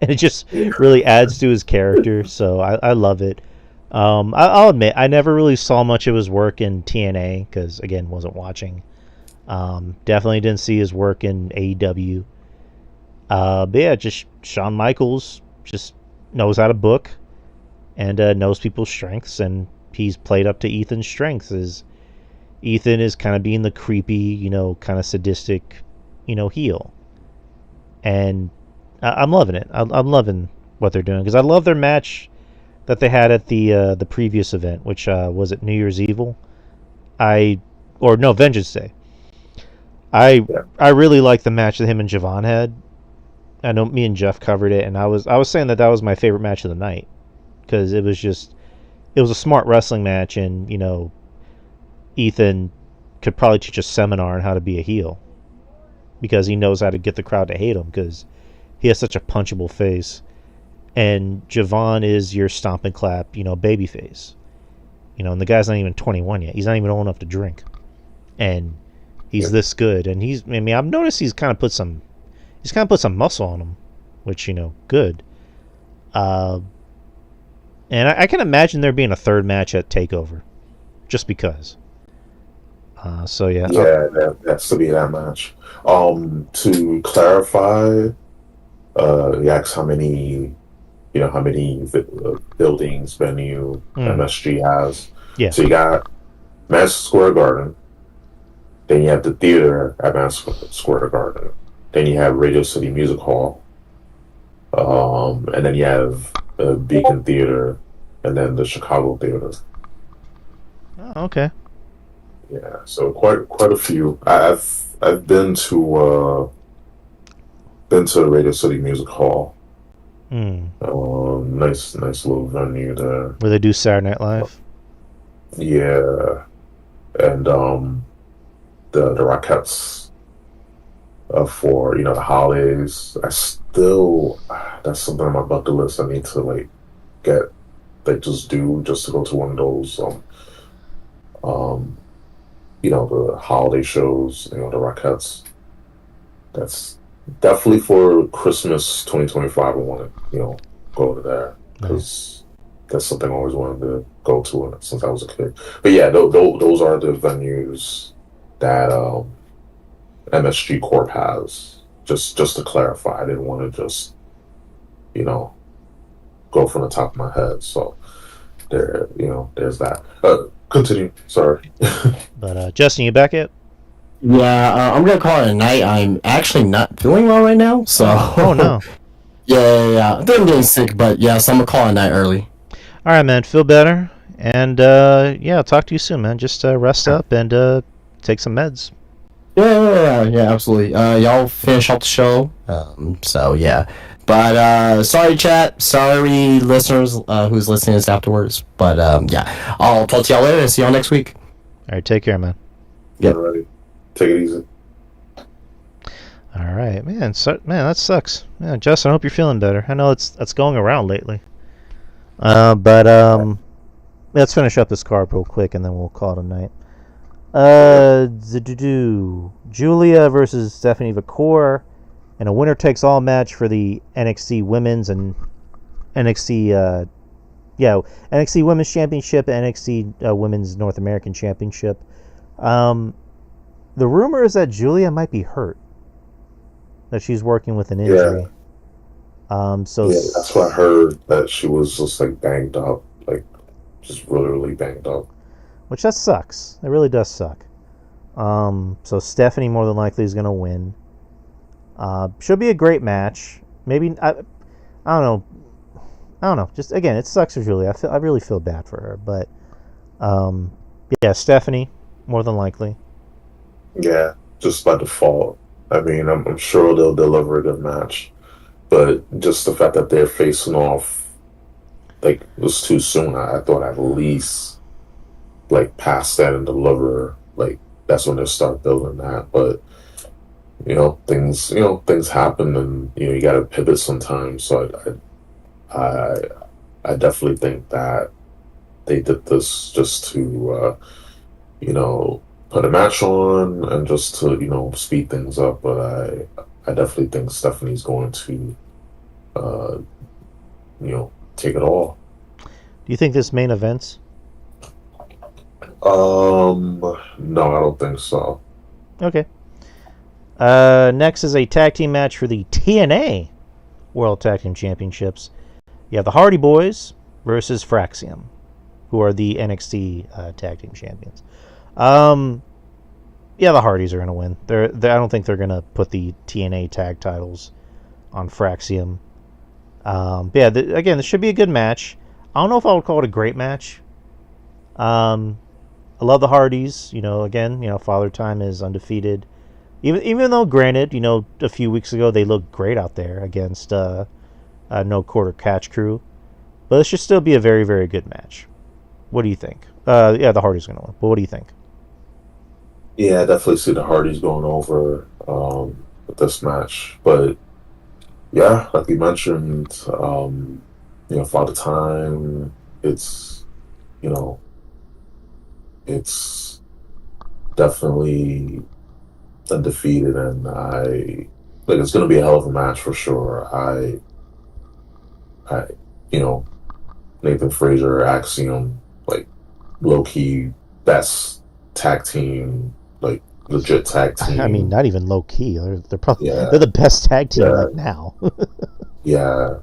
and it just really adds to his character. So I love it. I'll admit I never really saw much of his work in TNA because again wasn't watching. Definitely didn't see his work in AEW. But yeah, just Shawn Michaels just knows how to book and knows people's strengths, and he's played up to Ethan's strengths. Is Ethan is kind of being the creepy, kind of sadistic, heel, and I'm loving it. I'm loving what they're doing because I love their match that they had at the previous event, which was it New Year's Evil, or no Vengeance Day. Yeah. I really like the match that him and Javon had. I know me and Jeff covered it, and I was saying that was my favorite match of the night because it was a smart wrestling match, and Ethan could probably teach a seminar on how to be a heel because he knows how to get the crowd to hate him because he has such a punchable face, and Javon is your stomp and clap, baby face, and the guy's not even 21 yet. He's not even old enough to drink, and he's this good, and I've noticed he's kind of put some muscle on him, which good. And I can imagine there being a third match at Takeover, just because. So yeah. Yeah, that has to be that match. To clarify, you asked how many buildings venue MSG has. Yeah. So you got Madison Square Garden, then you have the theater at Madison Square Garden, then you have Radio City Music Hall, and then you have Beacon Theater, and then the Chicago Theater. Oh, okay. Yeah, so quite a few. I've been to Radio City Music Hall. Nice little venue there. Where they do Saturday Night Live. Yeah, and the Rockettes for the holidays. That's something on my bucket list. I need to just to go to one of those the holiday shows, the Rockettes. That's definitely for Christmas 2025. I want to, go to there because that's something I always wanted to go to since I was a kid. But yeah, those are the venues that MSG Corp has. Just to clarify, I didn't want to just, go from the top of my head. So there's that. Continue. Sorry. But Justin, you back yet? Yeah, I'm gonna call it a night. I'm actually not feeling well right now, so. Oh no. Yeah. I think I'm getting sick, but yeah, so I'm gonna call it a night early. All right, man. Feel better, and I'll talk to you soon, man. Just rest up and take some meds. Yeah, absolutely. Y'all finish off the show. So yeah. But sorry, chat. Sorry, listeners, who's listening to this afterwards. But yeah, I'll talk to y'all later and see y'all next week. All right, take care, man. Yep. Alrighty. Take it easy. All right, man. Man, that sucks. Yeah, Justin, I hope you're feeling better. I know that's going around lately. But let's finish up this card real quick, and then we'll call it a night. Julia versus Stephanie Vakor in a winner-takes-all match for the NXT Women's and NXT Women's Championship and NXT Women's North American Championship. The rumor is that Julia might be hurt, that she's working with an injury. So yeah, that's what I heard, that she was just banged up, just really banged up. Which that sucks. It really does suck. So Stephanie more than likely is going to win. Should be a great match. Maybe I don't know. Just again, it sucks for Julia. I really feel bad for her, but yeah, Stephanie more than likely. Yeah, just by default. I mean, I'm sure they'll deliver a good match, but just the fact that they're facing off, like it was too soon. I thought at least like past that and deliver, like that's when they start building that. But things happen, and you got to pivot sometimes. So I I definitely think that they did this just to you know put a match on and just to speed things up. But I definitely think Stephanie's going to uh, take it all. Do you think this main events? No, I don't think so. Okay. Next is a tag team match for the TNA World Tag Team Championships. You have the Hardy Boys versus Fraxium, who are the NXT Tag Team Champions. Yeah, the Hardys are going to win. I don't think they're going to put the TNA tag titles on Fraxium. But yeah, again, this should be a good match. I don't know if I would call it a great match. I love the Hardys. Again, Father Time is undefeated. Even though, granted, a few weeks ago they looked great out there against No Quarter Catch Crew. But this should still be a very, very good match. What do you think? Yeah, the Hardys are going to win. But what do you think? Yeah, I definitely see the Hardys going over with this match. But yeah, like you mentioned, Father Time, it's you know, it's definitely undefeated, and it's going to be a hell of a match for sure. I, you know, Nathan Frazier, Axiom, like low key best tag team, like legit tag I mean, team. not even low key. They're probably Yeah, they're the best tag team yeah, like now. yeah.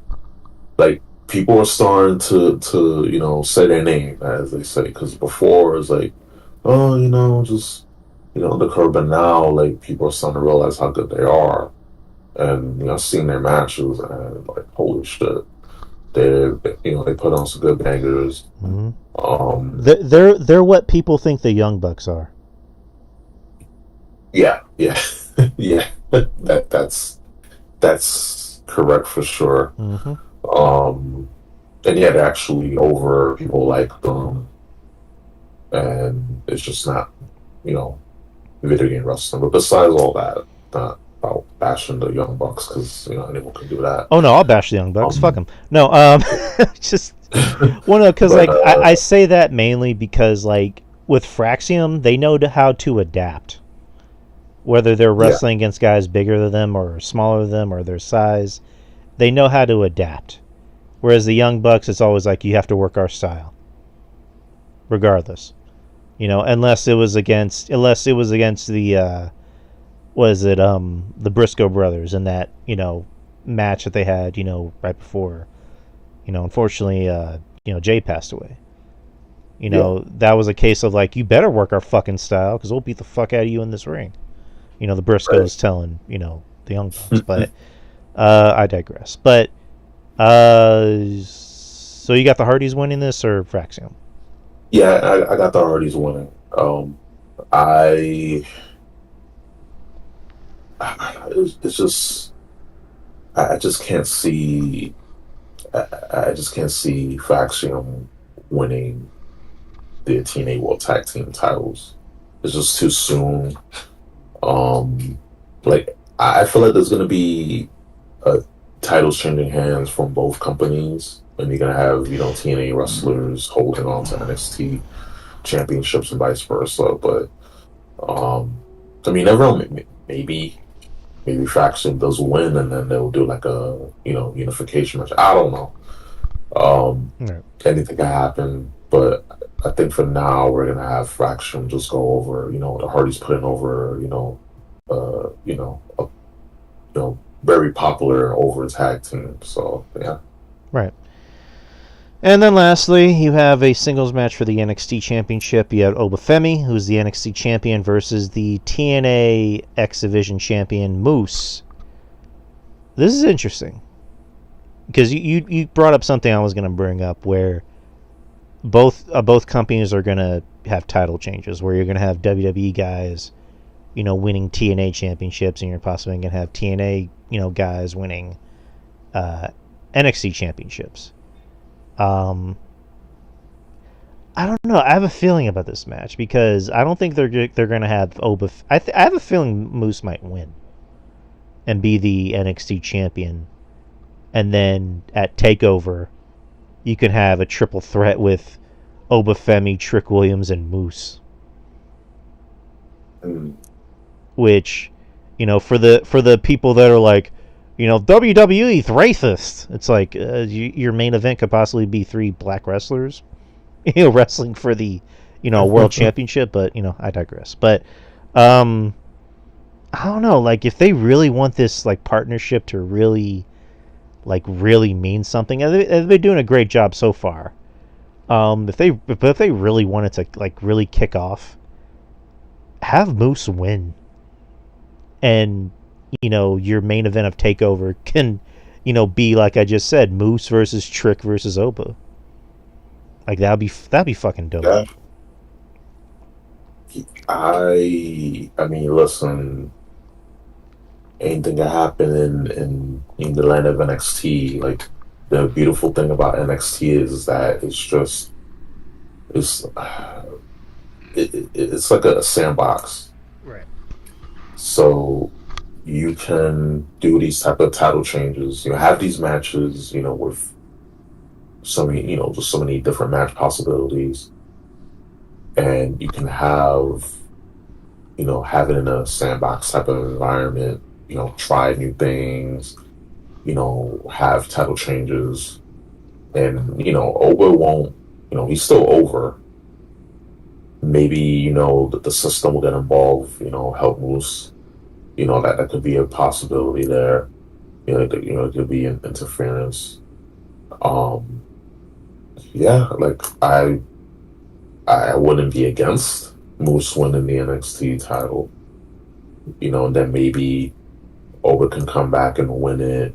Like people are starting to say their name, as they say, because before it was like, oh, just the curb, and now like people are starting to realize how good they are, and seeing their matches and like holy shit, they put on some good bangers. Mm-hmm. Um, They're what people think the Young Bucks are. yeah, yeah, yeah. That's correct for sure. Mm-hmm. Um, and yet actually over people like them, and it's just not you know video game wrestling. But besides all that, not about bashing the Young Bucks because anyone can do that. Oh no, I'll bash the Young Bucks. Fuck Um, them. No, just because but like I say that mainly because like with Fraxium, they know how to adapt. Whether they're yeah, wrestling against guys bigger than them or smaller than them or their size, they know how to adapt. Whereas the Young Bucks, it's always like you have to work our style, regardless. Unless it was against the the Briscoe brothers in that match that they had right before unfortunately Jay passed away. yeah, That was a case of like you better work our fucking style because we'll beat the fuck out of you in this ring. The right. Briscoes telling the Young Bucks, but I digress. But so you got the Hardys winning this or Fraxium? Yeah, I got the Hardys winning. I it's just I just can't see I just can't see Faction winning the TNA World Tag Team titles. It's just too soon. Um, like I feel like there's gonna be titles changing hands from both companies, and you're gonna have TNA wrestlers holding on to NXT championships and vice versa. But um, I mean, everyone maybe Faction does win, and then they'll do like a unification match. I don't know. Right. Anything can happen, but I think for now we're gonna have Faction just go over. The Hardys putting over. A very popular and over tag team. So yeah. Right. And then lastly, you have a singles match for the NXT Championship. You have Obafemi, who's the NXT Champion, versus the TNA X Division Champion, Moose. This is interesting. Because you brought up something I was going to bring up where both companies are going to have title changes, where you're going to have WWE guys, winning TNA championships, and you're possibly going to have TNA, guys winning NXT championships. Um, I don't know. I have a feeling about this match because I don't think they're going to have Oba. I have a feeling Moose might win and be the NXT champion, and then at Takeover, you can have a triple threat with Obafemi, Trick Williams, and Moose. Which, for the people that are like, WWE's racist. It's like your main event could possibly be 3 black wrestlers, wrestling for the, world championship. But I digress. But I don't know. Like, if they really want this like partnership to really mean something, and they've been doing a great job so far. If they really wanted to like really kick off, have Moose win, and your main event of Takeover can be like I just said, Moose versus Trick versus Oba. Like that'd be fucking dope. Yeah. I mean, listen, anything can happen in the land of NXT. Like, the beautiful thing about NXT is that it's it's like a sandbox. Right. So you can do these type of title changes. Have these matches. With so many, just so many different match possibilities, and you can have it in a sandbox type of environment. Try new things. Have title changes, and Oba won't. He's still over. Maybe the system will get involved. Help Moose. That could be a possibility there. It could be an interference. Yeah, like I wouldn't be against Moose winning the NXT title. And then maybe Oba can come back and win it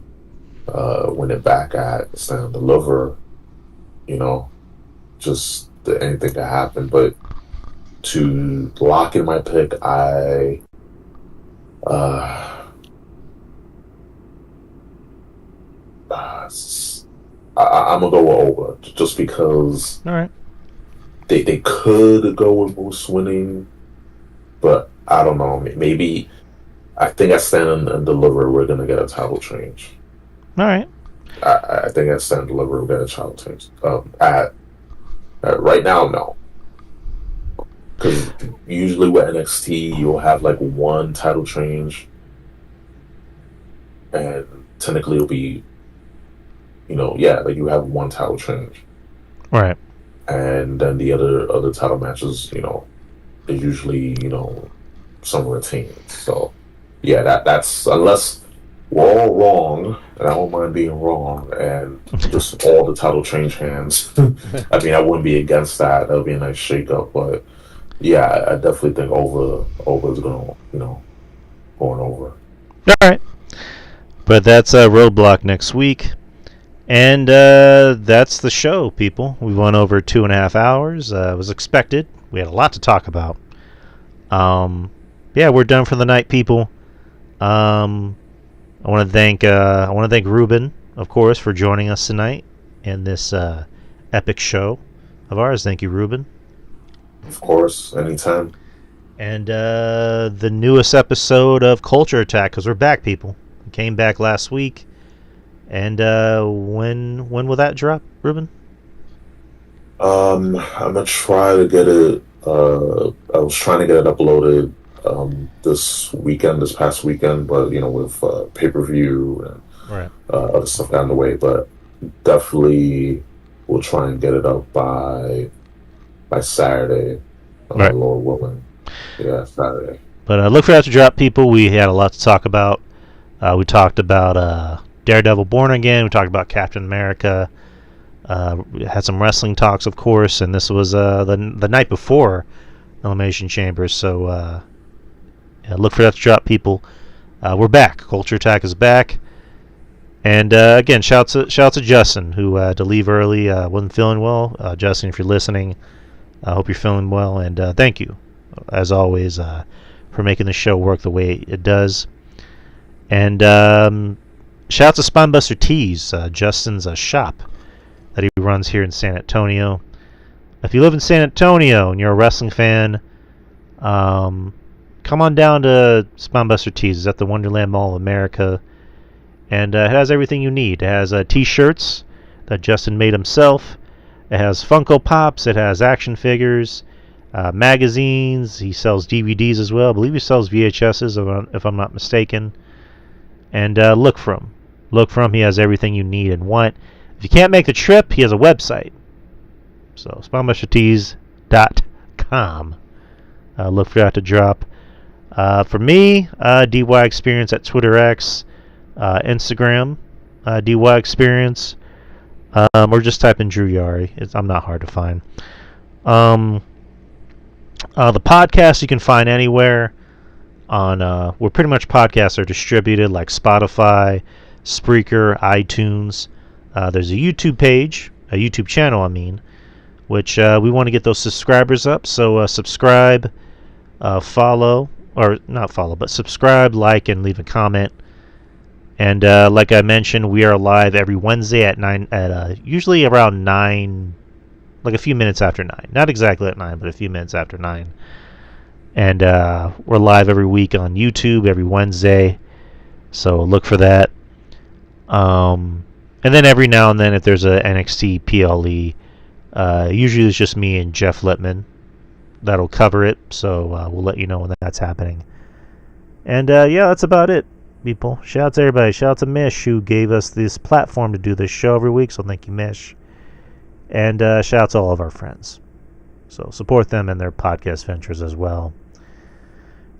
back at Stand and Deliver. Just anything could happen. But to lock in my pick, I'm gonna go with Oba just because. All right. They could go with Moose winning, but I don't know. Maybe I think at Stand and Deliver we're gonna get a title change. All right. I think at Stand and Deliver we're gonna get a title change. At right now, no, because usually with NXT you'll have like one title change, and technically it'll be, like you have one title change. Right. And then the other title matches, is usually, some retained. So, yeah, that's unless we're all wrong, and I don't mind being wrong, and just all the title change hands. I mean, I wouldn't be against that. That would be a nice shake-up. But, yeah, I definitely think Oba's going over. All right. But that's a Roadblock next week. And that's the show, people. We went over 2.5 hours. It was expected. We had a lot to talk about. Yeah, we're done for the night, people. I want to thank Ruben, of course, for joining us tonight in this epic show of ours. Thank you, Ruben. Of course, anytime. And the newest episode of Culture Attack, because we're back, people. We came back last week. And when will that drop, Ruben? I'm gonna try to get it. I was trying to get it uploaded this past weekend, but with pay-per-view and right. Other stuff got in the way. But definitely, we'll try and get it up by Saturday. Right. Lord willing. Yeah, Saturday. But look for that to drop, people. We had a lot to talk about. We talked about Daredevil Born Again. We talked about Captain America. We had some wrestling talks, of course, and this was the night before Elimination Chamber. So yeah, look for that to drop, people. We're back. Culture Attack is back. And again, shout to Justin, who had to leave early. Wasn't feeling well. Justin, if you're listening, I hope you're feeling well. And thank you, as always, for making the show work the way it does. And shout out to Spinebuster Tees, Justin's shop that he runs here in San Antonio. If you live in San Antonio and you're a wrestling fan, come on down to Spinebuster Tees. It's at the Wonderland Mall of America. And it has everything you need. It has T-shirts that Justin made himself. It has Funko Pops. It has action figures, magazines. He sells DVDs as well. I believe he sells VHSs, if I'm not mistaken. And look for him. Look for him. He has everything you need and want. If you can't make the trip, he has a website. So, SpinebusterTees.com. Look for that to drop. For me, DY Experience at Twitter X, Instagram, DY Experience, or just type in Drew Yari. I'm not hard to find. The podcast you can find anywhere on where pretty much podcasts are distributed, like Spotify, Spreaker, iTunes. There's a YouTube page, a YouTube channel, which we want to get those subscribers up. So subscribe, follow, or not follow, but subscribe, like, and leave a comment. And like I mentioned, we are live every Wednesday at 9, usually around 9, like a few minutes after 9. Not exactly at 9, but a few minutes after 9. And we're live every week on YouTube every Wednesday, so look for that. And then every now and then, if there's a NXT PLE, usually it's just me and Jeff Littman that'll cover it, so we'll let you know when that's happening. And yeah, that's about it, people. Shout out to everybody. Shout out to Mish, who gave us this platform to do this show every week, so thank you, Mish. And shout out to all of our friends. So support them and their podcast ventures as well.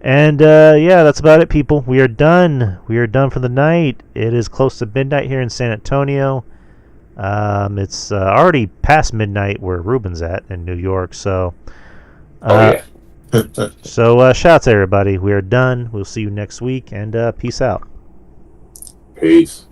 And yeah, that's about it, people. We are done. We are done for the night. It is close to midnight here in San Antonio. It's already past midnight where Ruben's at in New York. So, Yeah. so shout out to everybody. We are done. We'll see you next week, and peace out. Peace.